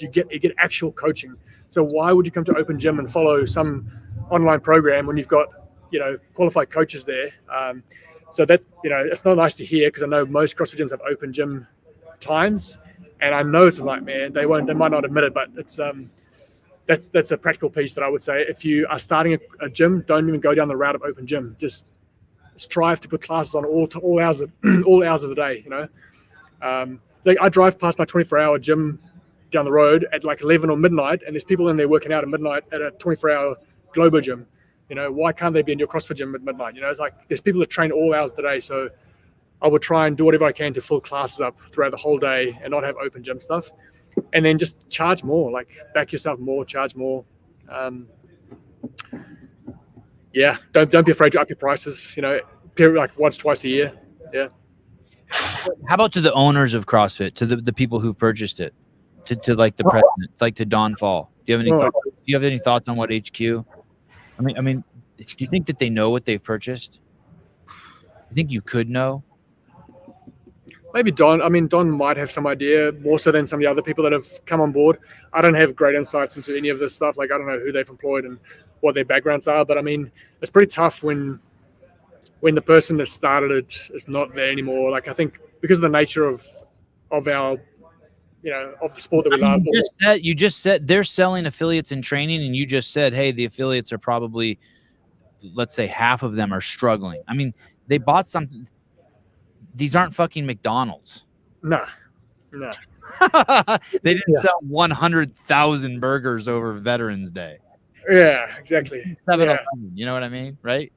get actual coaching. So why would you come to open gym and follow some online program when you've got qualified coaches there? So that it's not nice to hear, because I know most CrossFit gyms have open gym times, and I know it's a nightmare. They might not admit it, but it's that's a practical piece that I would say. If you are starting a gym, don't even go down the route of open gym. Just strive to put classes on all hours of the day. Like I drive past my 24-hour gym down the road at like 11 or midnight, and there's people in there working out at midnight at a 24-hour Globo gym. Why can't they be in your CrossFit gym at midnight? It's like there's people that train all hours of the day. So I would try and do whatever I can to fill classes up throughout the whole day and not have open gym stuff. And then just charge more, like back yourself more, charge more. Don't be afraid to up your prices, like once, twice a year. Yeah.
How about to the owners of CrossFit, to the people who've purchased it, to like the president, like to Don Fall? Do you have any thoughts on what HQ? I mean, do you think that they know what they've purchased? I think you could know.
Maybe Don. I mean, Don might have some idea more so than some of the other people that have come on board. I don't have great insights into any of this stuff. Like, I don't know who they've employed and what their backgrounds are. But I mean, it's pretty tough when the person that started it is not there anymore. Like, I think because of the nature of our, of the sport that we love.
You just said they're selling affiliates and training, and you just said, hey, the affiliates are probably, let's say, half of them are struggling. I mean, they bought something. These aren't fucking McDonald's.
No.
They didn't sell 100,000 burgers over Veterans Day.
Yeah, exactly.
7-Eleven, you know what I mean, right?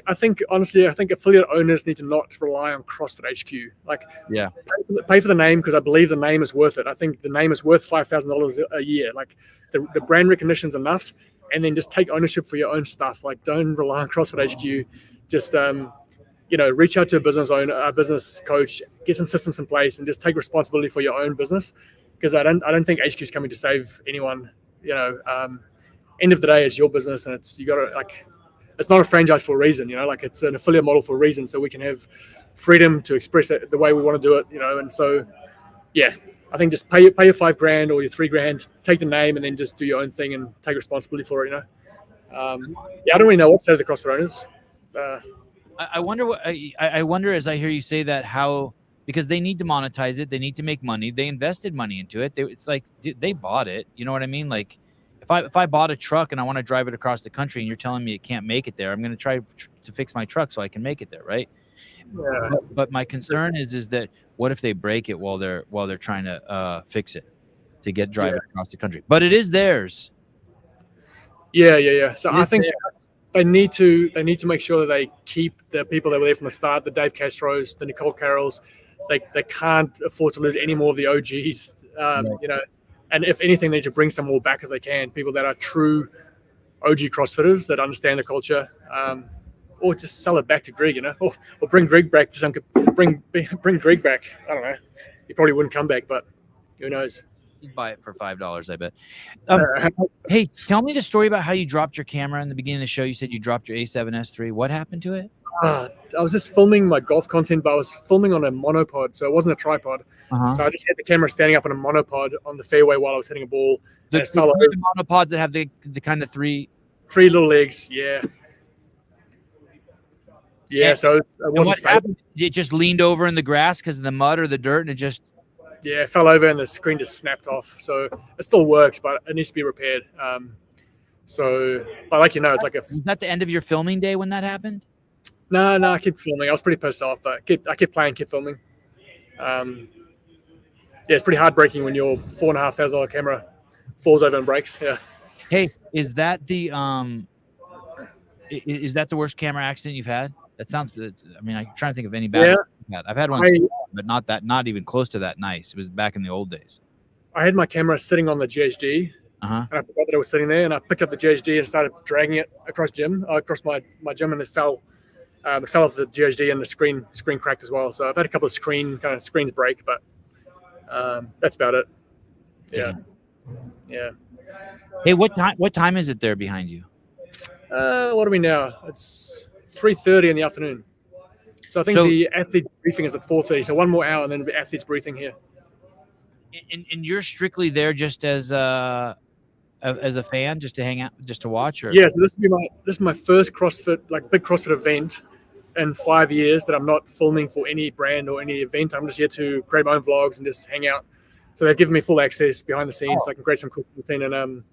I think honestly, affiliate owners need to not rely on CrossFit HQ. Like, pay for the name, because I believe the name is worth it. I think the name is worth $5,000 a year. Like, the brand recognition's enough, and then just take ownership for your own stuff. Like, don't rely on CrossFit HQ. Just reach out to a business owner, a business coach, get some systems in place, and just take responsibility for your own business. Because I don't think HQ is coming to save anyone. End of the day, it's your business, and it's not a franchise for a reason. Like, it's an affiliate model for a reason, so we can have freedom to express it the way we want to do it. And so, I think just pay your $5,000 or your $3,000, take the name, and then just do your own thing and take responsibility for it. I don't really know what to say to the CrossFit owners.
I wonder as I hear you say that, how, because they need to monetize it, they need to make money, they invested money into it. It's like they bought it. You know what I mean? Like, if I bought a truck and I want to drive it across the country, and you're telling me it can't make it there, I'm going to try to fix my truck so I can make it there, right? Yeah. But my concern is that what if they break it while they're trying to fix it to get driving across the country? But it is theirs. Yeah. So I think they need to make sure that they keep the people that were there from the start, the Dave Castros, the Nicole Carrolls. They can't afford to lose any more of the OGs. And if anything, they need to bring some more back if they can. People that are true OG CrossFitters that understand the culture, or just sell it back to Greg, or bring Greg back to bring Greg back. I don't know. He probably wouldn't come back, but who knows? You'd buy it for $5, I bet. Hey, tell me the story about how you dropped your camera in the beginning of the show. You said you dropped your A7S III. What happened to it?
I was just filming my golf content, but I was filming on a monopod, so it wasn't a tripod. So I just had the camera standing up on a monopod on the fairway while I was hitting a ball.
The monopods that have the kind of three
little legs, so it wasn't stable.
It just leaned over in the grass because of the mud or the dirt, and it just
it fell over and the screen just snapped off. So it still works, but it needs to be repaired. But like it's like
was that the end of your filming day when that happened?
No, I kept filming. I was pretty pissed off, but I kept playing, kept filming. It's pretty heartbreaking when your $4,500 camera falls over and breaks. Yeah. Hey,
is that the worst camera accident you've had? That sounds. I mean, I'm trying to think of any bad. Yeah. I've had one, but not even close to that nice. It was back in the old days.
I had my camera sitting on the GHD, and I forgot that it was sitting there. And I picked up the GHD and started dragging it across my gym, and it fell. It fell off the GHD, and the screen cracked as well. So I've had a couple of screens break, but that's about it. Yeah.
Hey, what time is it there behind you?
What are we now? It's 3:30 in the afternoon. So I think the athlete briefing is at 4:30. So one more hour, and then the athlete's briefing here.
And you're strictly there just as a fan, just to hang out, just to watch, or?
Yeah. So this is my first CrossFit, like big CrossFit event in 5 years that I'm not filming for any brand or any event. I'm just here to create my own vlogs and just hang out. So they've given me full access behind the scenes, so I can create some cool content. And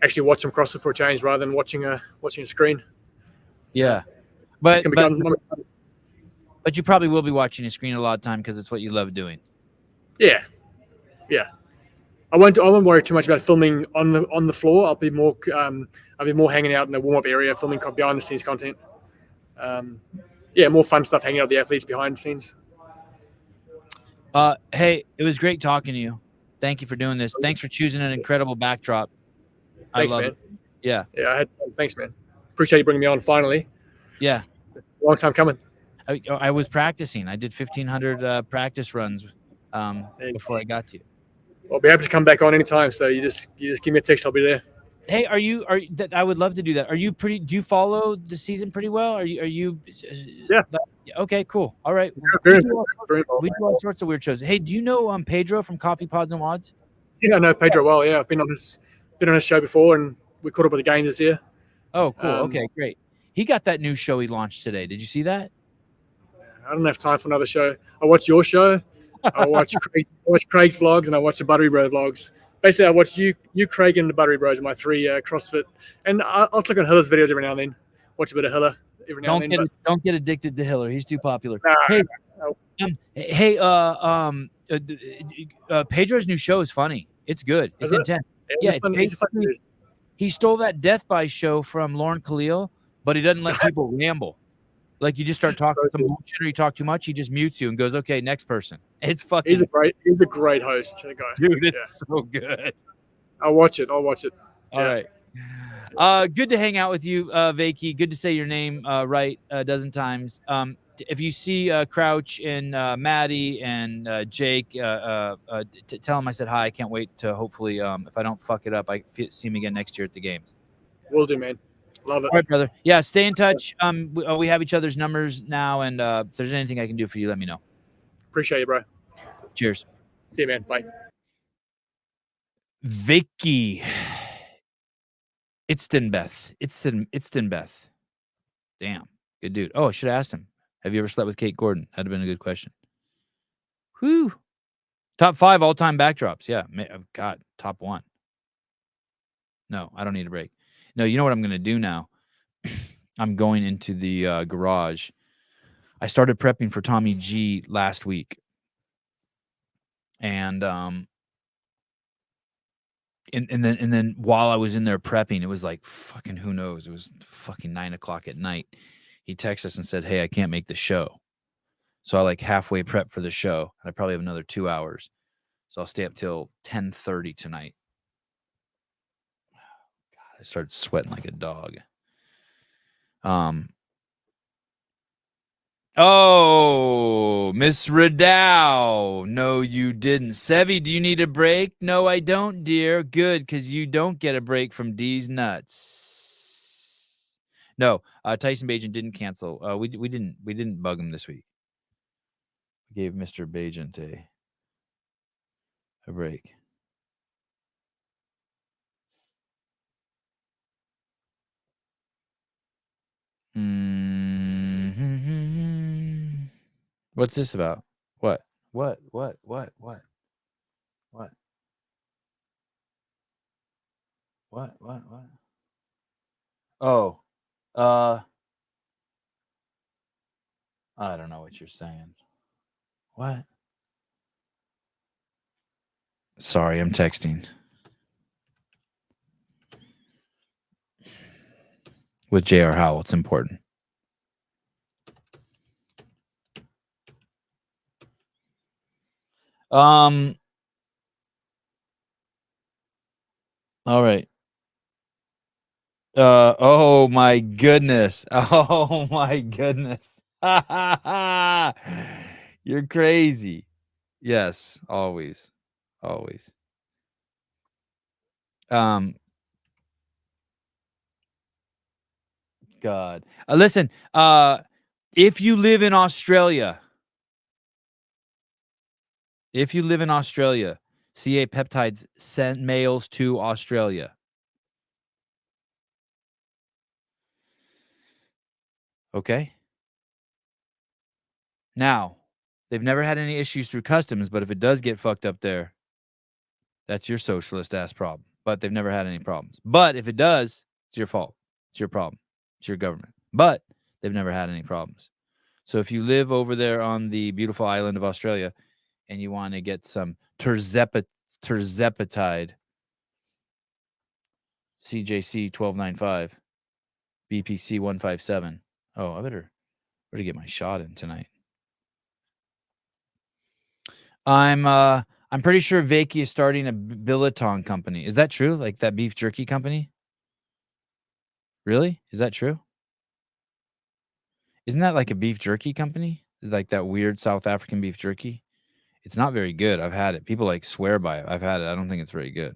actually watch some CrossFit for a change rather than watching a screen.
Yeah, but you probably will be watching a screen a lot of time because it's what you love doing.
Yeah. I won't worry too much about filming on the floor. I'll be more hanging out in the warm up area, filming behind the scenes content. More fun stuff hanging out with the athletes behind the scenes.
Hey, it was great talking to you. Thank you for doing this. Thanks for choosing an incredible backdrop.
Thanks,
I love
man.
it. Yeah.
Yeah, I had fun. Thanks, man. Appreciate you bringing me on finally.
Yeah.
Long time coming.
I was practicing. I did 1,500 practice runs before I got to you.
I'll be happy to come back on anytime. So you just give me a text. I'll be there.
Hey, I would love to do that. Do you follow the season pretty well? Are you?
Yeah.
Okay, cool. All right.
Very
We do all sorts of weird shows. Hey, do you know Pedro from Coffee Pods and Wads?
Yeah, I know Pedro well. Yeah, I've been on his show before, and we caught up with the games this year.
Oh, cool. Okay, great. He got that new show he launched today. Did you see that?
I don't have time for another show. I watch your show. I watch Craig's vlogs, and I watch the Buttery Bro vlogs. Basically, I watch you, Craig, and the Buttery Bros, my 3 CrossFit. And I'll click on Hiller's videos every now and then. Watch a bit of Hiller every now and then.
Don't get addicted to Hiller. He's too popular. Pedro's new show is funny. It's good. It's intense. Yeah, he stole that Death by show from Lauren Khalil, but he doesn't let people ramble. Like you just start talking some bullshit or you talk too much, he just mutes you and goes, "Okay, next person." It's fucking.
He's a great host, that guy.
Dude, it's so good.
I'll watch it.
All right. Good to hang out with you, Wykie. Good to say your name right a dozen times. If you see Crouch and Maddie and Jake, tell them I said hi. I can't wait to hopefully, if I don't fuck it up, I see him again next year at the games.
Will do, man. Love it.
All right, brother. Yeah, stay in touch. We have each other's numbers now, and if there's anything I can do for you, let me know.
Appreciate you, bro.
Cheers.
See you, man. Bye.
Wykie. Etsebeth. Damn. Good dude. Oh, I should have asked him. Have you ever slept with Kate Gordon? That'd have been a good question. Whew. Top 5 all-time backdrops. Yeah. God, top 1. No, I don't need a break. No, you know what I'm going to do now? I'm going into the garage. I started prepping for Tommy G last week. And then while I was in there prepping, it was like fucking who knows? It was fucking 9:00 at night. He texted us and said, "Hey, I can't make the show." So I like halfway prep for the show. And I probably have another 2 hours. So I'll stay up till 10:30 tonight. God, I started sweating like a dog. Oh, Miss Ridow. No, you didn't. Sevy, do you need a break? No, I don't, dear. Good, because you don't get a break from D's nuts. No, Tyson Bajan didn't cancel. We didn't bug him this week. We gave Mr. Bajent a break. What's this about? What? Oh, I don't know what you're saying. What? Sorry, I'm texting. With J.R. Howell, it's important. All right. Oh my goodness. Oh my goodness. You're crazy. Yes, always. God. Listen, if you live in Australia, CA Peptides sent mails to Australia. Okay. Now, they've never had any issues through customs, but if it does get fucked up there, that's your socialist ass problem. but they've never had any problems. But if it does, it's your fault. It's your problem. It's your government. But they've never had any problems. So if you live over there on the beautiful island of Australia and you want to get some terzepatide, CJC 1295, BPC 157. Oh, I better get my shot in tonight. I'm pretty sure Wykie is starting a biltong company. Is that true? Like that beef jerky company? Really? Is that true? Isn't that like a beef jerky company? Like that weird South African beef jerky? It's not very good. I've had it. People like swear by it. I've had it. I don't think it's very good.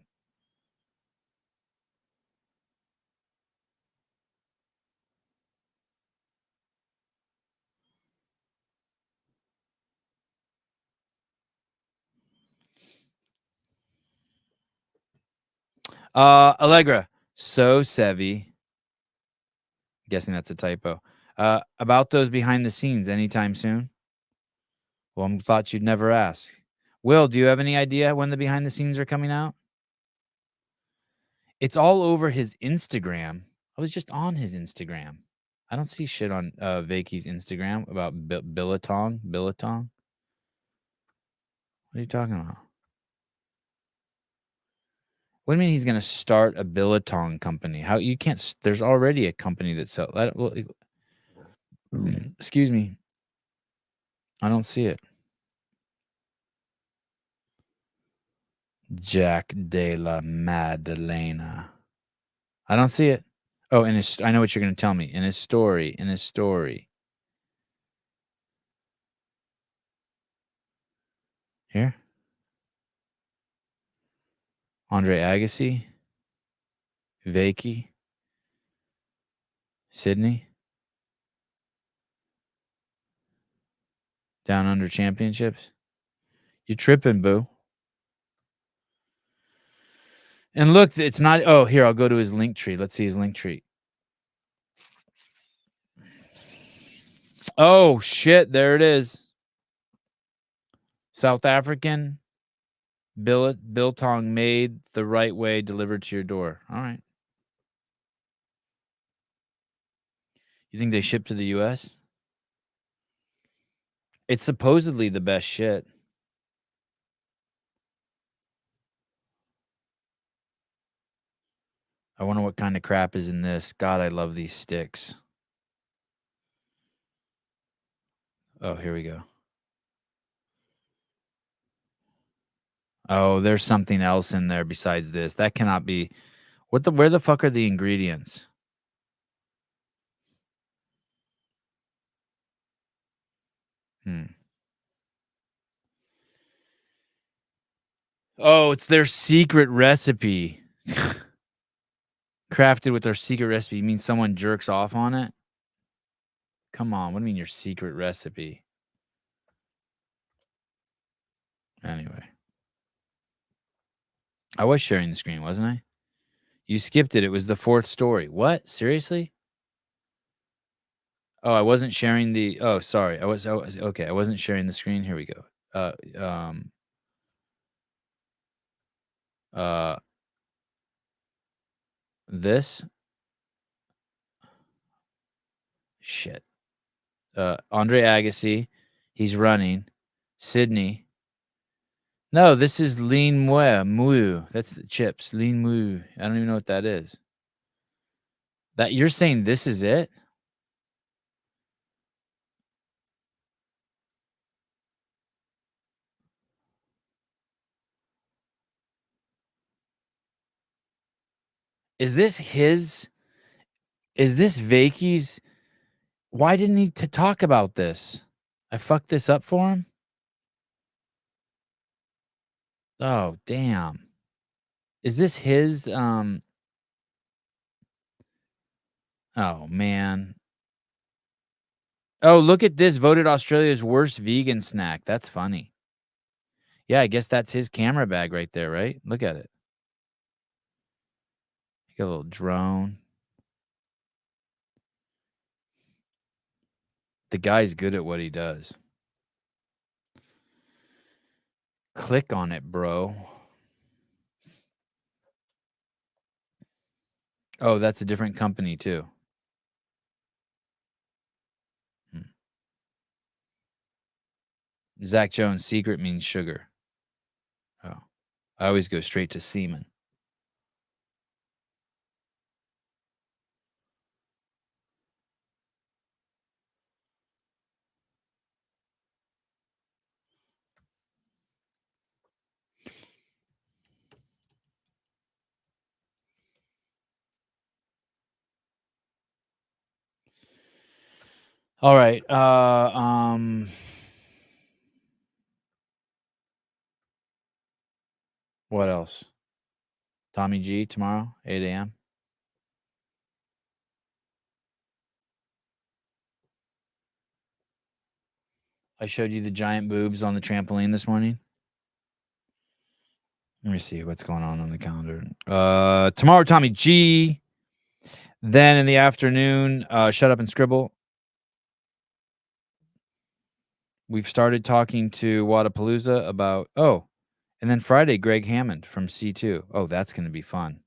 Allegra. So Sevi. Guessing that's a typo. About those behind the scenes anytime soon? Well, I thought you'd never ask. Will, do you have any idea when the behind the scenes are coming out? It's all over his Instagram. I was just on his Instagram. I don't see shit on Wykie's Instagram about biltong. Biltong? What are you talking about? What do you mean he's going to start a biltong company? How you can't? There's already a company that sells. Well, excuse me. I don't see it. Jack de la Maddalena. I don't see it. Oh, I know what you're going to tell me. In his story. Here. Andre Agassi. Wykie. Sydney. Down Under Championships. You're tripping, boo. And look, it's not. Oh, here, I'll go to his link tree. Let's see his link tree. Oh, shit. There it is. South African biltong made the right way, delivered to your door. All right. You think they ship to the U.S.? It's supposedly the best shit. I wonder what kind of crap is in this. God, I love these sticks. Oh, here we go. Oh, there's something else in there besides this. That cannot be. Where the fuck are the ingredients? Oh, it's their secret recipe. Crafted with their secret recipe. You mean someone jerks off on it? Come on. What do you mean your secret recipe? Anyway. I was sharing the screen, wasn't I? You skipped it. It was the fourth story. What? Seriously? Oh, I wasn't sharing the. Oh, sorry. I was okay. I wasn't sharing the screen. Here we go. This. Shit. Andre Agassi. He's running. Sydney. No, this is lean mu. That's the chips. Lean mu. I don't even know what that is. That you're saying this is it? Is this his? Is this Wykie's? Why didn't he talk about this? I fucked this up for him? Oh, damn. Is this his oh man. Oh, look at this. Voted Australia's worst vegan snack. That's funny. Yeah, I guess that's his camera bag right there, right? Look at it. Got a little drone. The guy's good at what he does. Click on it, bro. Oh, that's a different company too. Zach Jones, secret means sugar. Oh, I always go straight to semen. All right. What else? Tommy G tomorrow, 8 a.m. I showed you the giant boobs on the trampoline this morning. Let me see what's going on the calendar. Tomorrow, Tommy G. Then in the afternoon, Shut Up and Scribble. We've started talking to Wadapalooza about, and then Friday, Greg Hammond from C2. Oh, that's going to be fun.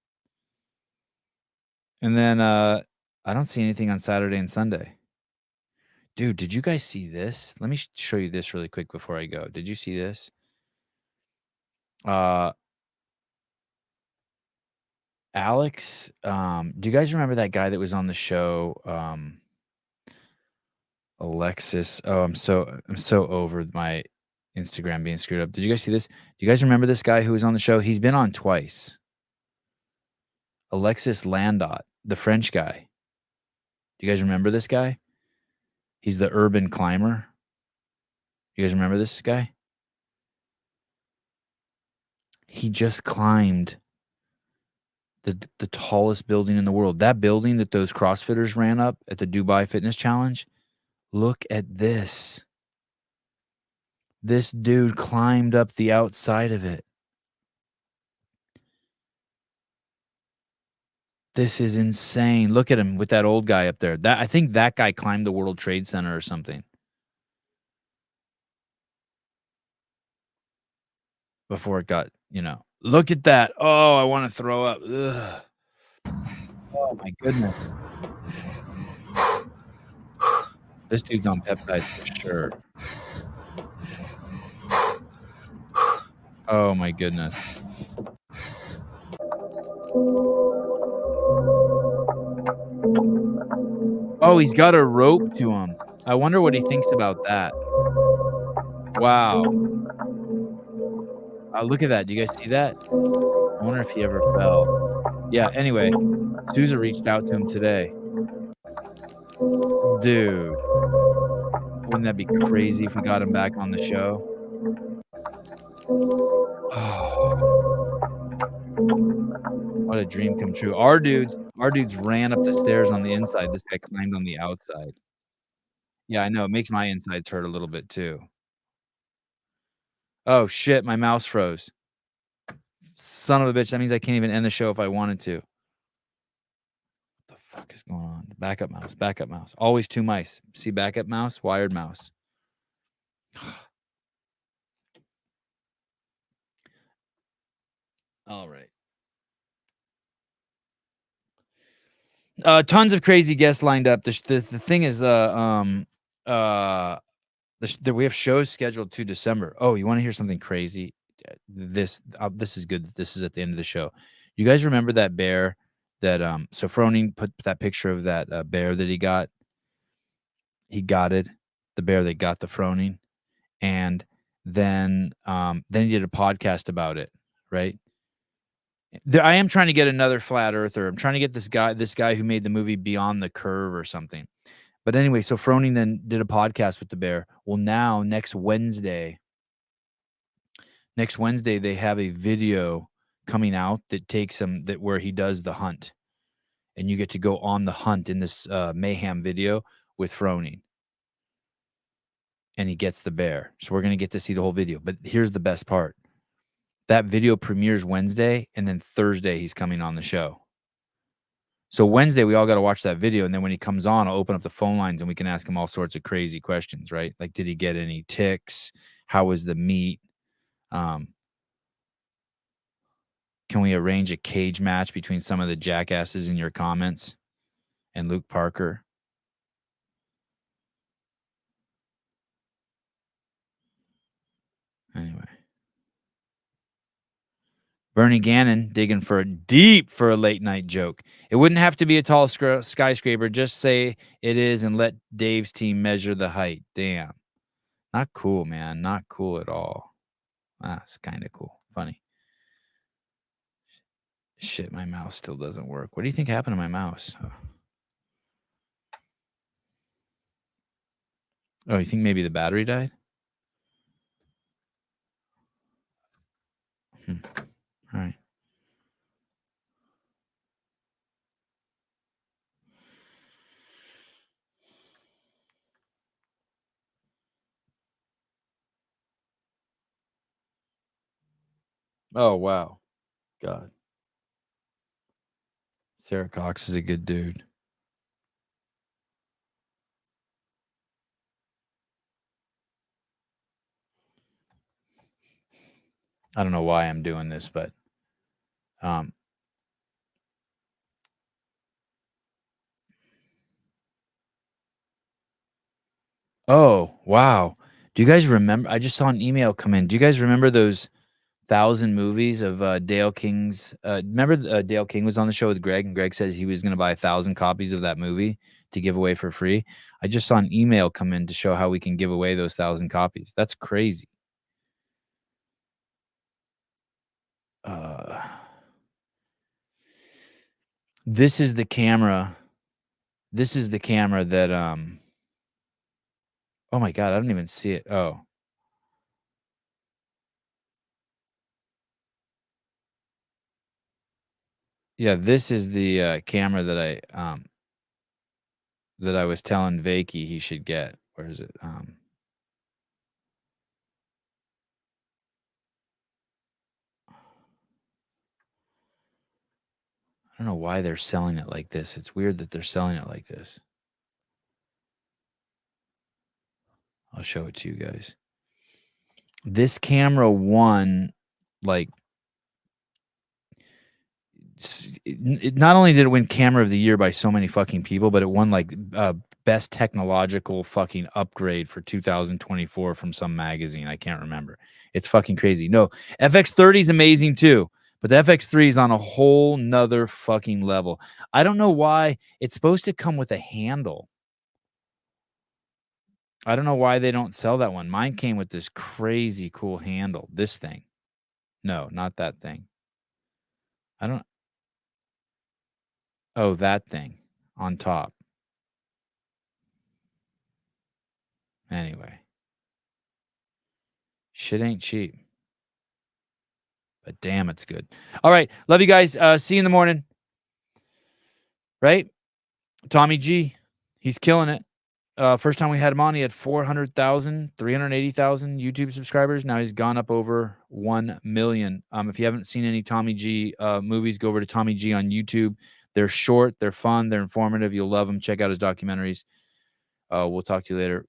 And then I don't see anything on Saturday and Sunday. Dude, did you guys see this? Let me show you this really quick before I go. Did you see this? Alex, do you guys remember that guy that was on the show? Alexis. Oh, I'm so over my Instagram being screwed up. Did you guys see this? Do you guys remember this guy who was on the show? He's been on twice. Alexis Landot, the French guy. Do you guys remember this guy? He's the urban climber. You guys remember this guy? He just climbed the tallest building in the world. That building that those CrossFitters ran up at the Dubai Fitness Challenge. Look at this. This dude climbed up the outside of it. This is insane. Look at him with that old guy up there. I think that guy climbed the World Trade Center or something. Before it got, look at that. Oh, I want to throw up. Ugh. Oh my goodness. This dude's on peptides for sure. Oh my goodness. Oh, he's got a rope to him. I wonder what he thinks about that. Wow. Look at that. Do you guys see that? I wonder if he ever fell. Yeah, anyway, Sousa reached out to him today. Dude. Wouldn't that be crazy if we got him back on the show? Oh. What a dream come true. Our dudes ran up the stairs on the inside. This guy climbed on the outside. Yeah, I know. It makes my insides hurt a little bit too. Oh, shit. My mouse froze. Son of a bitch. That means I can't even end the show if I wanted to. What the fuck is going on? Backup mouse. Backup mouse. Always two mice. See backup mouse? Wired mouse. All right. Tons of crazy guests lined up. The thing is, we have shows scheduled to December. Oh, you want to hear something crazy? This is good. This is at the end of the show. You guys remember that bear that so Froning put that picture of that bear that he got. He got it, the bear that got the Froning, and then he did a podcast about it, right? I am trying to get another flat earther. I'm trying to get this guy who made the movie Beyond the Curve or something. But anyway, so Froning then did a podcast with the bear. Well, now next Wednesday, they have a video coming out that takes him where he does the hunt, and you get to go on the hunt in this mayhem video with Froning, and he gets the bear. So we're gonna get to see the whole video. But here's the best part: that video premieres Wednesday, and then Thursday he's coming on the show. So Wednesday, we all got to watch that video. And then when he comes on, I'll open up the phone lines and we can ask him all sorts of crazy questions, right? Like, did he get any ticks? How was the meat? Can Can we arrange a cage match between some of the jackasses in your comments and Luke Parker? Anyway. Bernie Gannon digging for a late night joke. It wouldn't have to be a tall skyscraper. Just say it is and let Dave's team measure the height. Damn. Not cool, man. Not cool at all. It's kind of cool. Funny. Shit, my mouse still doesn't work. What do you think happened to my mouse? Oh, you think maybe the battery died? All right. Oh, wow. God. Sarah Cox is a good dude. I don't know why I'm doing this, but oh, wow. Do you guys remember? I just saw an email come in. Do you guys remember those 1,000 movies of Dale King's? Remember Dale King was on the show with Greg, and Greg said he was going to buy 1,000 copies of that movie to give away for free. I just saw an email come in to show how we can give away those 1,000 copies. That's crazy. This is the camera. This is the camera that oh my God, I don't even see it. Oh. Yeah, this is the camera that I was telling Wykie he should get. Where is it? I don't know why they're selling it like this. It's weird that they're selling it like this. I'll show it to you guys. This camera won, like, not only did it win Camera of the Year by so many fucking people, but it won, like, best technological fucking upgrade for 2024 from some magazine. I can't remember. It's fucking crazy. No, FX30 is amazing too. But the FX3 is on a whole nother fucking level. I don't know why. It's supposed to come with a handle. I don't know why they don't sell that one. Mine came with this crazy cool handle. This thing. No, not that thing. I don't. Oh, that thing on top. Anyway. Shit ain't cheap. But damn, it's good. All right. Love you guys. See you in the morning. Right? Tommy G. He's killing it. First time we had him on, he had 400,000, 380,000 YouTube subscribers. Now he's gone up over 1 million. If you haven't seen any Tommy G movies, go over to Tommy G on YouTube. They're short. They're fun. They're informative. You'll love them. Check out his documentaries. We'll talk to you later.